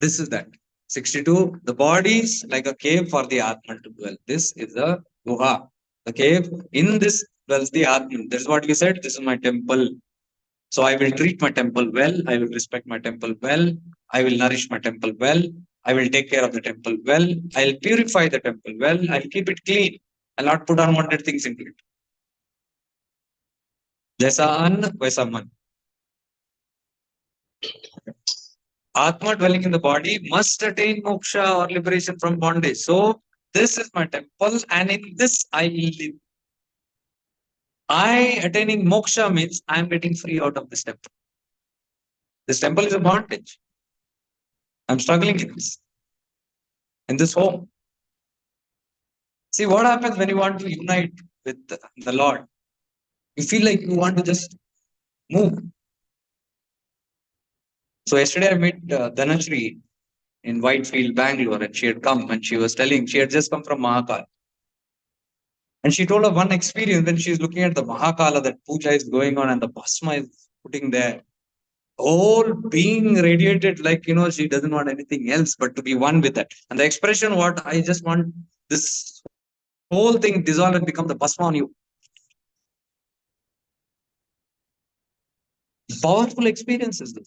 this is that. 62. The body is like a cave for the Atman to dwell. This is a Guha. The cave. In this dwells the Atman. This is what we said. This is my temple. So I will treat my temple well. I will respect my temple well. I will nourish my temple well. I will take care of the temple well. I'll purify the temple well. I'll keep it clean. I'll not put unwanted things into it. Jaisa an, vaisa man. Atma dwelling in the body must attain moksha or liberation from bondage. So this is my temple and in this I live. I attaining moksha means I am getting free out of this temple. This temple is a bondage. I'm struggling in this home. See what happens when you want to unite with the Lord. You feel like you want to just move. So yesterday I met Dhanashri in Whitefield, Bangalore, and she had come and she was telling, she had just come from Mahakal. And she told of one experience when she's looking at the Mahakala, that puja is going on and the bhasma is putting there. Whole being radiated like, she doesn't want anything else but to be one with that. And the expression, what I just want this whole thing dissolve and become the bhasma on you. Powerful experiences.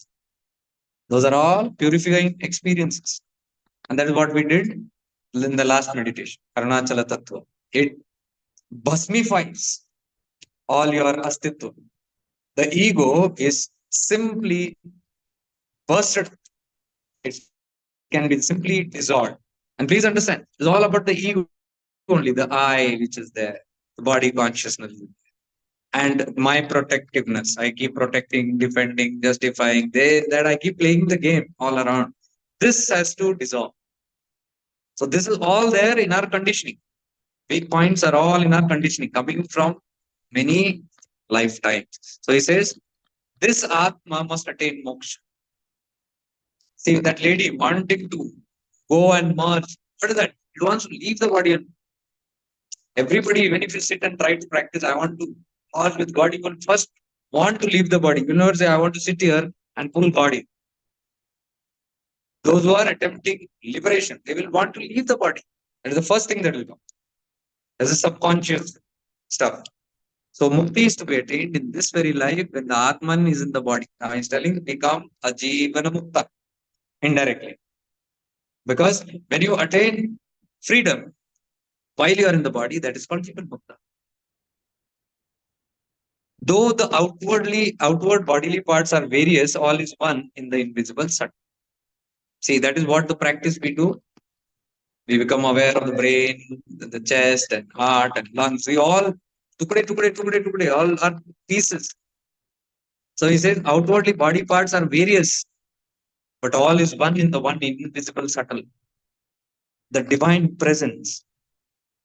Those are all purifying experiences. And that is what we did in the last meditation, Arunachala Tattva. It bhasmifies all your astitva. The ego is simply bursted. It can be simply dissolved. And please understand, it's all about the ego only, the I which is there, the body consciousness. And my protectiveness. I keep protecting, defending, justifying. That I keep playing the game all around. This has to dissolve. So this is all there in our conditioning. Big points are all in our conditioning coming from many lifetimes. So he says, this Atma must attain moksha. See, that lady wanting to go and merge. What is that? It wants to leave the body. And everybody, even if you sit and try to practice, I want to merge with God, you will first want to leave the body. You will never say, I want to sit here and pull God in. Those who are attempting liberation, they will want to leave the body. That is the first thing that will come. As a subconscious stuff. So mukti is to be attained in this very life when the Atman is in the body. Now he's telling become a jivana mukta indirectly. Because when you attain freedom while you are in the body, that is called jivan mukta. Though the outward bodily parts are various, all is one in the invisible subtle. See, that is what the practice we do. We become aware of the brain, the chest, and heart, and lungs. We all all are pieces. So he says, outwardly body parts are various, but all is one in the one invisible subtle. The divine presence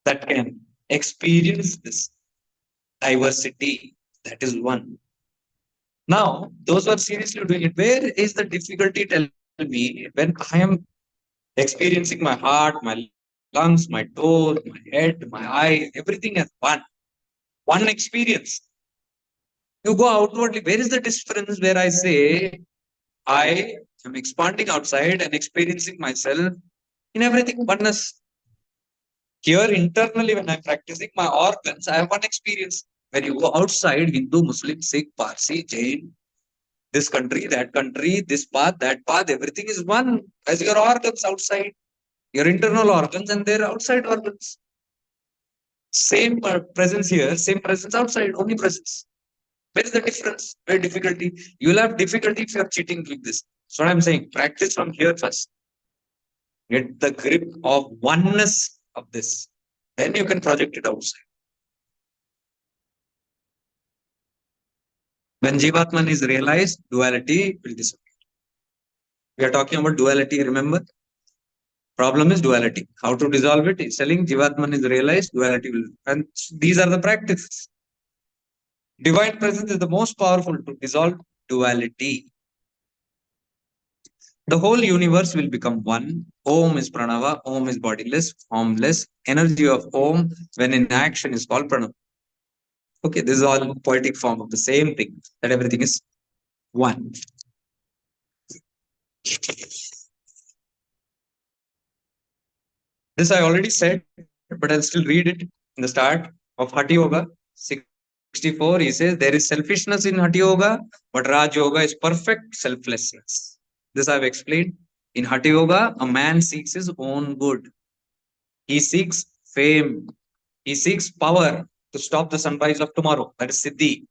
that can experience this diversity, that is one. Now, those who are seriously doing it, where is the difficulty? Tell me, when I am experiencing my heart, my lungs, my toes, my head, my eyes, everything as one experience. You go outwardly, where is the difference where I say, I am expanding outside and experiencing myself in everything oneness. Here internally, when I'm practicing my organs, I have one experience. When you go outside, Hindu, Muslim, Sikh, Parsi, Jain, this country, this path, that path, everything is one as your organs outside, your internal organs and their outside organs. Same presence here, same presence outside, only presence. Where is the difference? Where difficulty? You will have difficulty if you are cheating like this. That's what I'm saying. Practice from here first. Get the grip of oneness of this. Then you can project it outside. When Jivatman is realized, duality will disappear. We are talking about duality, remember? Problem is duality. How to dissolve it? It's telling Jivatman is realized, duality will. And these are the practices. Divine presence is the most powerful to dissolve duality. The whole universe will become one. Om is Pranava. Om is bodiless, formless. Energy of Om, when in action, is called Pranava. Okay, this is all poetic form of the same thing, that everything is one. This I already said, but I'll still read it in the start of Hatha Yoga 64. He says, there is selfishness in Hatha Yoga, but Raj Yoga is perfect selflessness. This I've explained. In Hatha Yoga, a man seeks his own good. He seeks fame. He seeks power to stop the sunrise of tomorrow. That is Siddhi.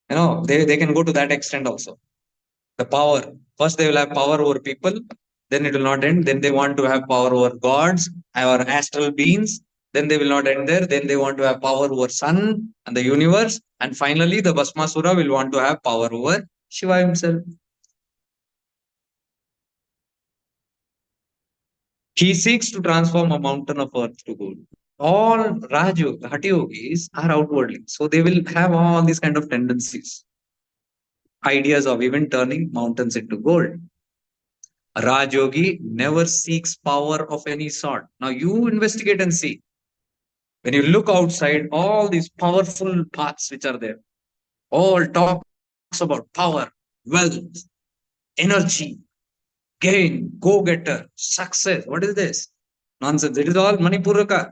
They can go to that extent also. The power. First, they will have power over people. Then it will not end. Then they want to have power over gods or astral beings. Then they will not end there. Then they want to have power over sun and the universe. And finally, the Bhasmasura will want to have power over Shiva himself. He seeks to transform a mountain of earth to gold. All Hatha Yogis are outwardly. So they will have all these kind of tendencies, ideas of even turning mountains into gold. A Raj Yogi never seeks power of any sort. Now you investigate and see. When you look outside, all these powerful paths which are there, all talks about power, wealth, energy, gain, go-getter, success. What is this? Nonsense. It is all Manipuraka.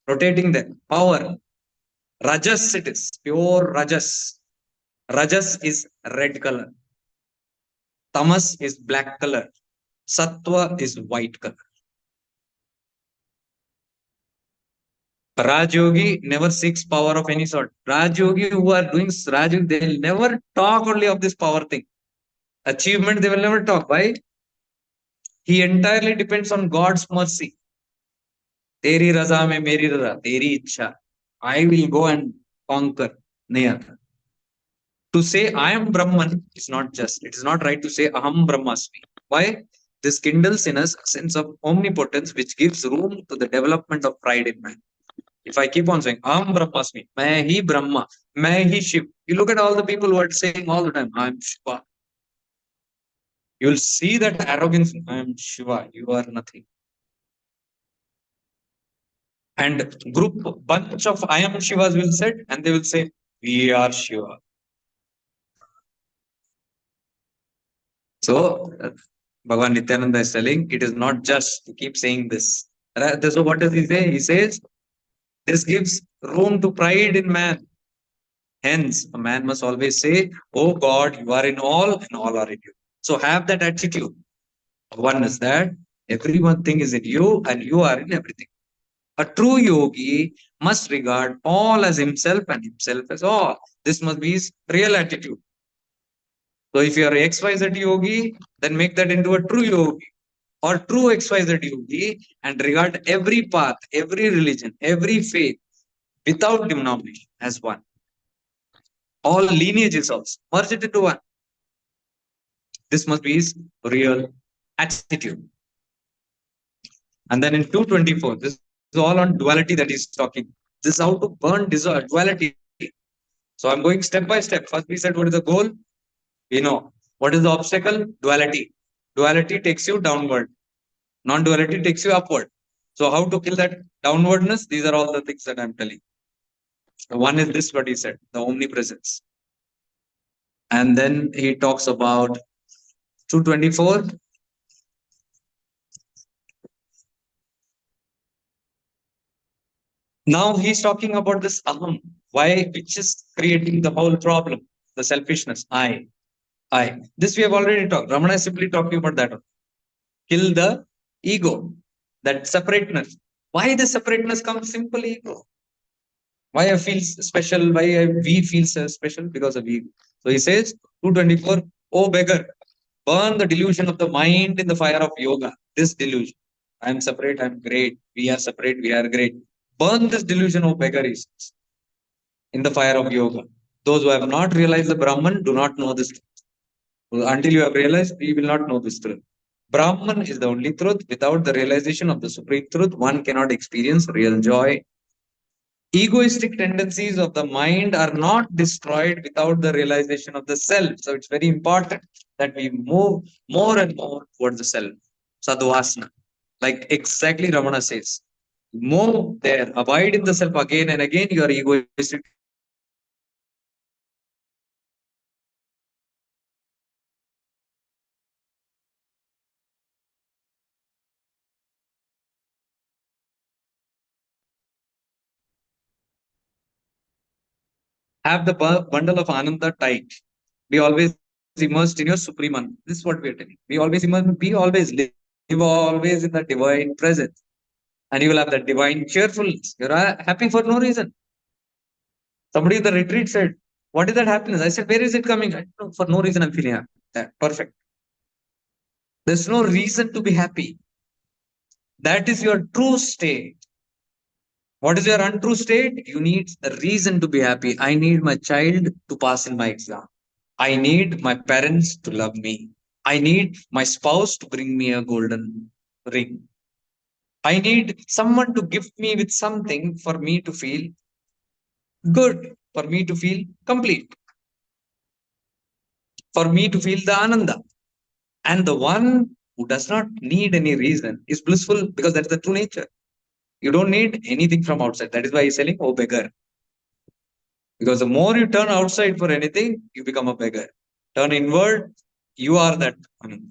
rotating there. Power. Rajas it is. Pure Rajas. Rajas is red color. Tamas is black color. Sattva is white color. Rajyogi never seeks power of any sort. Rajyogi who are doing Rajyogi, they will never talk only of this power thing. Achievement, they will never talk. Why? He entirely depends on God's mercy. Teri raza mein meri raza, teri ichha. I will go and conquer. Nahi. To say I am Brahman is not just. It is not right to say Aham Brahmasmi. Why? This kindles in us a sense of omnipotence which gives room to the development of pride in man. If I keep on saying Aham Brahmasmi, Main hi Brahma, Main hi Shiv. You look at all the people who are saying all the time, I am Shiva. You will see that arrogance, I am Shiva, you are nothing. And group bunch of I am Shivas will sit and they will say, we are Shiva. So Bhagavan Nityananda is telling it is not just to keep saying this. So what does he say? He says this gives room to pride in man. Hence, a man must always say, oh God, you are in all and all are in you. So have that attitude. One is that everyone thing is in you and you are in everything. A true yogi must regard all as himself and himself as all. This must be his real attitude. So if you are XYZ yogi, then make that into a true yogi or true XYZ yogi and regard every path, every religion, every faith without denomination as one. All lineages also merge it into one. This must be his real attitude. And then in 224, this is all on duality that he's talking. This is how to burn duality. So I'm going step by step. First, we said, what is the goal? We know. What is the obstacle? Duality. Duality takes you downward. Non-duality takes you upward. So how to kill that downwardness? These are all the things that I'm telling. One is this, what he said, the omnipresence. And then he talks about 224. Now he's talking about this aham. Why? Which is creating the whole problem. The selfishness. I. This we have already talked. Ramana is simply talking about that one. Kill the ego. That separateness. Why the separateness comes? Simple ego. Why I feel special? We feel so special? Because of ego. So he says, 224, oh beggar, burn the delusion of the mind in the fire of yoga. This delusion. I am separate, I am great. We are separate, we are great. Burn this delusion of beggar he says, in the fire of yoga. Those who have not realized the Brahman do not know this truth. Until you have realized, we will not know this truth. Brahman is the only truth. Without the realization of the supreme truth, one cannot experience real joy. Egoistic tendencies of the mind are not destroyed without the realization of the self. So it's very important that we move more and more towards the self. Sadhvasana. Like exactly Ramana says. Move there, abide in the self again and again. Your egoistic have the bundle of Ananda tight. Be always immersed in your supreme Ananda. This is what we are telling. Be always immersed, be always live always in the divine presence. And you will have that divine cheerfulness. You're happy for no reason. Somebody in the retreat said, what is that happiness? I said, where is it coming? I don't know, for no reason I'm feeling happy. Perfect. There's no reason to be happy. That is your true state. What is your untrue state? You need a reason to be happy. I need my child to pass in my exam. I need my parents to love me. I need my spouse to bring me a golden ring. I need someone to gift me with something for me to feel good, for me to feel complete, for me to feel the ananda. And the one who does not need any reason is blissful because that's the true nature. You don't need anything from outside. That is why he's selling, oh beggar. Because the more you turn outside for anything, you become a beggar. Turn inward, you are that ananda.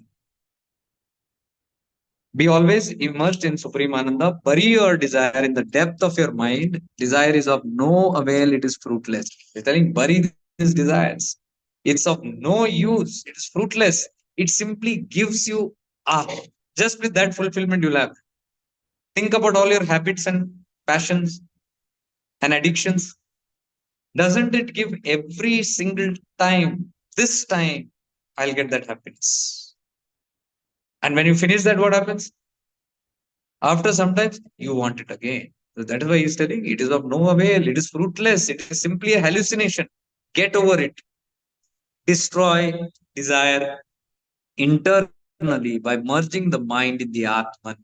Be always immersed in Supreme Ananda. Bury your desire in the depth of your mind. Desire is of no avail, it is fruitless. He's telling, bury these desires. It's of no use, it is fruitless. It simply gives you, ah, just with that fulfillment you'll have. Think about all your habits and passions and addictions. Doesn't it give every single time, this time, I'll get that happiness? And when you finish that, what happens? After sometimes you want it again. So that is why he's telling it is of no avail, it is fruitless, it is simply a hallucination. Get over it. Destroy desire internally by merging the mind in the Atman.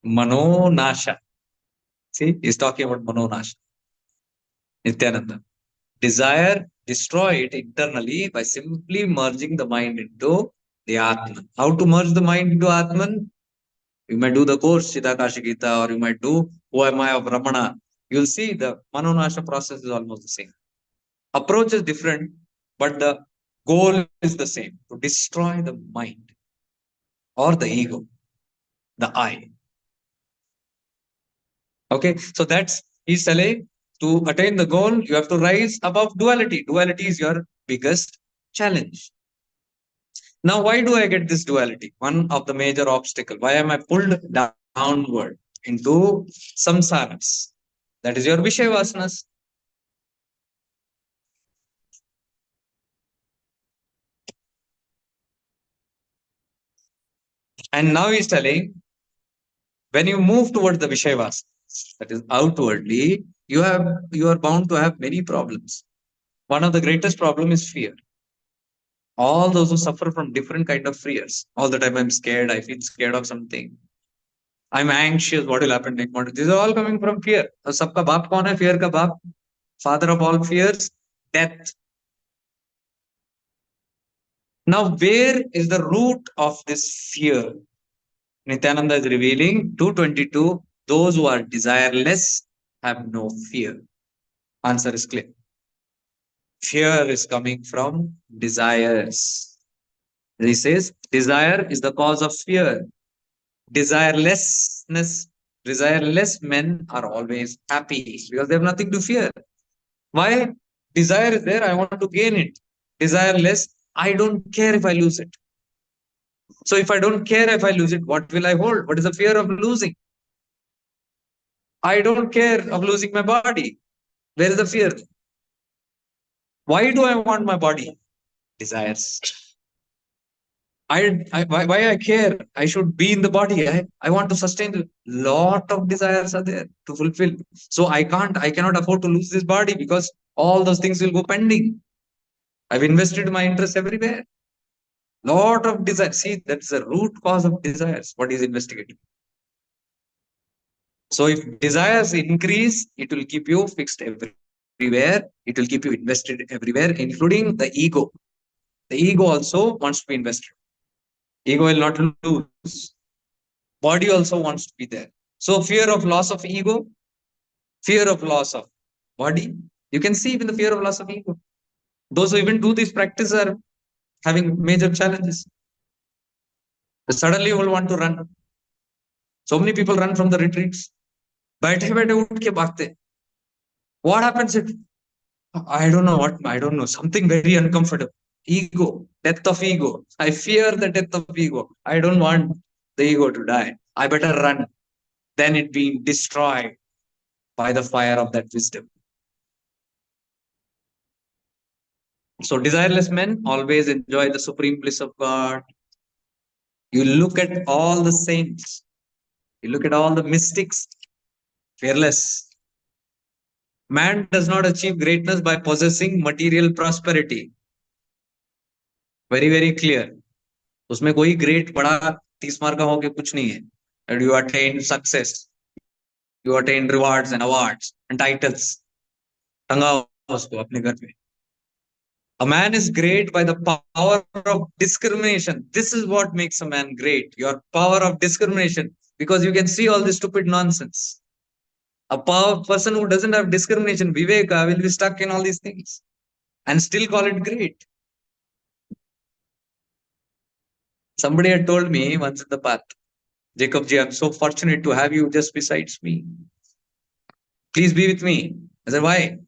Mano Nasha. See, he's talking about Mano Nasha. Nityananda. Desire, destroy it internally by simply merging the mind into the Atman. How to merge the mind into Atman? You might do the course Chidakasha Gita, or you might do Who Am I of Ramana. You'll see the Manonasha process is almost the same. Approach is different, but the goal is the same, to destroy the mind or the ego, the I. Okay, so that's he's telling, to attain the goal, you have to rise above duality. Duality is your biggest challenge. Now, why do I get this duality? One of the major obstacle. Why am I pulled downward into samsaras? That is your Vishayavasanas. And now he's telling, when you move towards the Vishayavasanas, that is outwardly, you are bound to have many problems. One of the greatest problem is fear. All those who suffer from different kind of fears. All the time I'm scared, I feel scared of something. I'm anxious, what will happen next? These are all coming from fear. तो सबका बाप कौन है? Fear का बाप. Father of all fears, death. Now, where is the root of this fear? Nityananda is revealing 222, those who are desireless have no fear. Answer is clear. Fear is coming from desires. He says, desire is the cause of fear. Desirelessness, desireless men are always happy because they have nothing to fear. Why? Desire is there, I want to gain it. Desireless, I don't care if I lose it. So if I don't care if I lose it, what will I hold? What is the fear of losing? I don't care of losing my body. Where is the fear? Why do I want my body? Desires. Why I care? I should be in the body. I want to sustain. Lot of desires are there to fulfill. So I cannot afford to lose this body because all those things will go pending. I've invested my interest everywhere. Lot of desire. See, that's the root cause of desires. What is investigating? So if desires increase, it will keep you fixed everywhere. It will keep you invested everywhere, including the ego. The ego also wants to be invested. Ego will not lose. Body also wants to be there. So fear of loss of ego, fear of loss of body. You can see even the fear of loss of ego. Those who even do this practice are having major challenges. Suddenly you will want to run. So many people run from the retreats. बैठे बैठे उठ के भागते. What happens if I don't know what, I don't know, something very uncomfortable. Ego, death of ego. I fear the death of ego. I don't want the ego to die. I better run. Then it being destroyed by the fire of that wisdom. So desireless men always enjoy the supreme bliss of God. You look at all the saints, you look at all the mystics, fearless. Man does not achieve greatness by possessing material prosperity. Very, very clear. उसमें कोई great बड़ा 30 mark का होके कुछ नहीं है. And you attain success, you attain rewards and awards and titles. टंगा उसको अपने घर में. A man is great by the power of discrimination. This is what makes a man great. Your power of discrimination, because you can see all this stupid nonsense. A person who doesn't have discrimination, viveka, will be stuck in all these things and still call it great. Somebody had told me once in the path, Jacob ji, I'm so fortunate to have you just besides me. Please be with me. I said, why?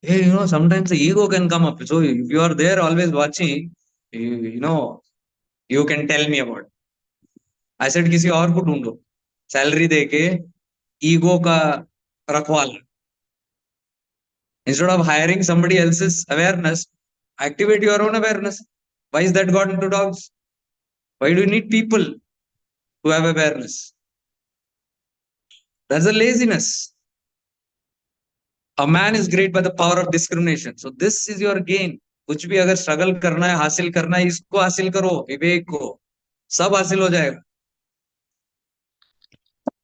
Hey, sometimes the ego can come up. So if you are there always watching, you can tell me about. I said, किसी और को ढूंढो, salary दे के ego का रखवाला. Instead of hiring somebody else's awareness, activate your own awareness. Why is that got into dogs? Why do you need people to have awareness? That's a laziness. A man is great by the power of discrimination. So this is your gain. कुछ भी अगर struggle करना है, हासिल करना है, इसको हासिल करो, विवेक को, सब हासिल हो जाएगा.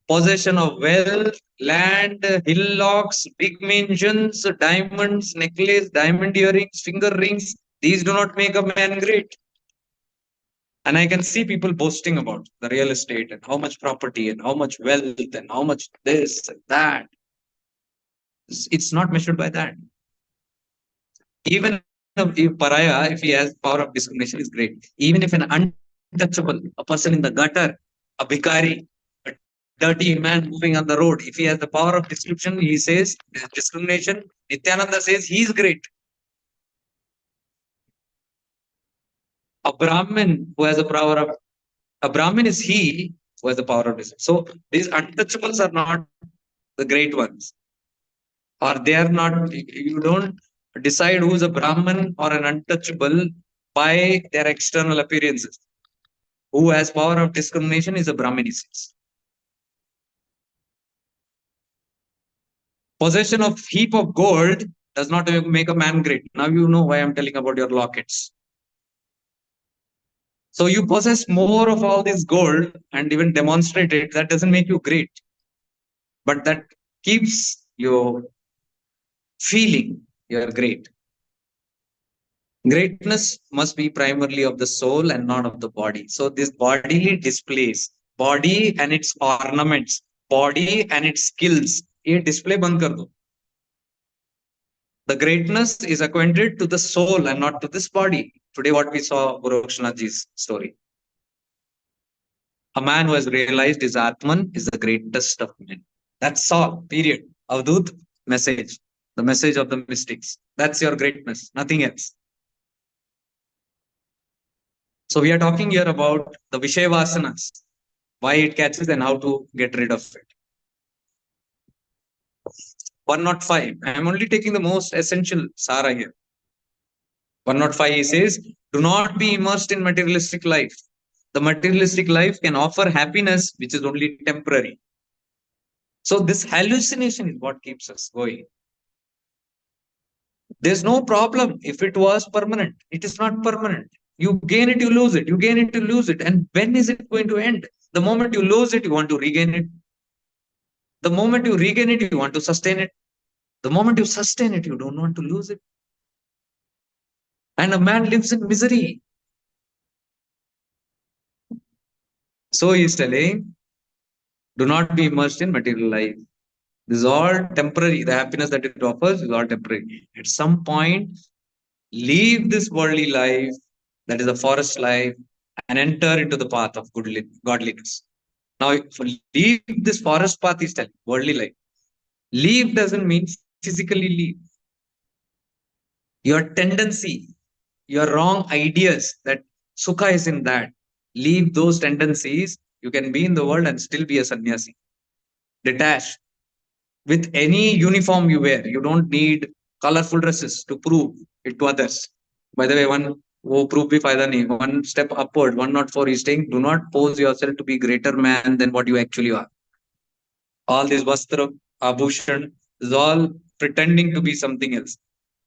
Possession of wealth, land, hillocks, big mansions, diamonds, necklace, diamond earrings, finger rings, these do not make a man great. And I can see people boasting about the real estate and how much property and how much wealth and how much this and that. It's not measured by that. Even if Pariah, if he has power of discrimination, is great. Even if an untouchable, a person in the gutter, a bhikari, a dirty man moving on the road, if he has the power of description, he says discrimination. Nityananda says he is great. A Brahmin who has a power of a Brahmin is he who has the power of discrimination. So these untouchables are not the great ones, or they are not. You don't decide who's a Brahmin or an untouchable by their external appearances. Who has power of discrimination is a Brahmin, he says. Possession of heap of gold does not make a man great. Now you know why I'm telling about your lockets. So you possess more of all this gold and even demonstrate it. That doesn't make you great. But that keeps you feeling you're great. Greatness must be primarily of the soul and not of the body. So this bodily displays, body and its ornaments, body and its skills, ये display बंद कर दो. The greatness is acquainted to the soul and not to this body. Today what we saw Gorakshnathji's story. A man who has realized his Atman is the greatest of men. That's all, period. Avadut message, the message of the mystics. That's your greatness, nothing else. So we are talking here about the Vishaya Vasanas, why it catches and how to get rid of it. 105. I am only taking the most essential Sara here. 105 he says, do not be immersed in materialistic life. The materialistic life can offer happiness, which is only temporary. So this hallucination is what keeps us going. There's no problem if it was permanent. It is not permanent. You gain it, you lose it. You gain it, you lose it. And when is it going to end? The moment you lose it, you want to regain it. The moment you regain it, you want to sustain it. The moment you sustain it, you don't want to lose it. And a man lives in misery. So he is telling, do not be immersed in material life. This is all temporary. The happiness that it offers is all temporary. At some point, leave this worldly life, that is a forest life, and enter into the path of godliness. Now, leave this forest path is telling, worldly life. Leave doesn't mean physically leave. Your tendency, your wrong ideas that sukha is in that, leave those tendencies. You can be in the world and still be a sannyasi. Detach. With any uniform you wear, you don't need colorful dresses to prove it to others. By the way, wo proof bhi fayda nahi. One step upward, 104 is saying, do not pose yourself to be greater man than what you actually are. All this vastra, abhushan is all pretending to be something else.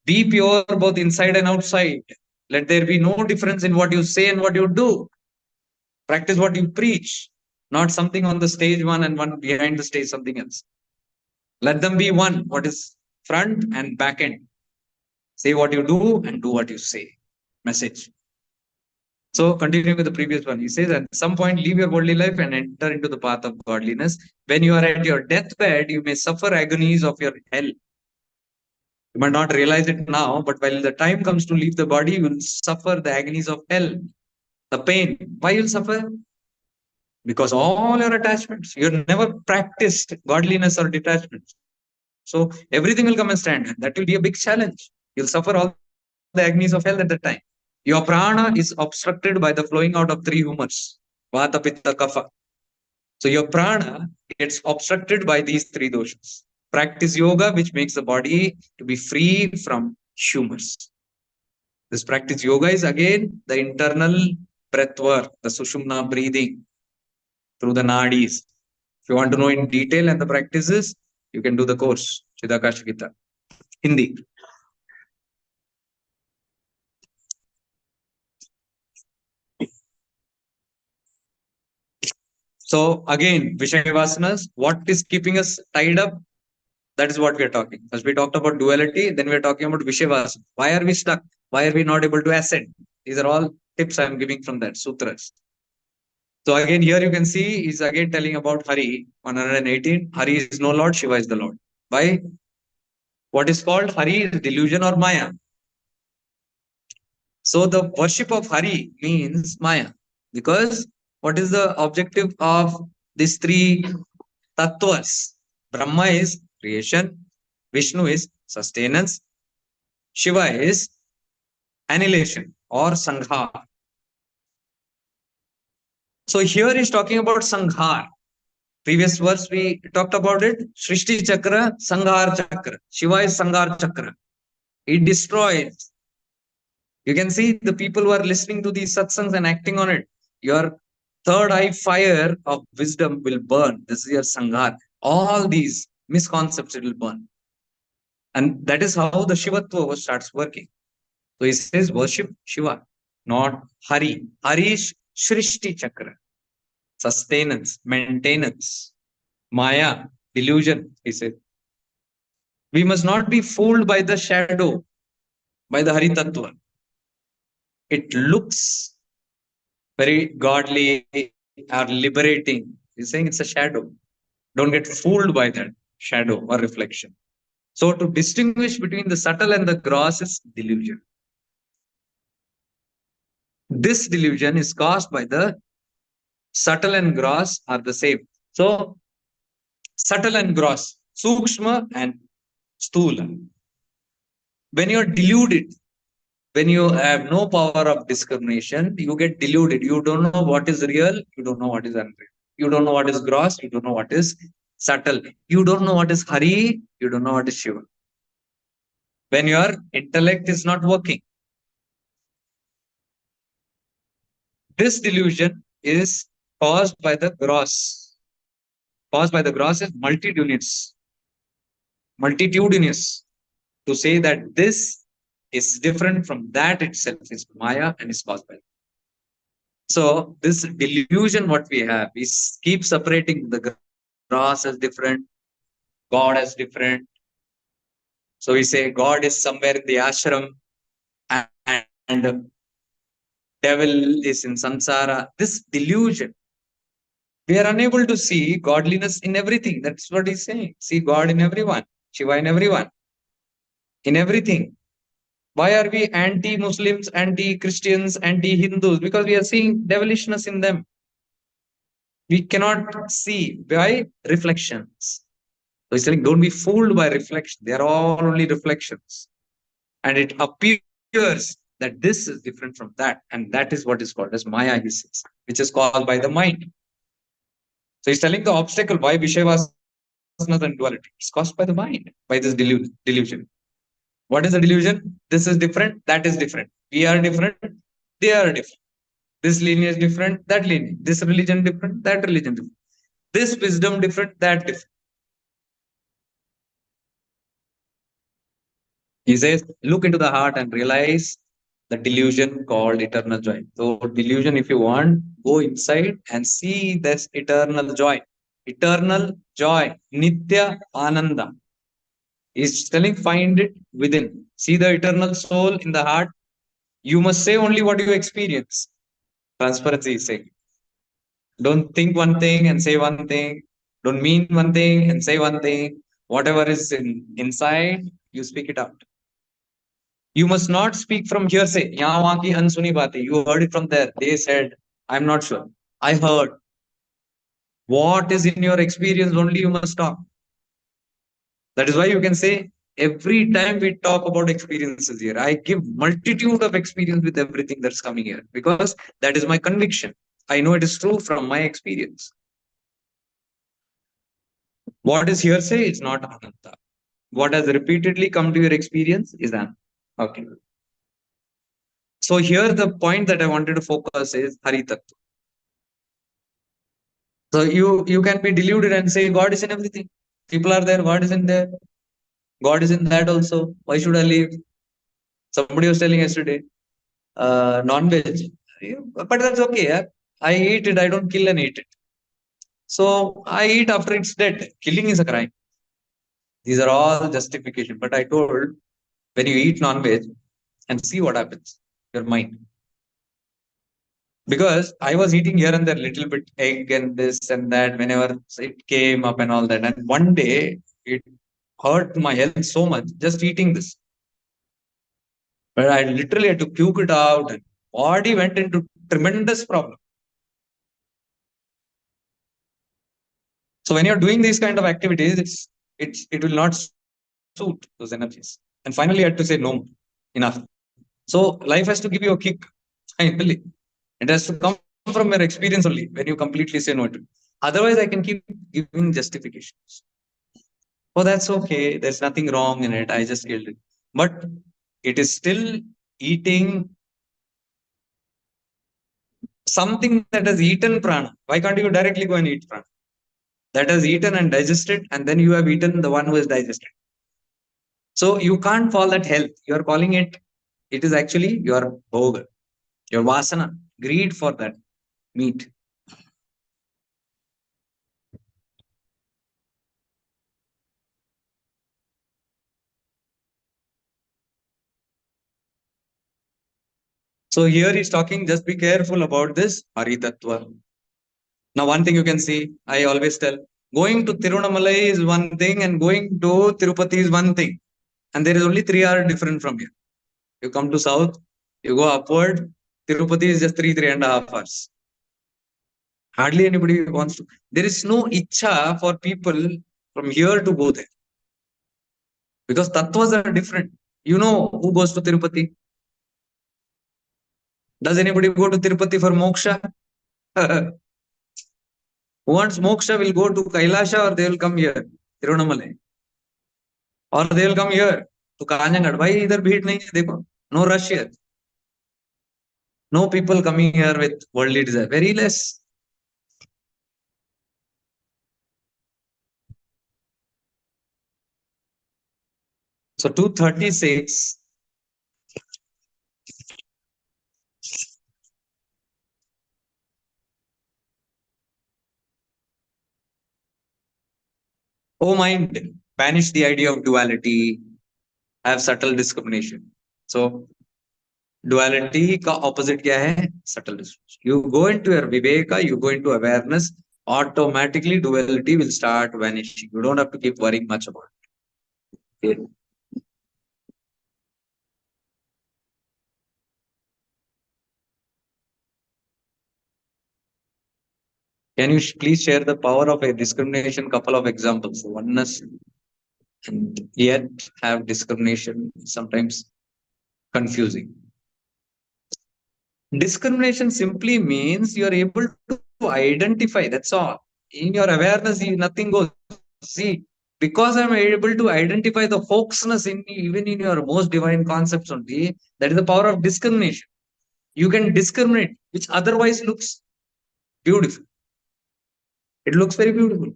Be pure both inside and outside. Let there be no difference in what you say and what you do. Practice what you preach, not something on the stage one and one behind the stage something else. Let them be one. What is front and back end? Say what you do and do what you say. Message. So continuing with the previous one, he says, at some point, leave your worldly life and enter into the path of godliness. When you are at your deathbed, you may suffer agonies of your hell. You might not realize it now, but when the time comes to leave the body, you will suffer the agonies of hell. The pain. Why you'll suffer? Because all your attachments, you've never practiced godliness or detachment. So everything will come and stand. And that will be a big challenge. You'll suffer all the agonies of hell at that time. Your prana is obstructed by the flowing out of three humors. Vata, Pitta, Kapha. So your prana gets obstructed by these three doshas. Practice yoga, which makes the body to be free from humors. This practice yoga is again the internal breath work, the sushumna breathing through the nadis. If you want to know in detail and the practices, you can do the course, Chidakasha Gita, Hindi. So again, Vishayavasanas, what is keeping us tied up? That is what we are talking. First we talked about duality, then we are talking about Vishayavasana. Why are we stuck? Why are we not able to ascend? These are all tips I am giving from that sutras. So again, here you can see he's again telling about Hari, 118. Hari is no Lord, Shiva is the Lord. Why? What is called Hari is delusion or Maya. So the worship of Hari means Maya. Because what is the objective of these three tattvas? Brahma is creation, Vishnu is sustenance, Shiva is annihilation or sanghar. So here he's talking about sanghar. Previous verse we talked about it. Srishti Chakra, Sanghar Chakra. Shiva is Sanghar Chakra. He destroys. You can see the people who are listening to these satsangs and acting on it. Your third eye fire of wisdom will burn. This is your Sanghar. All these misconceptions will burn. And that is how the Shivatva starts working. So he says worship Shiva, not Hari. Hari is Srishti Chakra. Sustenance, maintenance, Maya, delusion, he said. We must not be fooled by the shadow, by the Hari Tattva. It looks very godly or liberating. He's saying it's a shadow. Don't get fooled by that shadow or reflection. So to distinguish between the subtle and the gross is delusion. This delusion is caused by the subtle and gross are the same. So subtle and gross, sukshma and stula. When you're deluded, when you have no power of discrimination, you get deluded. You don't know what is real, you don't know what is unreal. You don't know what is gross, you don't know what is subtle. You don't know what is Hari, you don't know what is Shiva. When your intellect is not working, this delusion is caused by the gross. Caused by the gross is multitudinous. To say that this is different from that itself is Maya and is caused by. So this delusion, what we have, is keep separating the grass as different, God as different. So we say God is somewhere in the ashram and devil is in samsara. This delusion, we are unable to see godliness in everything. That's what he's saying. See God in everyone, Shiva in everyone, in everything. Why are we anti-Muslims, anti-Christians, anti-Hindus? Because we are seeing devilishness in them. We cannot see by reflections. So he's saying, don't be fooled by reflection. They are all only reflections. And it appears that this is different from that. And that is what is called as Maya, he says, which is caused by the mind. So he's telling the obstacle why Vishayavasanas and duality. It's caused by the mind, by this delusion. What is the delusion? This is different, that is different. We are different, they are different. This lineage is different, that lineage. This religion different, that religion different. This wisdom different, that different. He says, look into the heart and realize the delusion called eternal joy. So, delusion, if you want, go inside and see this eternal joy. Eternal joy, Nitya Ananda. He's telling, find it within. See the eternal soul in the heart. You must say only what you experience. Transparency is saying. Don't think one thing and say one thing. Don't mean one thing and say one thing. Whatever is inside, you speak it out. You must not speak from hearsay. यहाँ वहाँ की अनसुनी बातें. You heard it from there. They said, I'm not sure. I heard. What is in your experience only you must talk. That is why you can say every time we talk about experiences here, I give multitude of experience with everything that's coming here because that is my conviction. I know it is true from my experience. What is hearsay is not ananta. What has repeatedly come to your experience is ananta. Okay. So here the point that I wanted to focus is Hari Tattva. So you can be deluded and say God is in everything. People are there, God is in there. God is in that also. Why should I leave? Somebody was telling yesterday, non-veg. But that's okay. Yeah? I eat it. I don't kill and eat it. So I eat after it's dead. Killing is a crime. These are all justification. But I told when you eat non-veg and see what happens, your mind. Because I was eating here and there little bit egg and this and that whenever it came up and all that. And one day it hurt my health so much just eating this. But I literally had to puke it out and body went into tremendous problem. So when you're doing these kind of activities, it will not suit those energies. And finally, I had to say no, enough. So life has to give you a kick. Finally, it has to come from your experience only when you completely say no to it. Otherwise, I can keep giving justifications. Oh, that's okay. There's nothing wrong in it. I just killed it. But it is still eating something that has eaten prana. Why can't you directly go and eat prana? That has eaten and digested, and then you have eaten the one who is digested. So you can't call that health. You are calling it, it is actually your bhoga, your vasana, greed for that meat. So here he's talking, just be careful about this Hari Tattva. Now, one thing you can see, I always tell, going to Tirunamalai is one thing and going to Tirupati is one thing. And there is only 3 hours different from here. You come to south, you go upward, Tirupati is just 3.5 hours. Hardly anybody wants to. There is no icha for people from here to go there because tattvas are different. You know who goes to Tirupati? Does anybody go to Tirupati for moksha? Who wants moksha will go to Kailasha or they will come here, Tirunamalai. Or they will come here to Kanhangad. Why इधर भीड़ नहीं है देखो? No rush here. No people coming here with worldly desire. Very less. So 236. Oh mind, banish the idea of duality. Have subtle discrimination. So duality का opposite क्या है? Subtle discrimination. You go into your viveka, you go into awareness, automatically duality will start vanishing. You don't have to keep worrying much about it. Can you please share the power of a discrimination? Couple of examples. Oneness and yet have discrimination sometimes confusing. Discrimination simply means you are able to identify. That's all. In your awareness, nothing goes. See, because I'm able to identify the hoaxness in even in your most divine concepts only, that is the power of discrimination. You can discriminate, which otherwise looks beautiful. It looks very beautiful.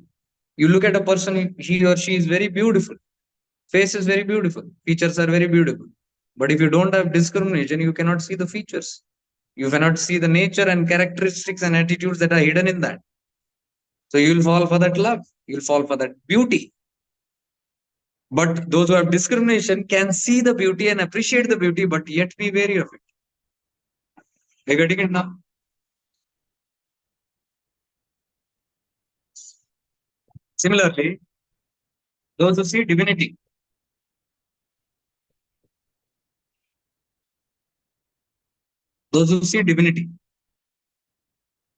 You look at a person, he or she is very beautiful. Face is very beautiful. Features are very beautiful. But if you don't have discrimination, you cannot see the features. You cannot see the nature and characteristics and attitudes that are hidden in that. So you will fall for that love. You will fall for that beauty. But those who have discrimination can see the beauty and appreciate the beauty, but yet be wary of it. Are you getting it now? Similarly, those who see divinity, Those who see divinity,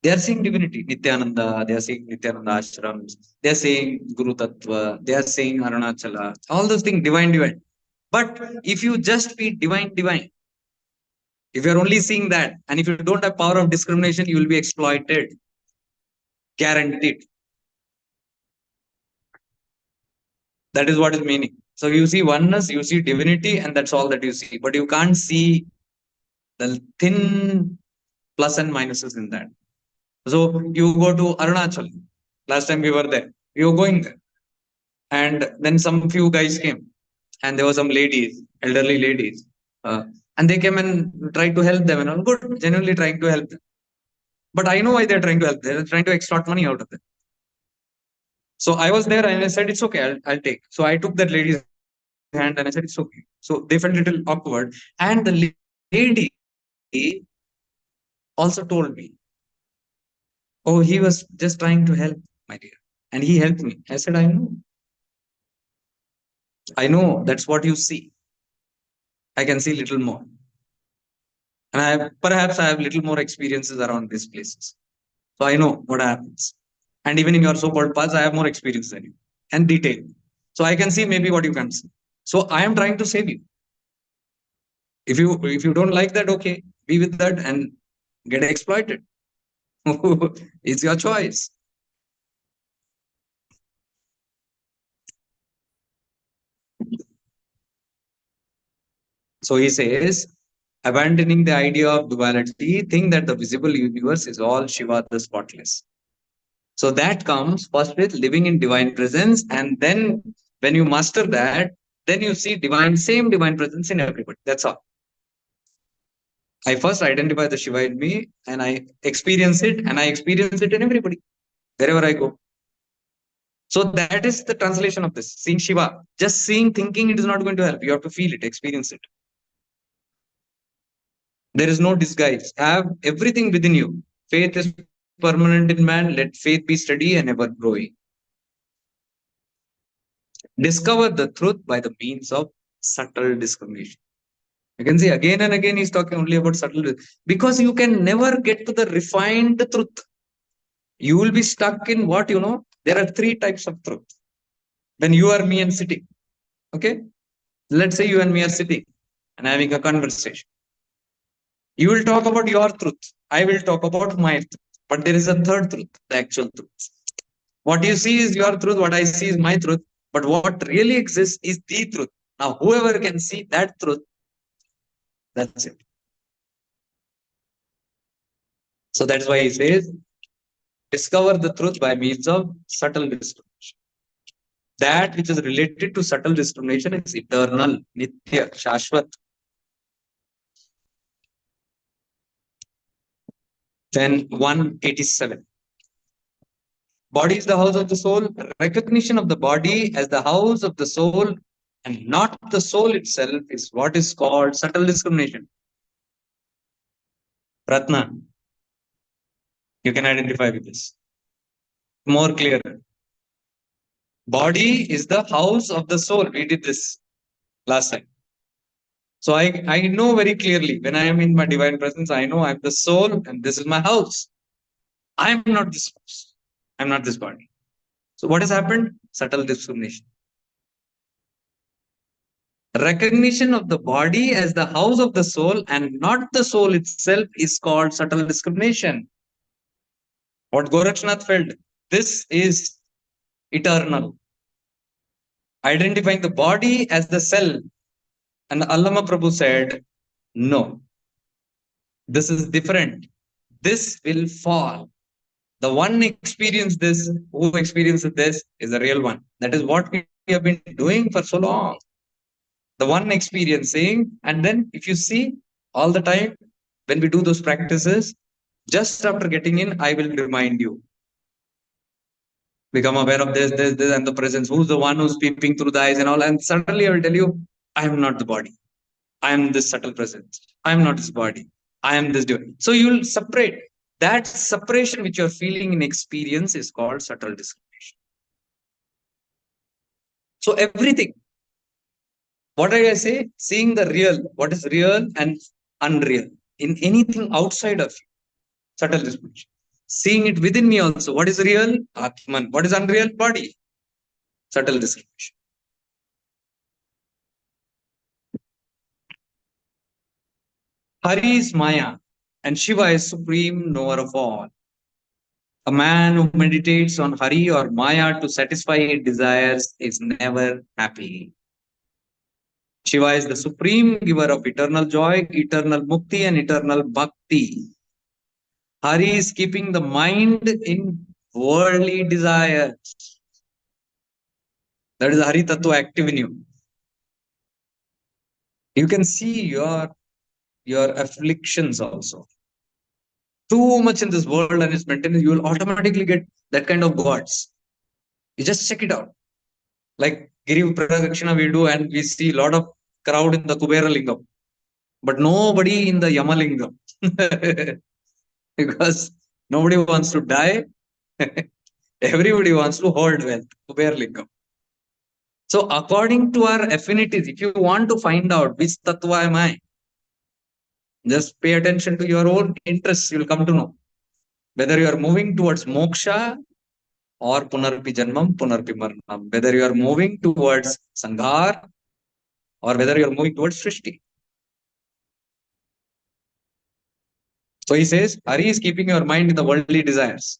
they are seeing divinity. Nityananda, they are seeing Nityananda ashrams, they are seeing Guru Tattva, they are seeing Arunachala, all those things, divine, divine. But if you just be divine, divine, if you are only seeing that, and if you don't have power of discrimination, you will be exploited, guaranteed. That is what is meaning. So you see oneness, you see divinity, and that's all that you see. But you can't see the thin plus and minuses in that. So you go to Arunachal. Last time we were there. We were going there. And then some few guys came. And there were some ladies, elderly ladies. And they came and tried to help them. And I'm good, genuinely trying to help them. But I know why they're trying to help. They're trying to extort money out of them. So I was there and I said, it's okay, I'll take. So I took that lady's hand and I said, it's okay. So they felt a little awkward. And the lady also told me, oh, he was just trying to help, my dear. And he helped me. I said, I know. I know that's what you see. I can see little more. And perhaps I have little more experiences around these places. So I know what happens. And even in your so-called past, I have more experience than you and detail. So I can see maybe what you can't see. So I am trying to save you. If you don't like that, okay, be with that and get exploited. It's your choice. So he says, abandoning the idea of duality, think that the visible universe is all Shiva the spotless. So that comes first with living in divine presence, and then when you master that, then you see same divine presence in everybody. That's all. I first identify the Shiva in me and I experience it, and I experience it in everybody, wherever I go. So that is the translation of this. Seeing Shiva. Just seeing, thinking it is not going to help. You have to feel it, experience it. There is no disguise. Have everything within you. Faith is permanent in man. Let faith be steady and ever growing. Discover the truth by the means of subtle discrimination. You can see again and again he's talking only about subtle, because you can never get to the refined truth. You will be stuck in what you know. There are three types of truth. When you are me and sitting, okay? Let's say you and me are sitting and having a conversation. You will talk about your truth. I will talk about my truth. But there is a third truth, the actual truth. What you see is your truth. What I see is my truth. But what really exists is the truth. Now, whoever can see that truth, that's it. So that's why he says, discover the truth by means of subtle discrimination. That which is related to subtle discrimination is eternal, nitya, shashvat. Then 187. Body is the house of the soul. Recognition of the body as the house of the soul and not the soul itself is what is called subtle discrimination. Ratna, you can identify with this. More clear. Body is the house of the soul. We did this last time. So I know very clearly when I am in my divine presence, I know I'm the soul and this is my house. I'm not this house. I'm not this body. So what has happened? Subtle discrimination. Recognition of the body as the house of the soul and not the soul itself is called subtle discrimination. What Gorakshnath felt, this is eternal. Identifying the body as the self. And Allama Prabhu said, no, this is different. This will fall. The one experience this, who experiences this is the real one. That is what we have been doing for so long. The one experiencing, and then if you see all the time when we do those practices, just after getting in, I will remind you. Become aware of this, and the presence. Who's the one who's peeping through the eyes and all? And suddenly I will tell you, I am not the body. I am this subtle presence. I am not this body. I am this doing. So you'll separate. That separation which you're feeling in experience is called subtle discrimination. So everything. What did I say? Seeing the real, what is real and unreal. in anything outside of you. Subtle discrimination. Seeing it within me also. What is real? Atman. What is unreal? Body. Subtle discrimination. Hari is Maya and Shiva is supreme knower of all. A man who meditates on Hari or Maya to satisfy his desires is never happy. Shiva is the supreme giver of eternal joy, eternal mukti, and eternal bhakti. Hari is keeping the mind in worldly desires. That is Hari Tattva active in you. You can see your afflictions also. Too much in this world and its maintenance, you will automatically get that kind of gods. You just check it out. Like Giri Pradakshina we do, and we see a lot of crowd in the Kubera Lingam, but nobody in the Yamalingam. Because nobody wants to die. Everybody wants to hold wealth. Kubera Lingam. So according to our affinities, if you want to find out which tattva am I, just pay attention to your own interests. You will come to know whether you are moving towards moksha or punarpi janmam, punarpi marnam. Whether you are moving towards sanghar or whether you are moving towards srishti. So he says, Hari is keeping your mind in the worldly desires.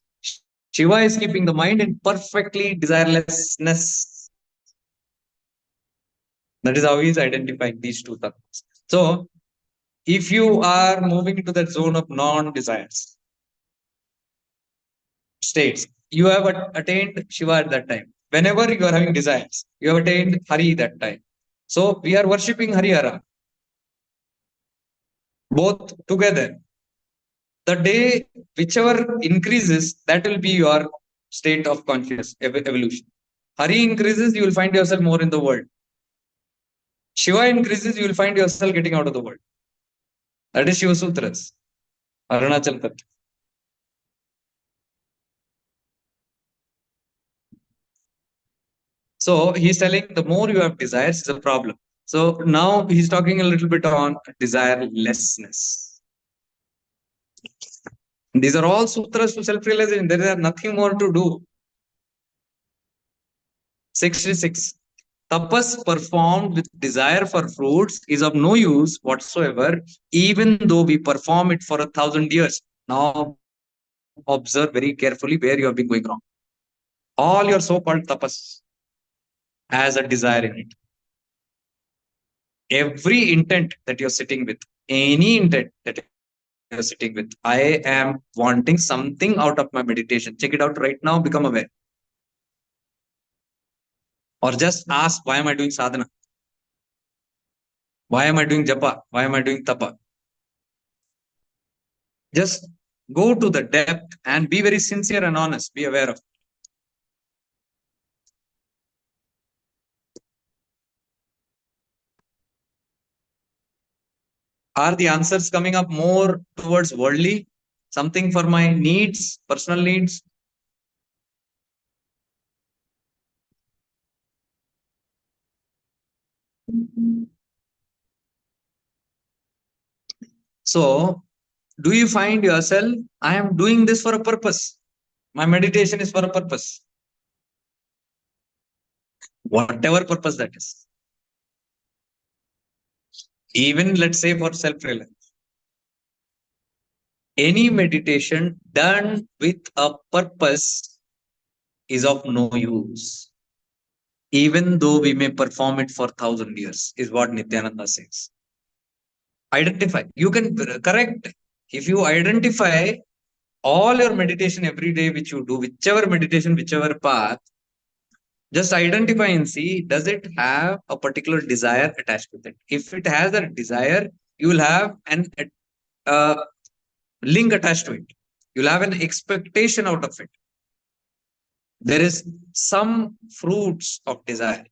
Shiva is keeping the mind in perfectly desirelessness. That is how he is identifying these two tattvas. So, if you are moving to that zone of non-desires states, you have attained Shiva at that time. Whenever you are having desires, you have attained Hari that time. So, we are worshipping Harihara both together. The day whichever increases, that will be your state of conscious evolution. Hari increases, you will find yourself more in the world. Shiva increases, you will find yourself getting out of the world. That is Shiva Sutras. Arunachal Tattva. So he's telling the more you have desires is a problem. So now he's talking a little bit on desirelessness. These are all sutras to self-realization. There is nothing more to do. 66. Tapas performed with desire for fruits is of no use whatsoever, even though we perform it for 1,000 years. Now observe very carefully where you have been going wrong. All your so-called tapas has a desire in it. Every intent that you're sitting with, any intent that you're sitting with, I am wanting something out of my meditation. Check it out right now, become aware. Or just ask, why am I doing sadhana? Why am I doing japa? Why am I doing tapa? Just go to the depth and be very sincere and honest. Be aware of it. Are the answers coming up more towards worldly? Something for my needs, personal needs? So, do you find yourself, I am doing this for a purpose? My meditation is for a purpose. Whatever purpose that is. Even let's say for self-realization. Any meditation done with a purpose is of no use. Even though we may perform it for 1,000 years, is what Nityananda says. Identify. You can correct. If you identify all your meditation every day, which you do, whichever meditation, whichever path, just identify and see, does it have a particular desire attached with it? If it has a desire, you will have an link attached to it. You'll have an expectation out of it. There is some fruits of desire.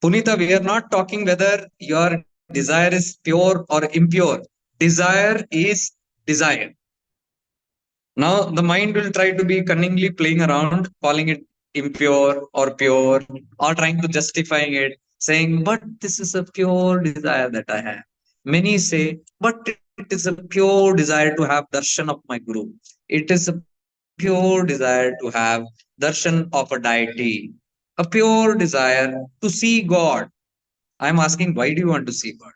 Punita, we are not talking whether your desire is pure or impure. Desire is desire. Now, the mind will try to be cunningly playing around, calling it impure or pure, or trying to justifying it, saying, but this is a pure desire that I have. Many say, but it is a pure desire to have darshan of my guru. It is a pure desire to have darshan of a deity, a pure desire to see God. I'm asking, why do you want to see God?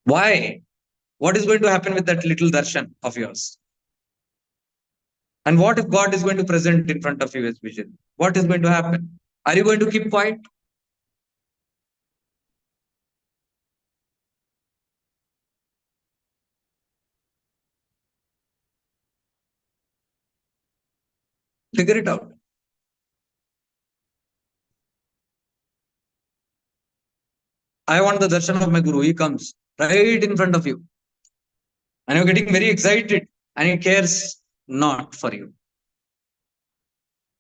Why? What is going to happen with that little darshan of yours? And what if God is going to present in front of you as vision? What is going to happen? Are you going to keep quiet? Figure it out. I want the darshan of my guru. He comes right in front of you. And you're getting very excited. And he cares not for you.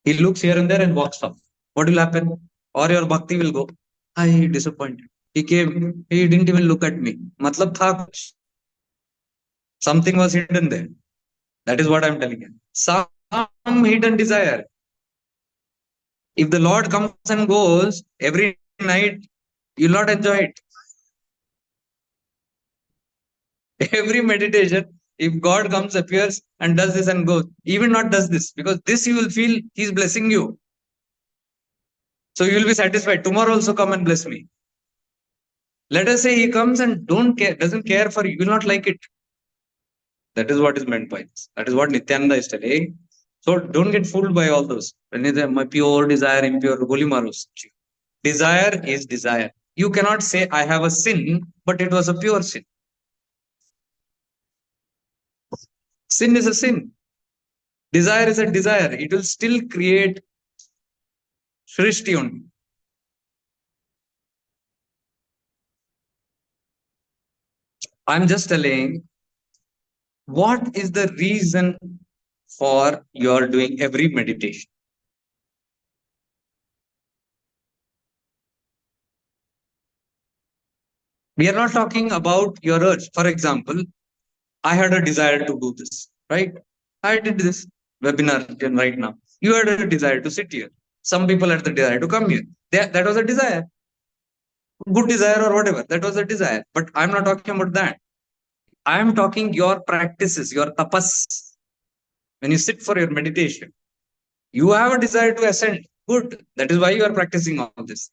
He looks here and there and walks off. What will happen? Or your bhakti will go, I disappointed. He came, he didn't even look at me. Matlab tha kuch. Something was hidden there. That is what I'm telling you. Some hidden desire. If the Lord comes and goes every night, you'll not enjoy it. Every meditation, if God comes, appears, and does this and goes, even not does this, because this you will feel He's blessing you. So you will be satisfied. Tomorrow also come and bless me. Let us say He comes and don't care, doesn't care for you, you will not like it. That is what is meant by this. That is what Nityananda is telling. So don't get fooled by all those. When you say my pure desire, impure, goli maros. Desire is desire. You cannot say I have a sin, but it was a pure sin. Sin is a sin. Desire is a desire. It will still create shrishti only. I'm just telling what is the reason for your doing every meditation. We are not talking about your urge. For example, I had a desire to do this, right? I did this webinar right now. You had a desire to sit here. Some people had the desire to come here. That was a desire, good desire or whatever. That was a desire. But I'm not talking about that. I'm talking your practices, your tapas. When you sit for your meditation, you have a desire to ascend. Good. That is why you are practicing all this.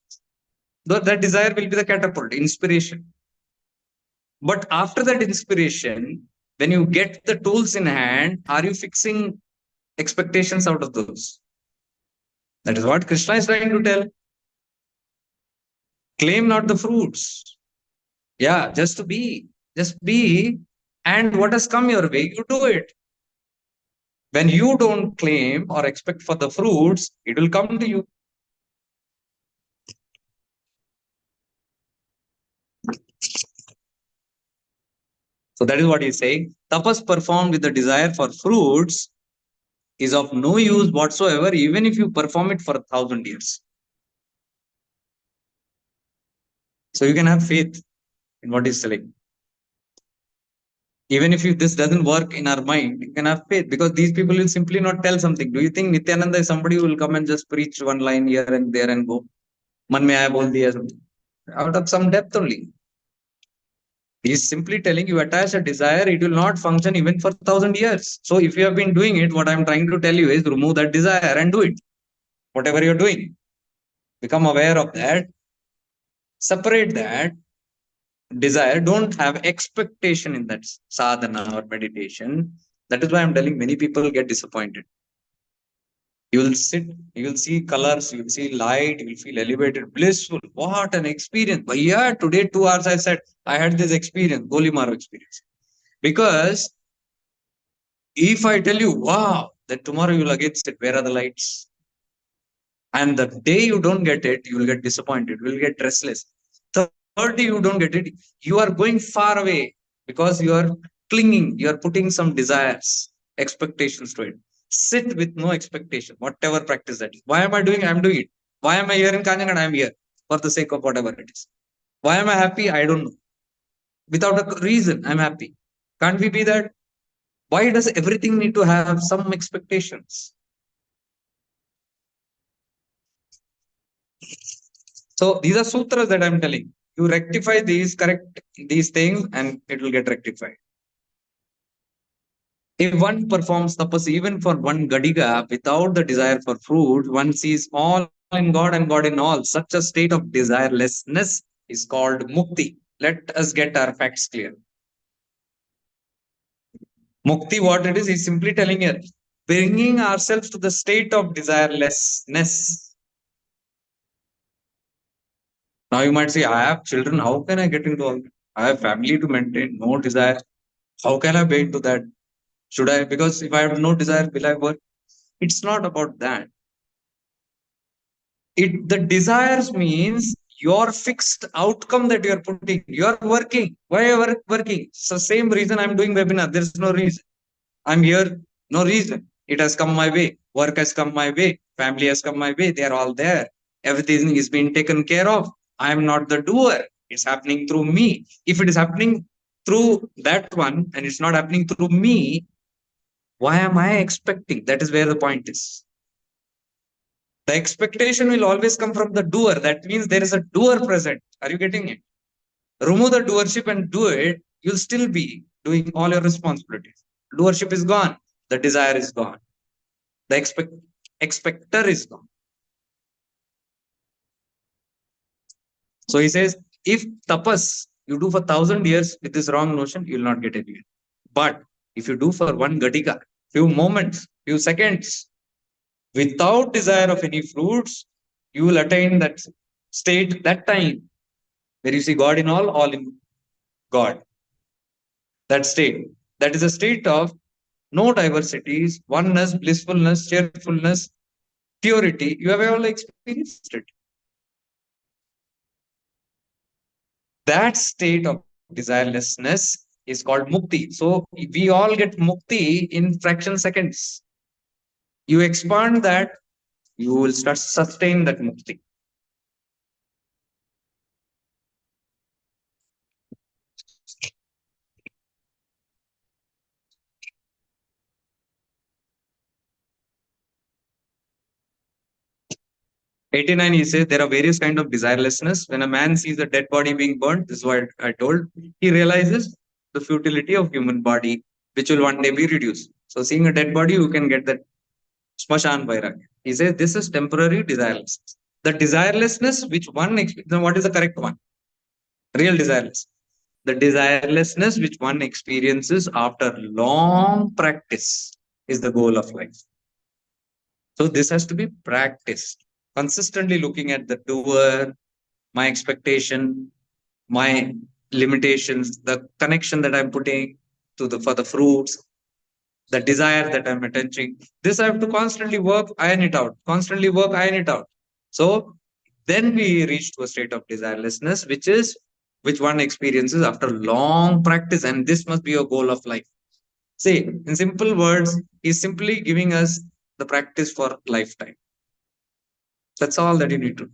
Though that desire will be the catapult, inspiration. But after that inspiration, when you get the tools in hand, are you fixing expectations out of those? That is what Krishna is trying to tell. Claim not the fruits. Yeah, just to be. Just be. And what has come your way, you do it. When you don't claim or expect for the fruits, it will come to you. So that is what he's saying. Tapas performed with the desire for fruits is of no use whatsoever, even if you perform it for 1,000 years. So you can have faith in what he's telling. Even if this doesn't work in our mind, you can have faith because these people will simply not tell something. Do you think Nityananda is somebody who will come and just preach one line here and there and go? Man mein aaya bol diya something. Out of some depth only. He is simply telling you attach a desire, it will not function even for 1,000 years. So if you have been doing it, what I'm trying to tell you is remove that desire and do it. Whatever you're doing, become aware of that, separate that desire, don't have expectation in that sadhana or meditation. That is why I'm telling many people get disappointed. You will sit, you will see colors, you will see light, you will feel elevated, blissful. What an experience. But yeah, today 2 hours I said, I had this experience, Golimaro experience. Because if I tell you, wow, then tomorrow you will again sit, where are the lights? And the day you don't get it, you will get disappointed, you will get restless. Third day you don't get it, you are going far away because you are clinging, you are putting some desires, expectations to it. Sit with no expectation, whatever practice that is. Why am I doing? I'm doing it. Why am I here in Kanhangad? I'm here for the sake of whatever it is. Why am I happy? I don't know. Without a reason, I'm happy. Can't we be that? Why does everything need to have some expectations? So these are sutras that I'm telling. You rectify these, correct these things, and it will get rectified. If one performs tapas even for one gadiga without the desire for fruit, one sees all in God and God in all. Such a state of desirelessness is called mukti. Let us get our facts clear. Mukti, what it is simply telling you, bringing ourselves to the state of desirelessness. Now you might say, I have children. How can I get into all that? I have family to maintain, no desire. How can I be into that? Should I? Because if I have no desire, will I work? It's not about that. The desires means your fixed outcome that you are putting. You are working. Why are you working? So same reason I'm doing webinar. There's no reason. I'm here. No reason. It has come my way. Work has come my way. Family has come my way. They are all there. Everything is being taken care of. I am not the doer. It's happening through me. If it is happening through that one and it's not happening through me, why am I expecting? That is where the point is. The expectation will always come from the doer. That means there is a doer present. Are you getting it? Remove the doership and do it, you'll still be doing all your responsibilities. Doership is gone. The desire is gone. The expector is gone. So he says, if tapas you do for 1,000 years with this wrong notion, you will not get anywhere. But if you do for one gatika, few moments, few seconds, without desire of any fruits, you will attain that state, that time where you see God in all in God. That state. That is a state of no diversities, oneness, blissfulness, cheerfulness, purity. You have all experienced it. That state of desirelessness is called mukti. So we all get mukti in fraction seconds. You expand that, you will start sustain that mukti. '89, he says there are various kind of desirelessness. When a man sees a dead body being burnt, this is what I told, he realizes the futility of human body, which will one day be reduced. So seeing a dead body, you can get that Smashan Vairag. He says this is temporary desirelessness. The desirelessness which one, what is the correct one? Real desireless. The desirelessness which one experiences after long practice is the goal of life. So this has to be practiced. Consistently looking at the doer, my expectation, my limitations, the connection that I'm putting to the for the fruits, the desire that I'm attaching. This I have to constantly work, iron it out, constantly work, iron it out. So then we reach to a state of desirelessness, which one experiences after long practice, and this must be a goal of life. See, in simple words, he's simply giving us the practice for lifetime. That's all that you need to do.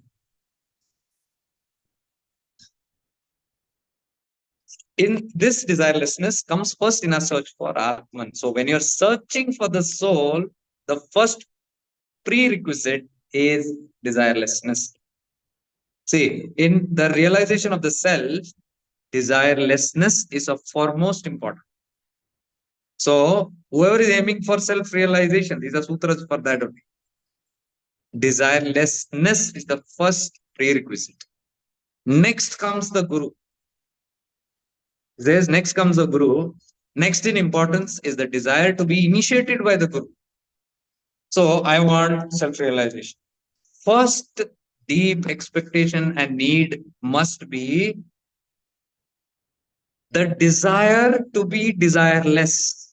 In this desirelessness comes first in a search for Atman. So when you're searching for the soul, the first prerequisite is desirelessness. See, in the realization of the self, desirelessness is of foremost important. So whoever is aiming for self-realization, these are sutras for that only. Desirelessness is the first prerequisite. Next comes the guru. There's next comes the guru. Next in importance is the desire to be initiated by the guru. So I want self-realization. First deep expectation and need must be the desire to be desireless.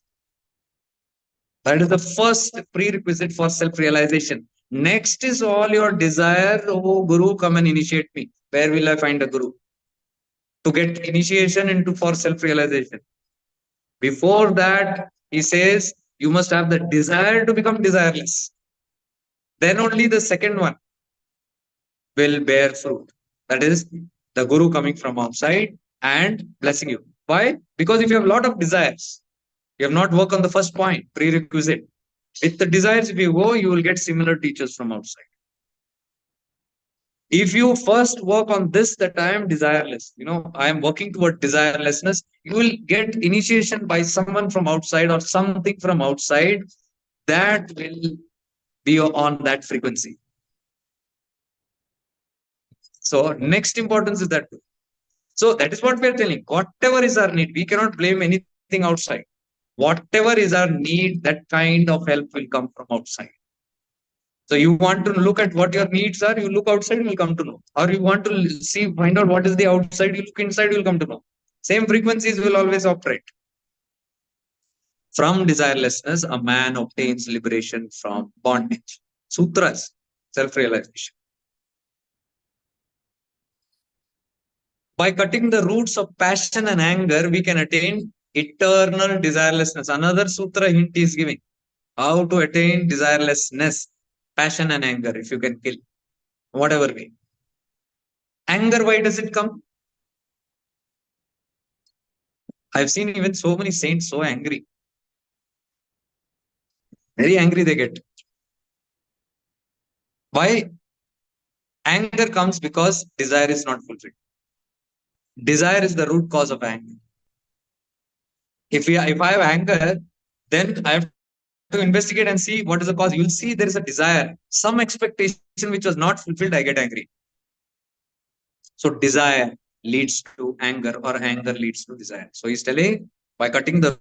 That is the first prerequisite for self-realization. Next is all your desire. Oh, Guru, come and initiate me. Where will I find a Guru? To get initiation into for self-realization. Before that, he says, you must have the desire to become desireless. Then only the second one will bear fruit. That is the Guru coming from outside and blessing you. Why? Because if you have a lot of desires, you have not worked on the first point, prerequisite. With the desires, if you go, you will get similar teachers from outside. If you first work on this, that I am desireless, I am working toward desirelessness, you will get initiation by someone from outside or something from outside that will be on that frequency. So next importance is that. So that is what we are telling. Whatever is our need, we cannot blame anything outside. Whatever is our need, that kind of help will come from outside. So you want to look at what your needs are, you look outside, you'll come to know. Or you want to see, find out what is the outside, you look inside, you'll come to know. Same frequencies will always operate. From desirelessness, a man obtains liberation from bondage. Sutras, self-realization. By cutting the roots of passion and anger, we can attain eternal desirelessness. Another sutra hint is giving how to attain desirelessness, passion and anger, if you can kill, whatever way. Anger, why does it come? I've seen even so many saints so angry. Very angry they get. Why? Anger comes because desire is not fulfilled. Desire is the root cause of anger. If I have anger, then I have to investigate and see what is the cause. You'll see there is a desire, some expectation which was not fulfilled, I get angry. So desire leads to anger, or anger leads to desire. So he's telling, by cutting the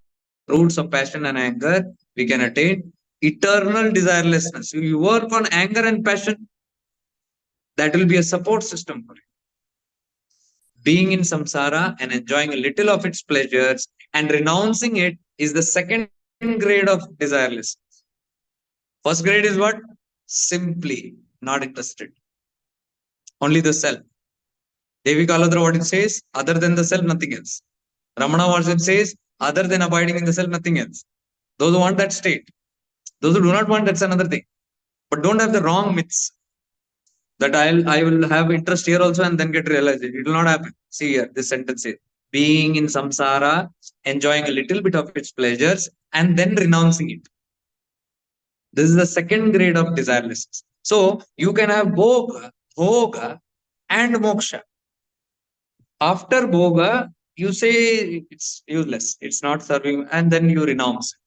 roots of passion and anger, we can attain eternal desirelessness. So you work on anger and passion, that will be a support system for you. Being in samsara and enjoying a little of its pleasures and renouncing it is the second grade of desirelessness. First grade is what? Simply not interested. Only the self. Devi Kaladra, what it says? Other than the self, nothing else. Ramana, what it says? Other than abiding in the self, nothing else. Those who want that state. Those who do not want, that's another thing. But don't have the wrong myths that I will have interest here also and then get realized. It will not happen. See here, this sentence says, being in samsara, enjoying a little bit of its pleasures, and then renouncing it. This is the second grade of desirelessness. So you can have bhoga, and moksha. After bhoga, you say it's useless, it's not serving, and then you renounce it.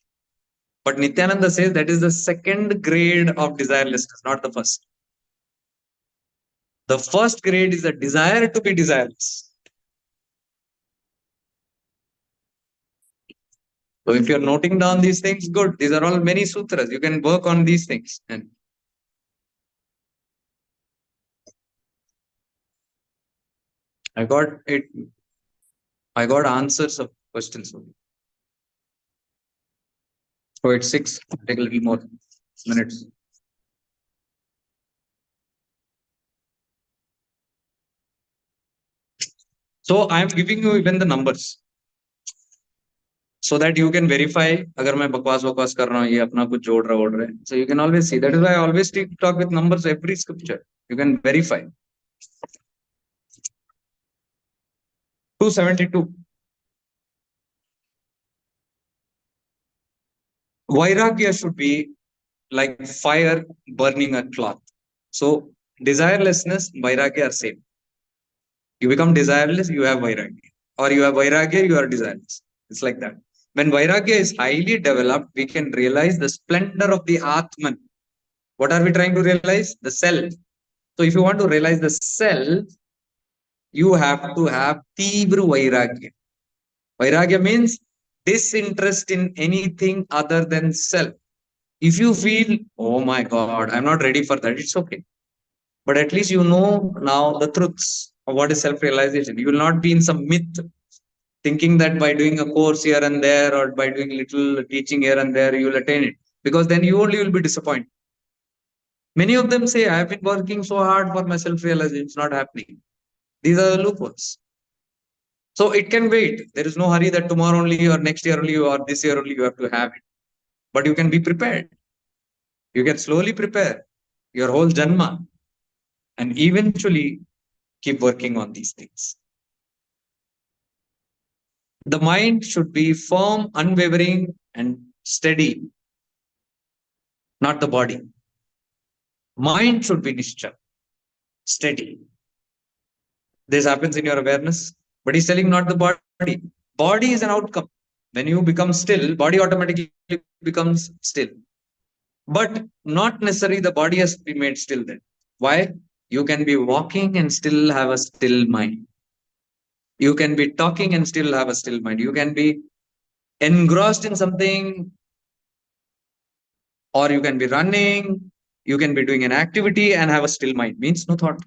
But Nityananda says that is the second grade of desirelessness, not the first. The first grade is the desire to be desireless. So if you're noting down these things, good. These are all many sutras. You can work on these things. And I got it. I got answers of questions. So it's 6. Take a little more minutes. So I am giving you even the numbers, so that you can verify agar मैं बकवास वकवास कर रहा हूँ, ये अपना कुछ जोड़ रहा ओढ़ रहा है. So you can always see. That is why I always talk with numbers every scripture. You can verify. 272. Vairagya should be like fire burning a cloth. So desirelessness, vairagya are same. You become desireless, you have vairagya. Or you have vairagya, you are desireless. It's like that. When vairagya is highly developed, we can realize the splendor of the Atman. What are we trying to realize? The self. So if you want to realize the self, you have to have tibru vairagya. Vairagya means disinterest in anything other than self. If you feel, oh my God, I'm not ready for that, it's okay. But at least you know now the truths of what is self-realization. You will not be in some myth thinking that by doing a course here and there or by doing little teaching here and there, you will attain it. Because then you only will be disappointed. Many of them say, I have been working so hard for my self-realization, it's not happening. These are the loopholes. So it can wait. There is no hurry that tomorrow only or next year only or this year only you have to have it. But you can be prepared. You can slowly prepare your whole janma and eventually keep working on these things. The mind should be firm, unwavering, and steady, not the body. Mind should be nischal. steady. This happens in your awareness, but he's telling not the body. Body is an outcome. When you become still, body automatically becomes still. But not necessarily the body has to be made still then. Why? You can be walking and still have a still mind. You can be talking and still have a still mind. You can be engrossed in something, or you can be running, you can be doing an activity and have a still mind. Means no thought.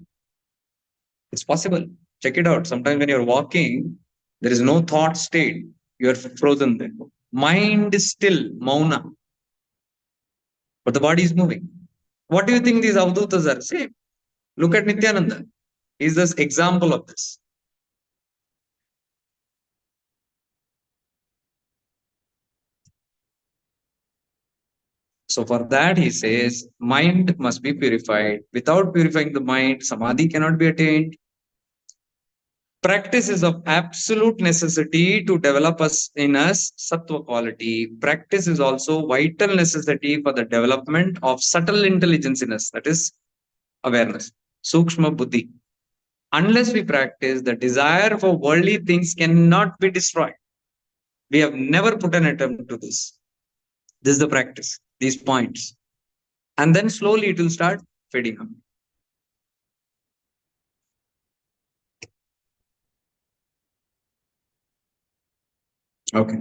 It's possible. Check it out. Sometimes when you're walking, there is no thought state. You're frozen there. Mind is still, mauna, but the body is moving. What do you think these avdutas are? Same. Look at Nityananda. He's this example of this. So for that, he says, mind must be purified. Without purifying the mind, samadhi cannot be attained. Practice is of absolute necessity to develop us in us sattva quality. Practice is also vital necessity for the development of subtle intelligence in us, that is awareness, sukshma buddhi. Unless we practice, the desire for worldly things cannot be destroyed. We have never put an attempt to this. This is the practice, these points. And then slowly it will start fading out. Okay.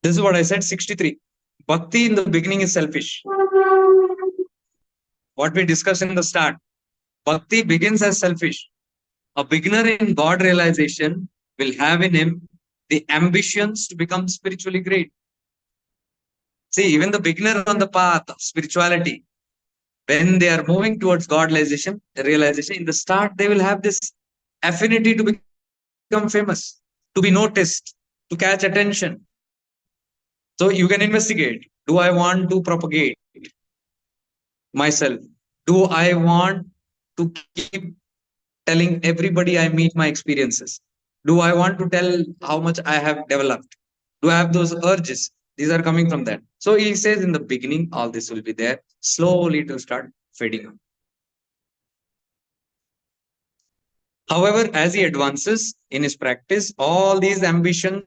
This is what I said, 63. Bhakti in the beginning is selfish. What we discussed in the start. Bhakti begins as selfish. A beginner in God realization will have in him the ambitions to become spiritually great. See, even the beginner on the path of spirituality, when they are moving towards God realization, in the start, they will have this affinity to become famous, to be noticed, to catch attention. So you can investigate. Do I want to propagate myself? Do I want to keep telling everybody I meet my experiences? Do I want to tell how much I have developed? Do I have those urges? These are coming from that. So he says in the beginning, all this will be there. Slowly it will start fading out. However, as he advances in his practice, all these ambitions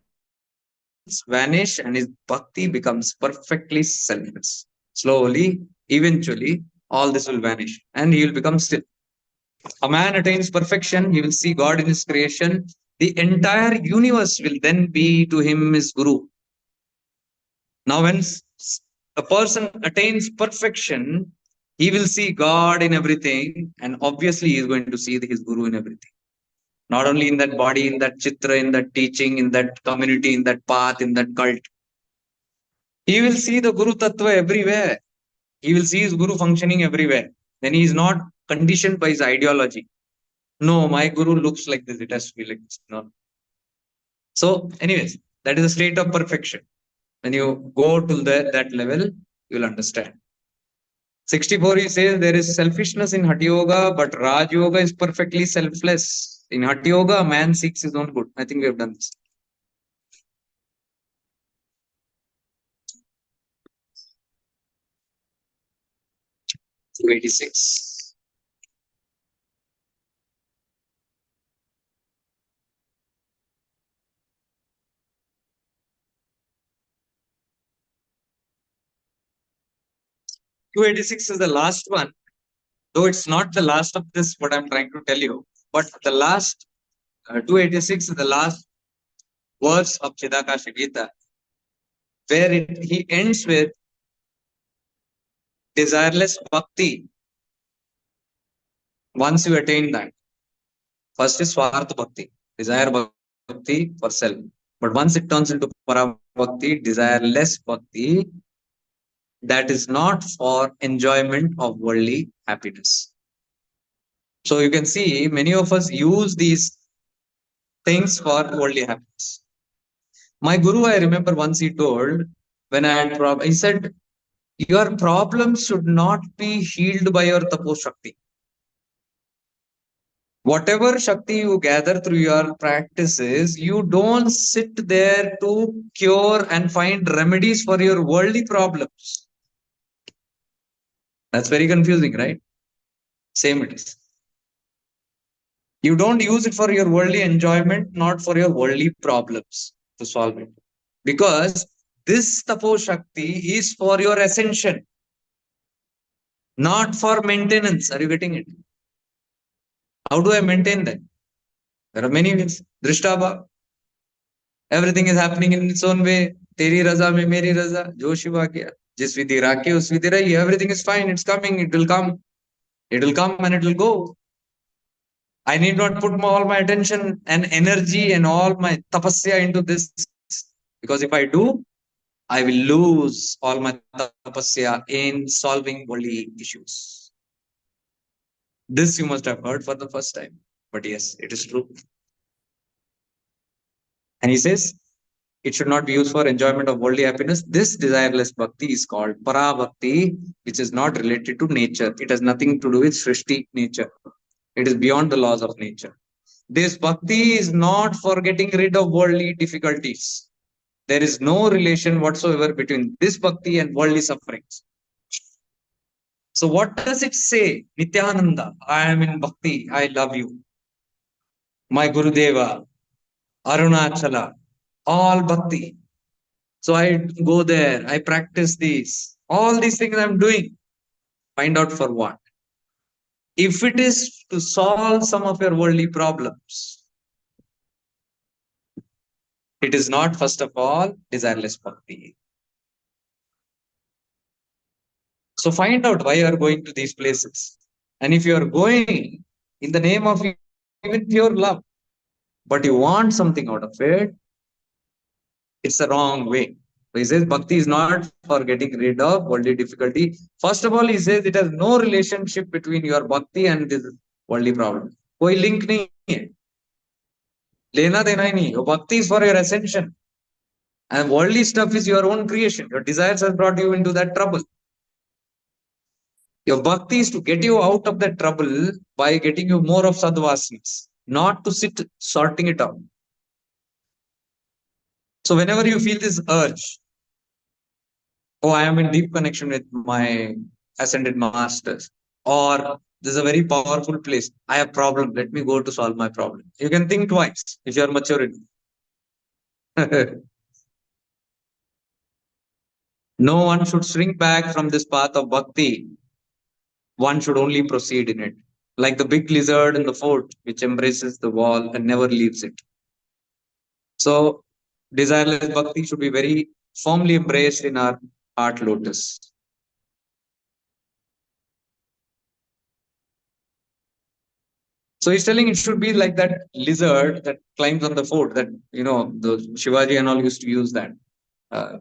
vanish and his bhakti becomes perfectly selfless. Slowly, eventually, all this will vanish and he will become still. A man attains perfection, he will see God in his creation. The entire universe will then be to him his guru. Now, when a person attains perfection, he will see God in everything, and obviously, he is going to see his guru in everything. Not only in that body, in that chitra, in that teaching, in that community, in that path, in that cult. He will see the Guru Tattva everywhere. He will see his Guru functioning everywhere. Then he is not conditioned by his ideology. No, my Guru looks like this. It has to be like this. No. So, anyways, that is a state of perfection. When you go to that level, you will understand. 64, he says there is selfishness in Hatha Yoga, but Raj Yoga is perfectly selfless. In Hatha Yoga, a man seeks his own good. I think we have done this. 286. Two 86 is the last one, though it's not the last of this, what I'm trying to tell you. But the last 286 is the last verse of Chidakasha Gita, where he ends with desireless bhakti. Once you attain that, first is Swartha Bhakti, desire bhakti for self. But once it turns into para bhakti, desireless bhakti, that is not for enjoyment of worldly happiness. So you can see many of us use these things for worldly happiness. My guru, I remember once he told, when I had problem, he said, your problems should not be healed by your tapo shakti. Whatever Shakti you gather through your practices, you don't sit there to cure and find remedies for your worldly problems. That's very confusing, right? Same it is. You don't use it for your worldly enjoyment, not for your worldly problems to solve it. Because this Tapo Shakti is for your ascension, not for maintenance. Are you getting it? How do I maintain that? There are many ways. Drishtaba. Everything is happening in its own way. Teri raza mein meri raza. Jo Shiva kiya. Jis vidhi rakhe, us vidhi rahi. Everything is fine. It's coming. It will come. It will come and it will go. I need not put all my attention and energy and all my tapasya into this. Because if I do, I will lose all my tapasya in solving worldly issues. This you must have heard for the first time. But yes, it is true. And he says, it should not be used for enjoyment of worldly happiness. This desireless bhakti is called para bhakti, which is not related to nature. It has nothing to do with Srishti nature. It is beyond the laws of nature. This bhakti is not for getting rid of worldly difficulties. There is no relation whatsoever between this bhakti and worldly sufferings. So what does it say? Nityananda, I am in bhakti, I love you. My Gurudeva, Arunachala, all bhakti. So I go there, I practice these. All these things I'm doing. Find out for what? If it is to solve some of your worldly problems, it is not, first of all, desireless bhakti. So find out why you are going to these places. And if you are going in the name of even pure love, but you want something out of it, it's the wrong way. So he says bhakti is not for getting rid of worldly difficulty. First of all, he says it has no relationship between your bhakti and this worldly problem. कोई link नहीं है. लेना देना ही नहीं. Your bhakti is for your ascension. And worldly stuff is your own creation. Your desires have brought you into that trouble. Your bhakti is to get you out of that trouble by getting you more of sadvasanas, not to sit sorting it out. So whenever you feel this urge, oh, I am in deep connection with my ascended masters, or this is a very powerful place. I have problem. Let me go to solve my problem. You can think twice if you are mature enough. No one should shrink back from this path of bhakti. One should only proceed in it, like the big lizard in the fort, which embraces the wall and never leaves it. So, desireless bhakti should be very firmly embraced in our heart lotus. So he's telling it should be like that lizard that climbs on the fort. That the Shivaji and all used to use that,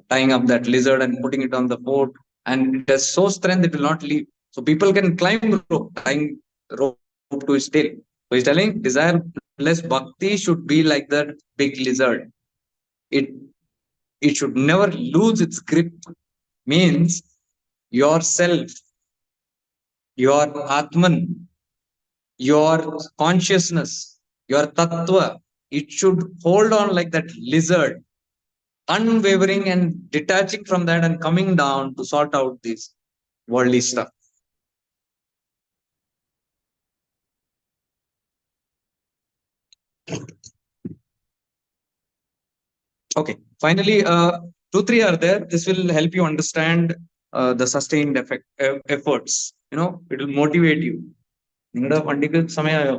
tying up that lizard and putting it on the fort, and it has so strength it will not leave. So people can climb rope, tying rope to his tail. So he's telling desireless bhakti should be like that big lizard. It it should never lose its grip. Means yourself, your Atman, your consciousness, your tattva, it should hold on like that lizard, unwavering and detaching from that and coming down to sort out this worldly stuff. Okay, finally, two, three are there. This will help you understand the sustained efforts. It will motivate you. നിങ്ങളുടെ വണ്ടിക്ക് സമയമായോ?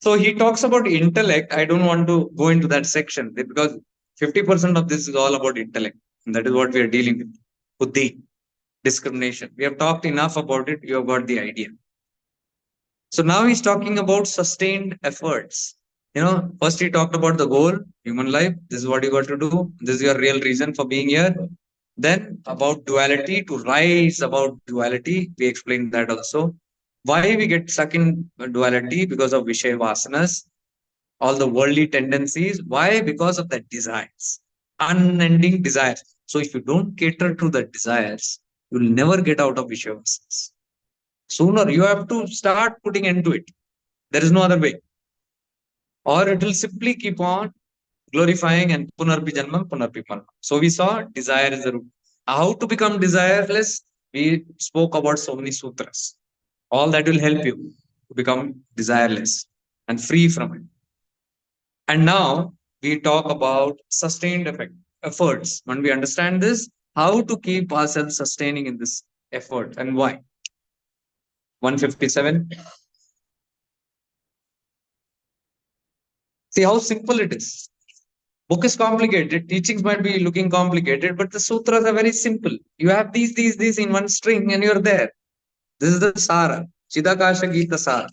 So he talks about intellect. I don't want to go into that section because 50% of this is all about intellect. And that is what we are dealing with. Buddhi, discrimination. We have talked enough about it. You have got the idea. So now he's talking about sustained efforts. First he talked about the goal, human life. This is what you got to do. This is your real reason for being here. Then about duality, to rise about duality. We explained that also. Why we get stuck in duality? Because of Vishaya Vasanas, all the worldly tendencies. Why? Because of the desires, unending desires. So if you don't cater to the desires, you will never get out of Vishaya Vasanas. Sooner you have to start putting end to it. There is no other way. Or it will simply keep on glorifying and punarpi janmam, punarpi marma. So we saw desire is the root. How to become desireless? We spoke about so many sutras. All that will help you to become desireless and free from it. And now we talk about sustained efforts. When we understand this, how to keep ourselves sustaining in this effort and why. 157. See how simple it is. Book is complicated. Teachings might be looking complicated, but the sutras are very simple. You have these in one string, and you're there. This is the Sara. Chidakasha Gita Sara.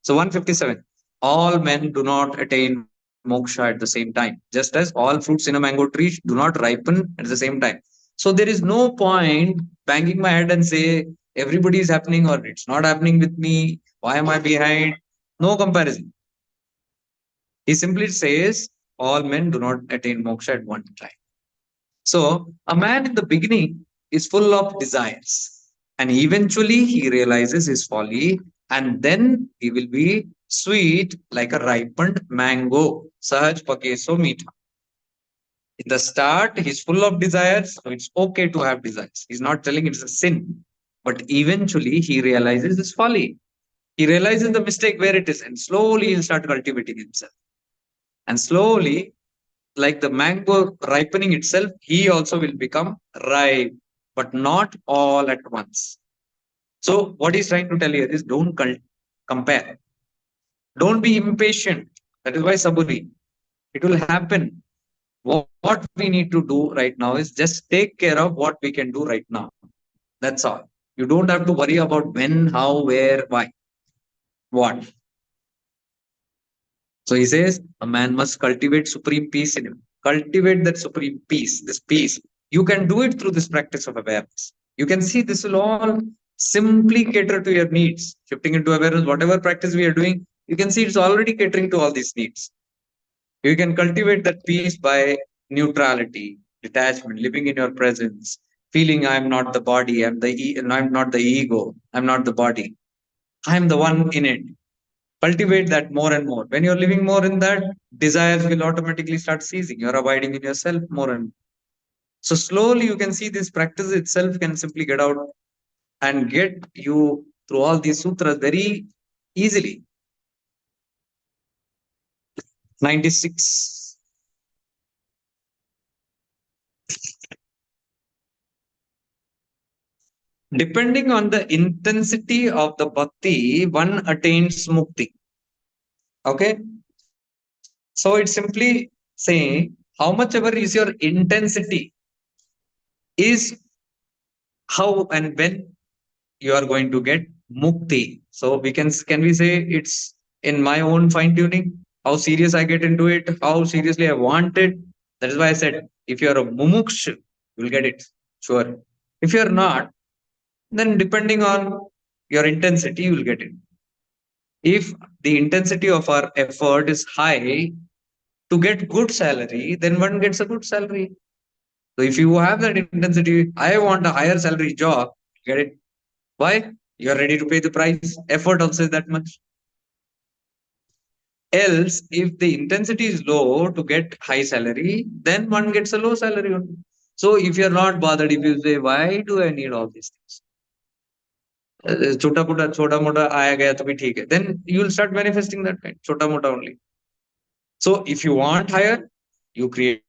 So 157. All men do not attain moksha at the same time, just as all fruits in a mango tree do not ripen at the same time. So there is no point banging my head and say everybody is happening or it's not happening with me. Why am I behind? No comparison. He simply says all men do not attain moksha at one time. So a man in the beginning is full of desires, and eventually he realizes his folly, and then he will be sweet like a ripened mango. Sahaj pakeso meetha. In the start, he's full of desires, so it's okay to have desires. He's not telling it's a sin, but eventually he realizes his folly. He realizes the mistake where it is, and slowly he'll start cultivating himself. And slowly, like the mango ripening itself, he also will become ripe, but not all at once. So, what he's trying to tell here is don't compare. Don't be impatient. That is why Saburi. It will happen. What we need to do right now is just take care of what we can do right now. That's all. You don't have to worry about when, how, where, why, what. So he says a man must cultivate supreme peace in him. Cultivate that supreme peace, this peace. You can do it through this practice of awareness. You can see this will all simply cater to your needs. Shifting into awareness, whatever practice we are doing, you can see it's already catering to all these needs. You can cultivate that peace by neutrality, detachment, living in your presence, feeling I'm not the body, I'm not the ego, I'm not the body. I'm the one in it. Cultivate that more and more. When you're living more in that, desires will automatically start ceasing. You're abiding in yourself more and more. So slowly you can see this practice itself can simply get out and get you through all these sutras very easily. 96. Depending on the intensity of the bhakti, one attains mukti. Okay. So it's simply saying how much ever is your intensity is how and when you are going to get mukti. So can we say it's in my own fine tuning, how serious I get into it, how seriously I want it. That is why I said if you are a mumuksh, you'll get it. Sure. If you're not, then depending on your intensity, you will get it. If the intensity of our effort is high to get good salary, then one gets a good salary. So if you have that intensity, I want a higher salary job, get it. Why? You are ready to pay the price. Effort also is that much. Else, if the intensity is low to get high salary, then one gets a low salary only. So if you're not bothered, if you say, why do I need all these things? छोटा मोटा आया गया तो भी ठीक है. Then you will start manifesting that kind. छोटा मोटा only. So if you want higher, you create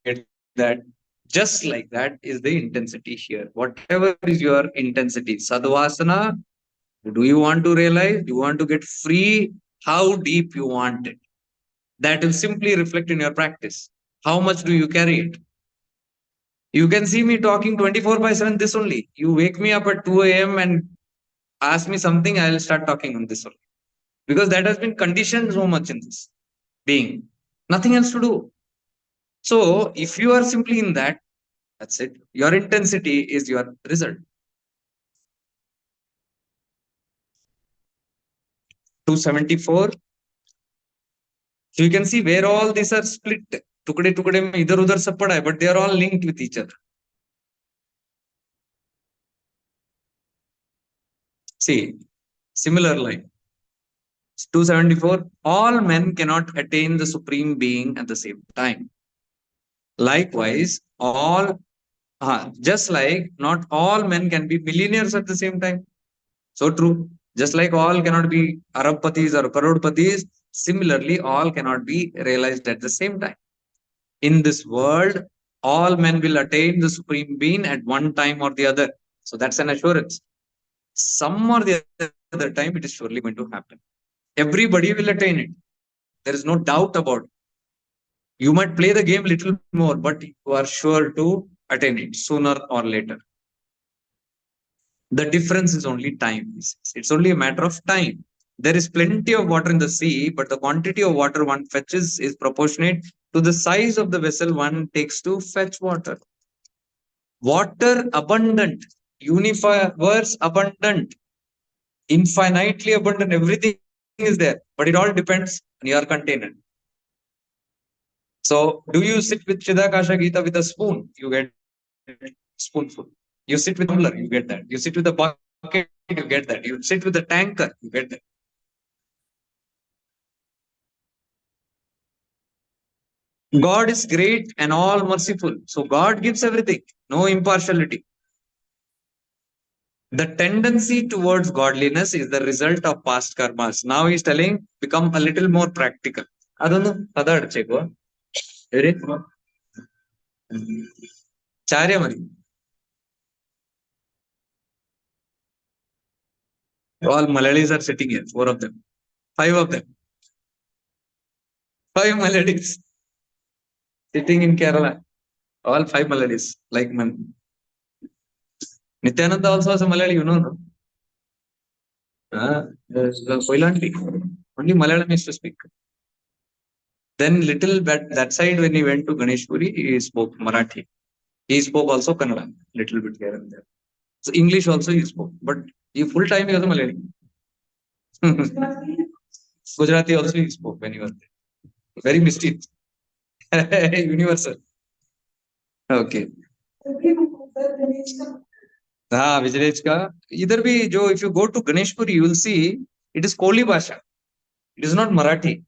that. Just like that is the intensity here. Whatever is your intensity, sadvasana, do you want to realize? Do you want to get free? How deep you want it? That will simply reflect in your practice. How much do you carry it? You can see me talking 24 by 7 this only. You wake me up at 2 a.m. and ask me something, I'll start talking on this only. Because that has been conditioned so much in this being. Nothing else to do. So if you are simply in that, that's it. Your intensity is your result. 274. So you can see where all these are split. टुकड़े टुकड़े में इधर उधर सब पड़ा है, but they are all linked with each other. See, similar line. 274. All men cannot attain the supreme being at the same time. Likewise, just like not all men can be millionaires at the same time. So true. Just like all cannot be Arabpatis or Karodpatis, similarly, all cannot be realized at the same time. In this world, all men will attain the supreme being at one time or the other. So that's an assurance. Some or the other time, it is surely going to happen. Everybody will attain it. There is no doubt about it. You might play the game little more, but you are sure to attain it sooner or later. The difference is only time. It's only a matter of time. There is plenty of water in the sea, but the quantity of water one fetches is proportionate to the size of the vessel one takes to fetch water. Water abundant, universe abundant, infinitely abundant, everything is there, but it all depends on your container. So, do you sit with Chidakasha Gita with a spoon? You get spoonful. You sit with a tumbler, you get that. You sit with a bucket, you get that. You sit with a tanker, you get that. God is great and all merciful. So God gives everything, no impartiality. The tendency towards godliness is the result of past karmas. Now he's telling, become a little more practical. I don't know. Charya Mari. All Malayalis are sitting here, four of them. Five of them. Five Malayalis sitting in Kerala. All five Malayalis, like man. Nityananda also was a Malayali, you know. No? Koilanti. Only Malayalam used to speak. Then little bit that side when he went to Ganeshpuri, he spoke Marathi. He spoke also Kannada, little bit here and there. So English also he spoke, but he full time he was a Malayali. Gujarati also he spoke when he was there. Very mysterious. Universal. Okay. हाँ विजलेज का इधर भी जो if you go to Ganeshpuri you will see it is Koli Bhasha. It is not Marathi.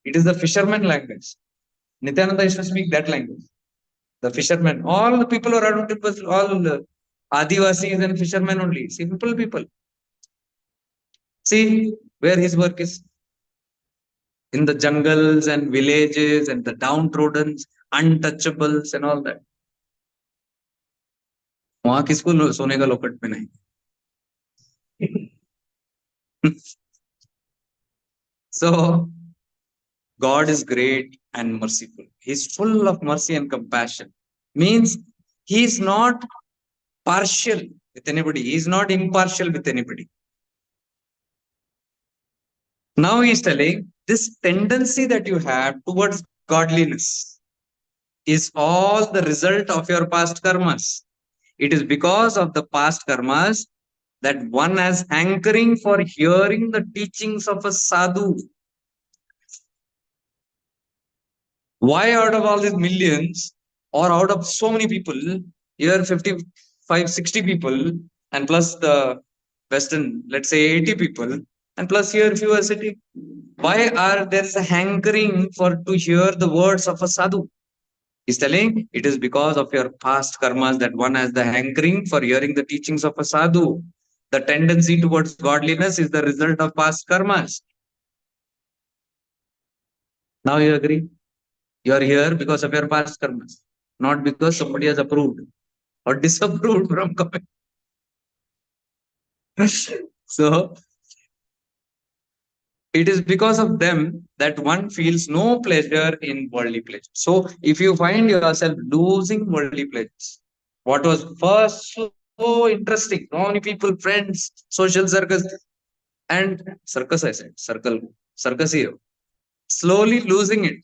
It is the fisherman language. Nityananda used to speak that language. The fishermen, all the people around it was all Adivasis and fishermen only. Simple people. See where his work is in the jungles and villages and the downtrodden, untouchables and all that. वहां किसको सोने का लोकट में नहीं. So God is great and merciful. He's full of mercy and compassion. Means he is not partial with anybody. He is not impartial with anybody. Now he is telling this tendency that you have towards godliness is all the result of your past karmas. It is because of the past karmas that one has hankering for hearing the teachings of a sadhu. Why out of all these millions or out of so many people, here 55, 60 people and plus the Western, let's say 80 people and plus here few are sitting. Why are there is a hankering for to hear the words of a sadhu? He's telling it is because of your past karmas that one has the hankering for hearing the teachings of a sadhu. The tendency towards godliness is the result of past karmas. Now you agree? You are here because of your past karmas, not because somebody has approved or disapproved from coming. So it is because of them that one feels no pleasure in worldly pleasure. So if you find yourself losing worldly pleasures, what was first so interesting, so many people, friends, social circus, and circus, I said, circus here, slowly losing it,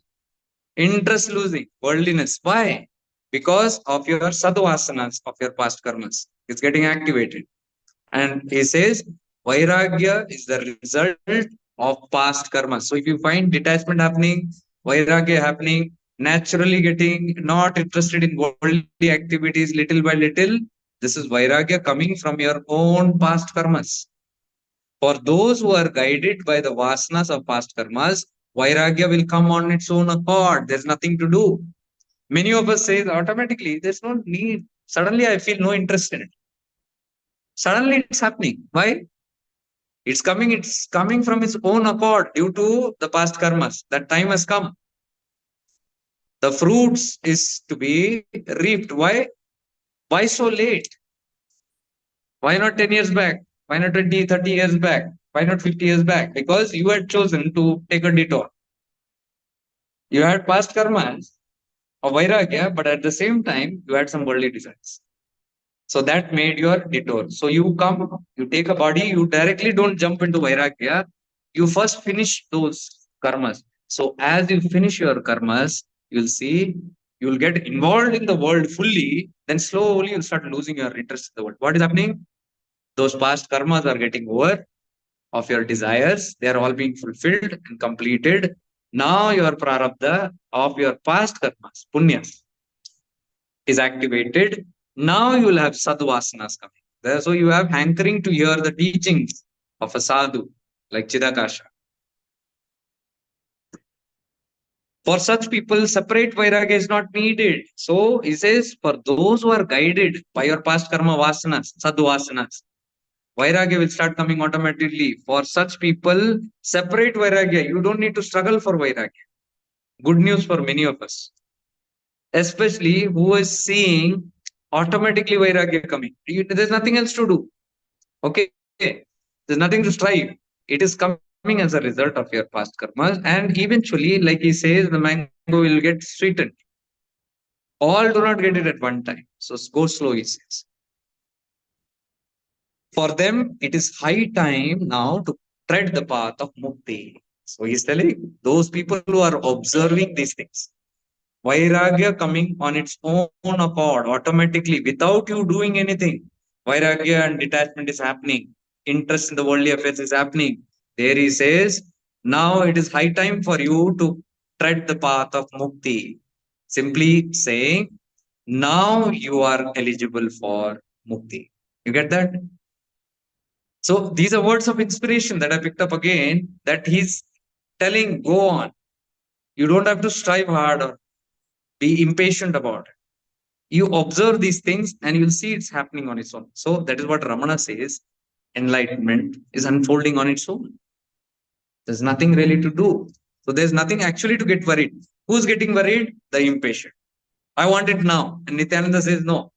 interest losing, worldliness. Why? Because of your sadhvasanas, of your past karmas. It's getting activated. And he says, Vairagya is the result of past karma. So if you find detachment happening, Vairagya happening, naturally getting not interested in worldly activities little by little, this is Vairagya coming from your own past karmas. For those who are guided by the vasanas of past karmas, vairagya will come on its own accord. There's nothing to do. Many of us say automatically, there's no need. Suddenly, I feel no interest in it. Suddenly, it's happening. Why? It's coming from its own accord due to the past karmas. That time has come. The fruits is to be reaped. Why? Why so late? Why not 10 years back? Why not 20, 30 years back? Why not 50 years back? Because you had chosen to take a detour. You had past karmas of vairagya, but at the same time, you had some worldly desires. So that made your detour. So you come, you take a body, you directly don't jump into vairagya. You first finish those karmas. So as you finish your karmas, you'll see you'll get involved in the world fully. Then slowly you'll start losing your interest in the world. What is happening? Those past karmas are getting over of your desires. They are all being fulfilled and completed. Now your prarabdha of your past karmas, punyas, is activated. Now you will have sadvasanas coming. So you have hankering to hear the teachings of a sadhu like Chidakasha. For such people, separate vairagya is not needed. So he says, for those who are guided by your past karma vasanas, sadvasanas, vairagya will start coming automatically. For such people, separate vairagya. You don't need to struggle for vairagya. Good news for many of us, especially who is seeing automatically vairagya coming. There's nothing else to do. Okay, there's nothing to strive. It is coming as a result of your past karmas, and eventually, like he says, the mango will get sweetened. All do not get it at one time. So go slow, he says. For them, it is high time now to tread the path of mukti. So he's telling those people who are observing these things, vairagya coming on its own accord, automatically, without you doing anything. Vairagya and detachment is happening. Interest in the worldly affairs is happening. There he says, now it is high time for you to tread the path of mukti. Simply saying, now you are eligible for mukti. You get that? So these are words of inspiration that I picked up again, that he's telling, go on. You don't have to strive hard or be impatient about it. You observe these things and you'll see it's happening on its own. So that is what Ramana says. Enlightenment is unfolding on its own. There's nothing really to do. So there's nothing actually to get worried. Who's getting worried? The impatient. I want it now. And Nityananda says, no,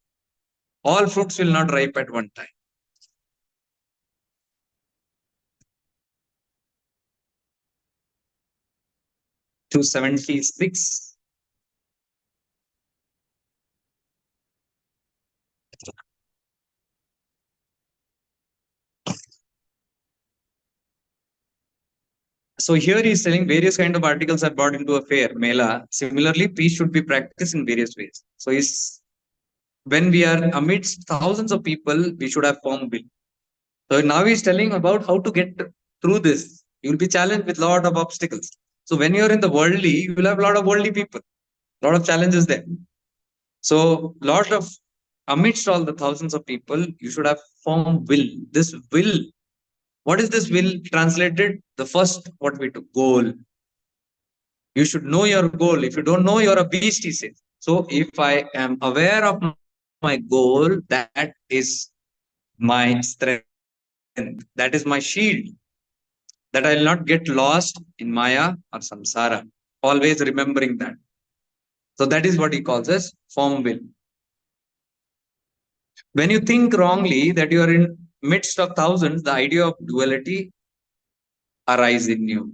all fruits will not ripe at one time. To 76. So here he's telling various kind of articles are brought into a fair, Mela. Similarly, peace should be practiced in various ways. So when we are amidst thousands of people, we should have firm will. So now he's telling about how to get through this. You'll be challenged with a lot of obstacles. So when you're in the worldly, you will have a lot of worldly people, a lot of challenges there. So lot of amidst all the thousands of people, you should have firm will. This will, what is this will translated? The first, what we took, goal. You should know your goal. If you don't know, you're a beast, he says. So if I am aware of my goal, that is my strength. That is my shield. That I'll not get lost in Maya or samsara. Always remembering that. So that is what he calls as firm will. When you think wrongly that you are in midst of thousands, the idea of duality arises in you.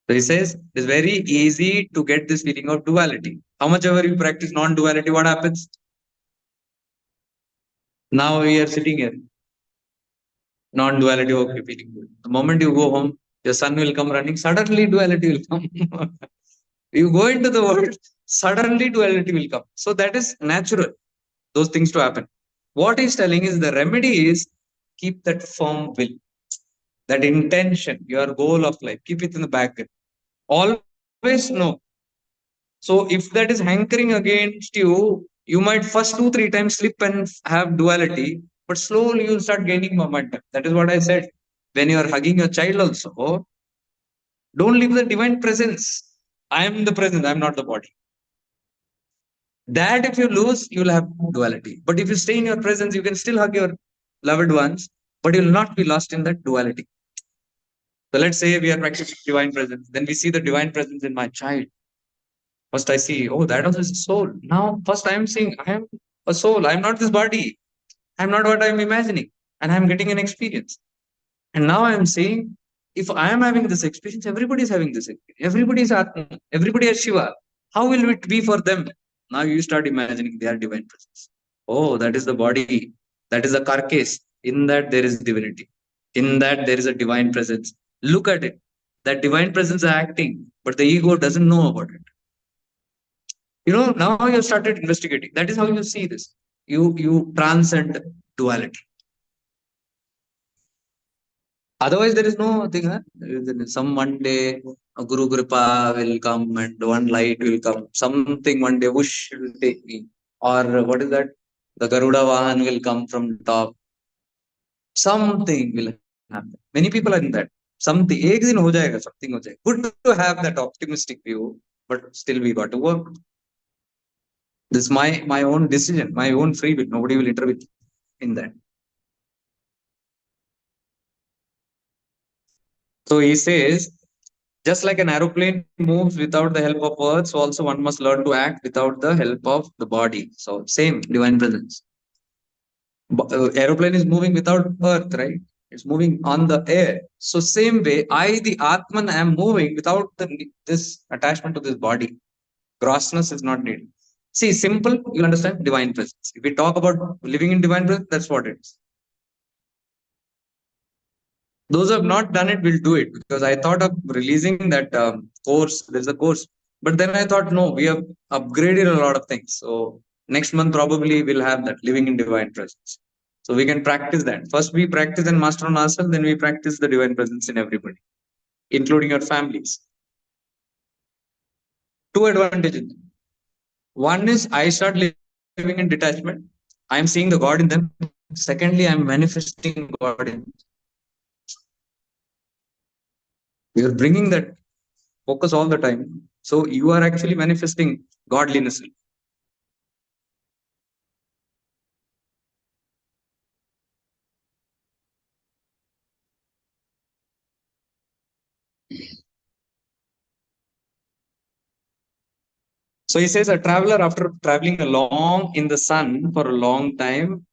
So he says it's very easy to get this feeling of duality. How much ever you practice non-duality, what happens? Now we are sitting here. Non-duality, okay, feeling good. The moment you go home, your son will come running, suddenly duality will come. You go into the world, suddenly duality will come. So that is natural, those things to happen. What he's telling is the remedy is keep that firm will, that intention, your goal of life, keep it in the back. Always know. So if that is hankering against you, you might first 2-3 times slip and have duality. but slowly you'll start gaining momentum. That is what I said. When you are hugging your child also, don't leave the divine presence. I am the presence, I'm not the body. That if you lose, you'll have duality. But if you stay in your presence, you can still hug your loved ones, but you'll not be lost in that duality. So let's say we are practicing divine presence. Then we see the divine presence in my child. First I see, oh, that was his soul. Now, first I am seeing, I am a soul. I am not this body. I am not what I am imagining. And I am getting an experience. And now I am saying, if I am having this experience, everybody is having this experience. Everybody is Atma. Everybody is Shiva. How will it be for them? Now you start imagining their divine presence. Oh, that is the body. That is a carcass. In that there is divinity. In that there is a divine presence. Look at it. That divine presence is acting, but the ego doesn't know about it. Now you started investigating. That is how you see this. You transcend duality. Otherwise, there is no thing. Huh? Some one day a Guru Kripa will come and one light will come. Something one day whoosh will take me. Or what is that? The Garuda Vahan will come from top. Something will happen. Many people are in that. Something. एक दिन हो जाएगा, something हो जाएगा. Good to have that optimistic view, but still we got to work. This is my own decision, my own free will. Nobody will intervene in that. So he says, just like an aeroplane moves without the help of earth, so also one must learn to act without the help of the body. So same divine presence. Aeroplane is moving without earth, right? It's moving on the air. So same way, I, the Atman, am moving without this attachment to this body. Grossness is not needed. See, simple, you understand divine presence. If we talk about living in divine presence, that's what it is. Those who have not done it will do it, because I thought of releasing that course. There's a course, but then I thought, no, we have upgraded a lot of things. So next month probably we'll have that living in divine presence, so we can practice that. First we practice and master on ourselves, then we practice the divine presence in everybody, including your families. Two advantages. One is I start living in detachment. I am seeing the God in them. Secondly, I am manifesting God in them. We are bringing that focus all the time. So you are actually manifesting godliness. So he says a traveler, after traveling along in the sun for a long time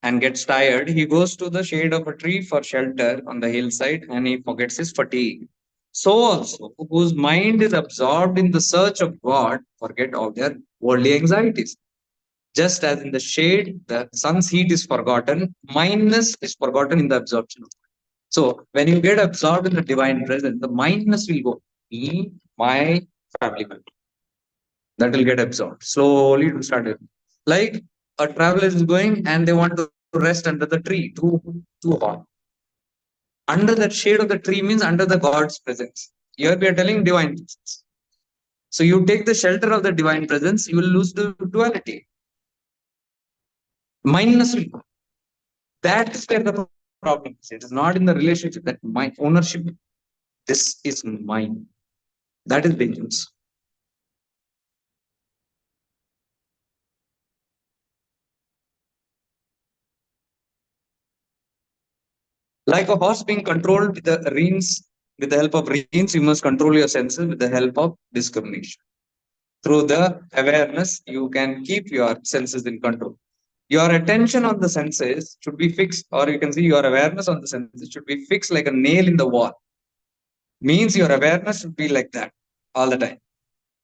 and gets tired, he goes to the shade of a tree for shelter on the hillside and he forgets his fatigue. So also, whose mind is absorbed in the search of God, forget all their worldly anxieties. Just as in the shade, the sun's heat is forgotten, mindness is forgotten in the absorption. So when you get absorbed in the divine presence, the mindness will go, me, my family member. That will get absorbed. Slowly it will start. Like a traveler is going and they want to rest under the tree, too hot. Under that shade of the tree means under the God's presence. Here we are telling divine presence. So you take the shelter of the divine presence, you will lose the duality. Mindness will go. That is where the problem is. It is not in the relationship, that my ownership. This is mine. That is dangerous. Like a horse being controlled with the reins, with the help of reins, you must control your senses with the help of discrimination. Through the awareness, you can keep your senses in control. Your attention on the senses should be fixed, or you can see your awareness on the senses should be fixed like a nail in the wall. Means your awareness should be like that all the time,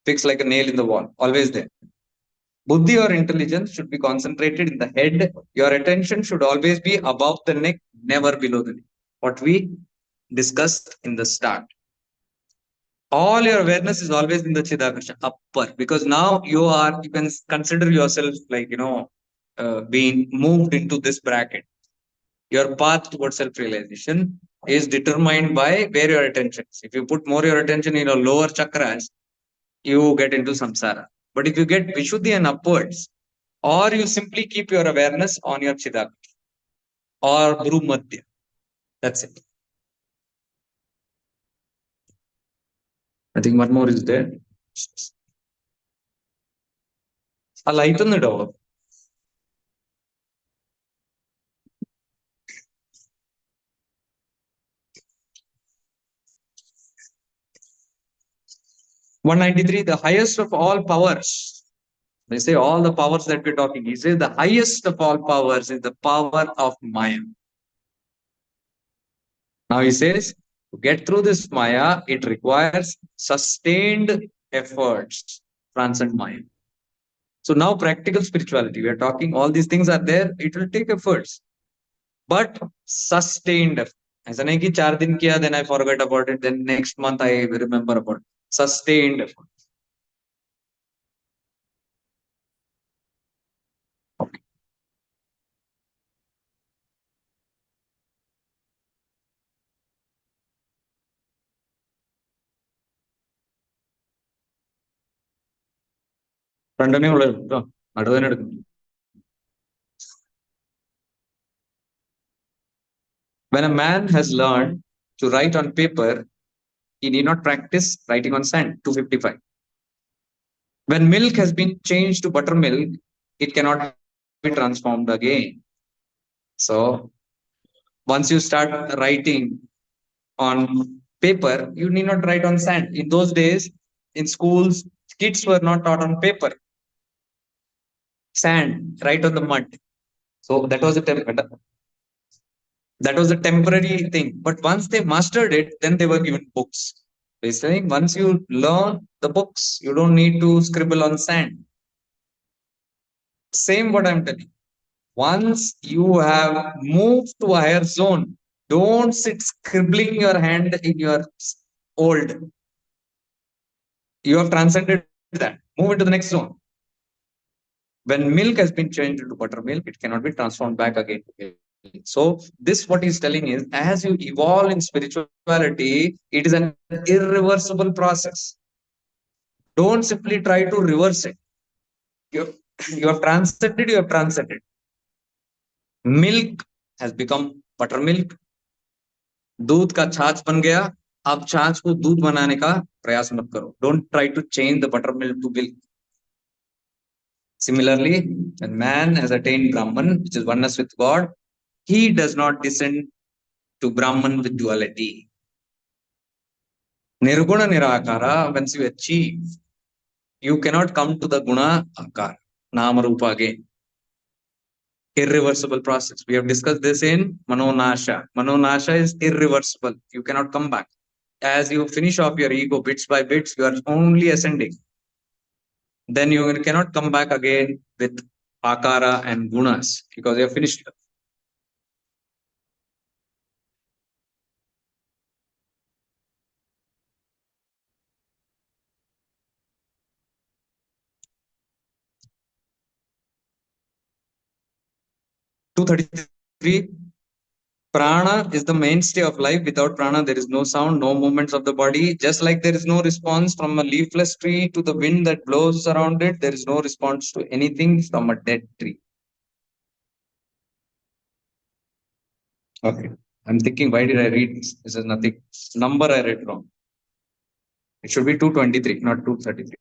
fixed like a nail in the wall, always there. Buddhi or intelligence should be concentrated in the head. Your attention should always be above the neck, never below the neck. What we discussed in the start. All your awareness is always in the Chidakasha, upper, because now you can consider yourself like, being moved into this bracket. Your path towards self-realization is determined by where your attention is. If you put more your attention in your lower chakras, you get into samsara. But if you get Vishuddhi and upwards, or you simply keep your awareness on your Chidakasha. or Bhrumadhya. That's it. I think one more is there. ആ light ഒന്ന് ഇടാവോ? One 93, the highest of all powers. They say all the powers that we're talking. He says the highest of all powers is the power of Maya. Now he says to get through this Maya, it requires sustained efforts to transcend Maya. So now practical spirituality, we are talking, all these things are there. It will take efforts, but sustained effort. ऐसा नहीं कि 4 दिन किया, then I forgot about it, then next month I remember about it. Sustained effort. Okay. ഫ്രണ്ടിനെ ഉള്ള കേട്ടോ, നടുവേദന എടുക്കും. When a man has learned to write on paper, he need not practice writing on sand. 255. When milk has been changed to buttermilk, it cannot be transformed again. So once you start writing on paper, you need not write on sand. In those days, in schools, kids were not taught on paper. Sand, write on the mud. So that was a temporary thing. But once they mastered it, then they were given books. They're saying once you learn the books, you don't need to scribble on sand. Same what I'm telling. Once you have moved to a higher zone, don't sit scribbling your hand in your old. You have transcended that. Move into the next zone. When milk has been changed into buttermilk, it cannot be transformed back again. So this what he's telling is, as you evolve in spirituality, it is an irreversible process. Don't simply try to reverse it. You have transcended, you have transcended. Milk has become buttermilk. दूध का छाछ बन गया. अब छाछ को दूध बनाने का प्रयास मत करो. Don't try to change the buttermilk to milk. Similarly, when man has attained Brahman, which is oneness with God, he does not descend to Brahman with duality. Nirguna Nirakara, once you achieve, you cannot come to the Guna Akar, Nama Rupa again. Irreversible process. We have discussed this in Manonasha. Manonasha is irreversible. You cannot come back. As you finish off your ego bits by bits, you are only ascending. Then you cannot come back again with Akara and Gunas because you have finished. 233. Prana is the mainstay of life. Without prana, there is no sound, no movements of the body. Just like there is no response from a leafless tree to the wind that blows around it, there is no response to anything from a dead tree. Okay. I'm thinking, why did I read this? This is nothing. Number I read wrong. It should be 223, not 233.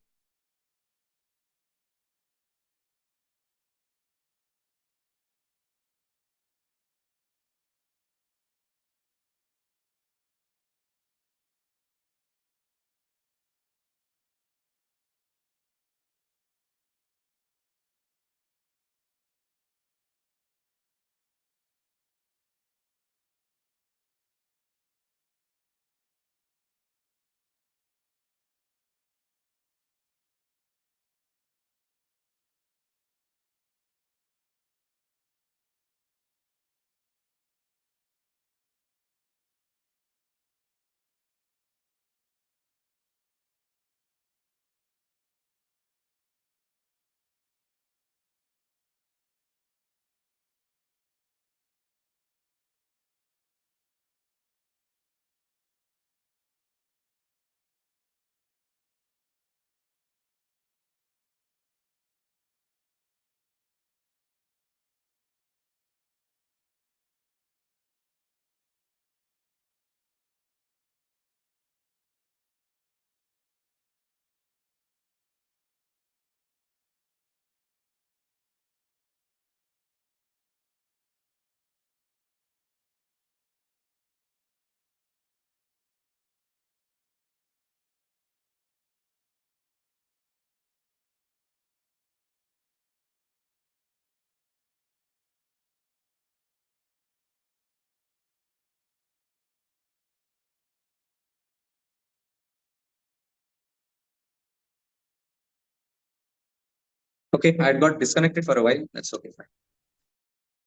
Okay, I had got disconnected for a while. That's okay, fine.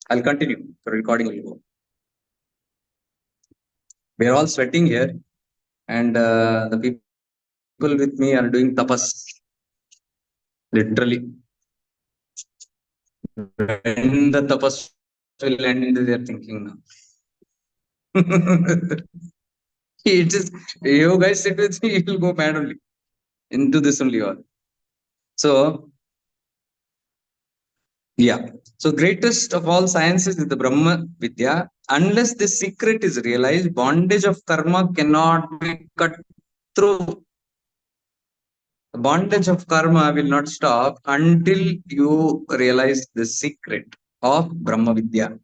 I'll continue. The recording will go. We're all sweating here, and the people with me are doing tapas. Literally. When the tapas will end, they're thinking now. It is, you guys sit with me, you'll go mad only. Into this only all. So, yeah. So, greatest of all sciences is the Brahma Vidya. Unless this secret is realized, bondage of karma cannot be cut through. The bondage of karma will not stop until you realize the secret of Brahma Vidya.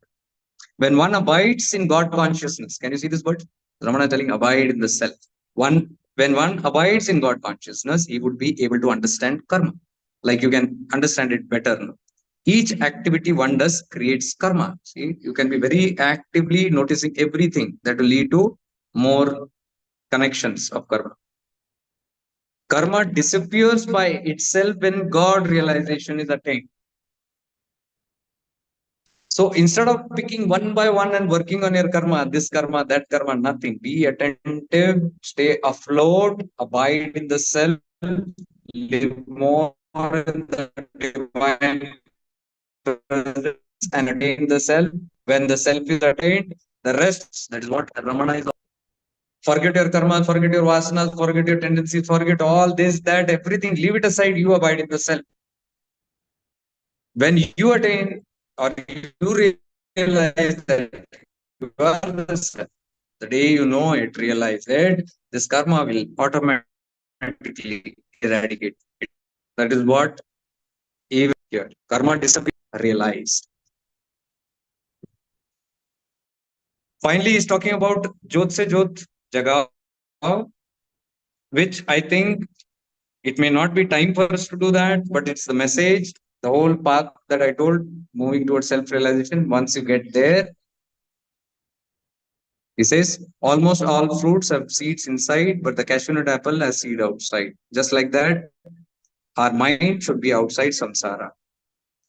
When one abides in God consciousness, can you see this word? Ramana telling abide in the self. When one abides in God consciousness, he would be able to understand karma. Like you can understand it better now. Each activity one does creates karma. See, you can be very actively noticing everything that will lead to more connections of karma. Karma disappears by itself when God realization is attained. So instead of picking one by one and working on your karma, this karma, that karma, nothing. Be attentive, stay afloat, abide in the self, live more in the divine presence and attain the self. When the self is attained, the rest, that is what Ramana is. Forget your karma, forget your vasanas, forget your tendencies, forget all this, that, everything. Leave it aside. You abide in the self. When you attain or you realize that you are the self, the day you know it, realize it, this karma will automatically eradicate it. That is what even here. Karma disappears, realized. Finally, he's talking about Jot se Jot Jagao, which I think it may not be time for us to do that, but it's the message, the whole path that I told, moving towards self-realization. Once you get there, he says, almost all fruits have seeds inside, but the cashew nut apple has seed outside. Just like that, our mind should be outside samsara.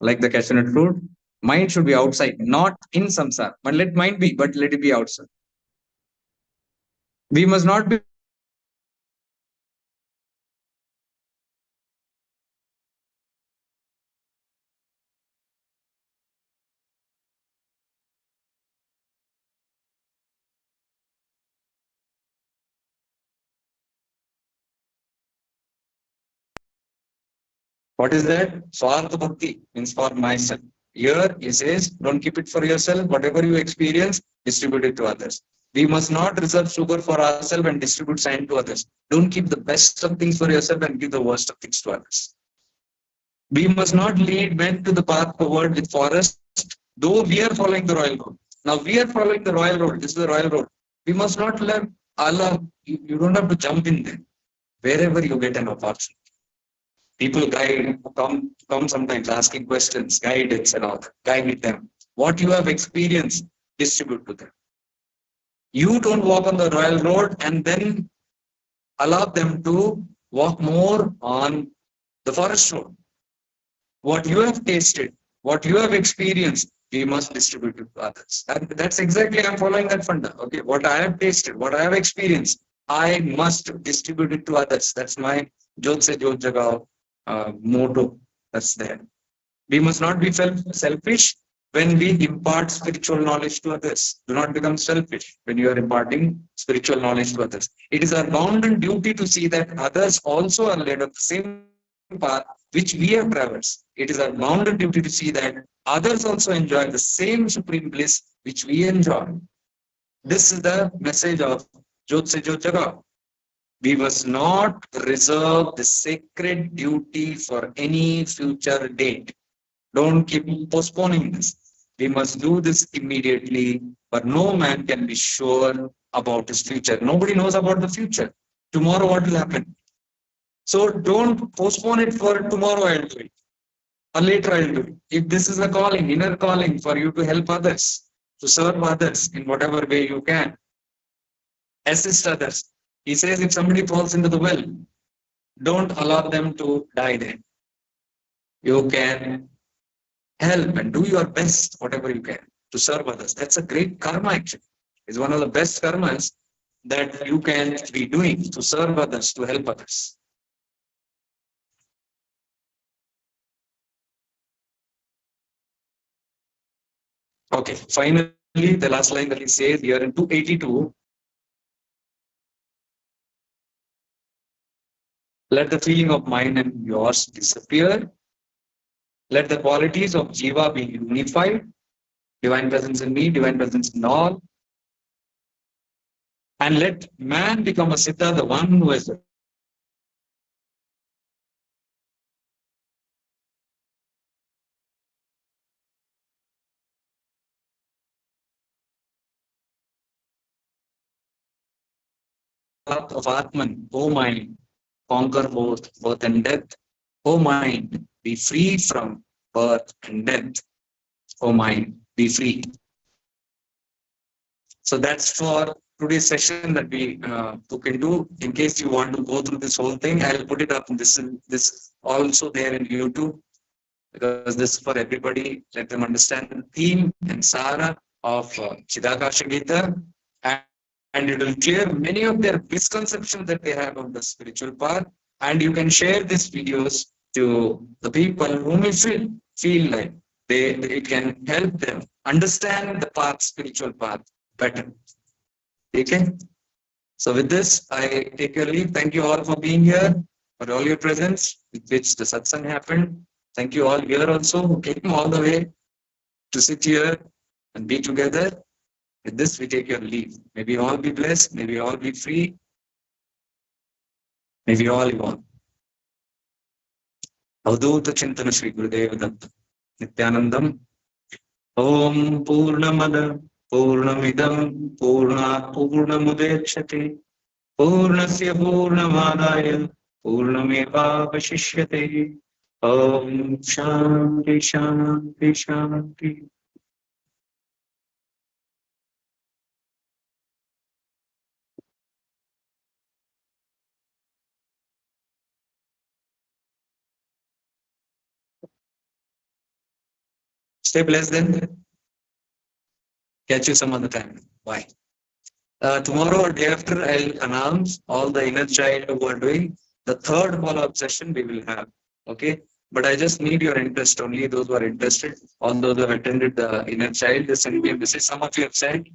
Like the cashew nut fruit, mind should be outside, not in samsara. But let mind be, but let it be outside. We must not be what is that? Swartha Bhakti means for myself. Here he says, don't keep it for yourself. Whatever you experience, distribute it to others. We must not reserve sugar for ourselves and distribute sand to others. Don't keep the best of things for yourself and give the worst of things to others. We must not lead men to the path covered with forest, though we are following the royal road. Now we are following the royal road. This is the royal road. We must not let Allah, you don't have to jump in there. Wherever you get an opportunity. People come sometimes asking questions, guidance and all that. Guide with them. What you have experienced, distribute to them. You don't walk on the royal road and then allow them to walk more on the forest road. What you have tasted, what you have experienced, we must distribute it to others. That's exactly, I'm following that funda. Okay, what I have tasted, what I have experienced, I must distribute it to others. That's my Jot se Jot Jagao motto. That's there. We must not be selfish when we impart spiritual knowledge to others. Do not become selfish when you are imparting spiritual knowledge to others. It is our bounden duty to see that others also are led up the same path which we have traversed. It is our bounden duty to see that others also enjoy the same supreme bliss which we enjoy. This is the message of Jot Se Jot Jaga. We must not reserve the sacred duty for any future date. Don't keep postponing this. We must do this immediately, but no man can be sure about his future. Nobody knows about the future. Tomorrow, what will happen? So don't postpone it for tomorrow, I'll do it. Or later, I'll do it. If this is a calling, inner calling for you to help others, to serve others in whatever way you can, assist others. He says if somebody falls into the well, don't allow them to die there. You can help and do your best, whatever you can, to serve others. That's a great karma, actually. It's one of the best karmas that you can be doing to serve others, to help others. Okay, finally, the last line that he says here in 282, let the feeling of mine and yours disappear. Let the qualities of Jiva be unified, divine presence in me, divine presence in all. And let man become a Siddha, the one who has path of Atman, O mind, conquer both birth and death. O mind, be free from birth and death. O mind, be free. So that's for today's session that we took into. In case you want to go through this whole thing, I'll put it up in this also there in YouTube, because this is for everybody. Let them understand the theme and Sara of Chidakasha Gita, and it will clear many of their misconceptions that they have on the spiritual path. And you can share these videos to the people whom you feel like they can help them understand the path, spiritual path better. Okay. So with this, I take your leave. Thank you all for being here, for all your presence, with which the satsang happened. Thank you all here also who came all the way to sit here and be together. With this, we take your leave. May we all be blessed. May we all be free. May we all evolve. Avadhuta Chintana Shri Gurudev Datta Nityanandam. Om Purnamada Purnamidam Purnat Purnamudechyate Purnasya Purnamadaya Purnamevavashishyate. Om Shanti Shanti Shanti. Stay blessed then. Catch you some other time. Bye. Tomorrow or day after, I'll announce all the inner child who are doing the third follow-up session we will have. Okay. But I just need your interest, only those who are interested. All those who have attended the inner child, just send me a message. Some of you have said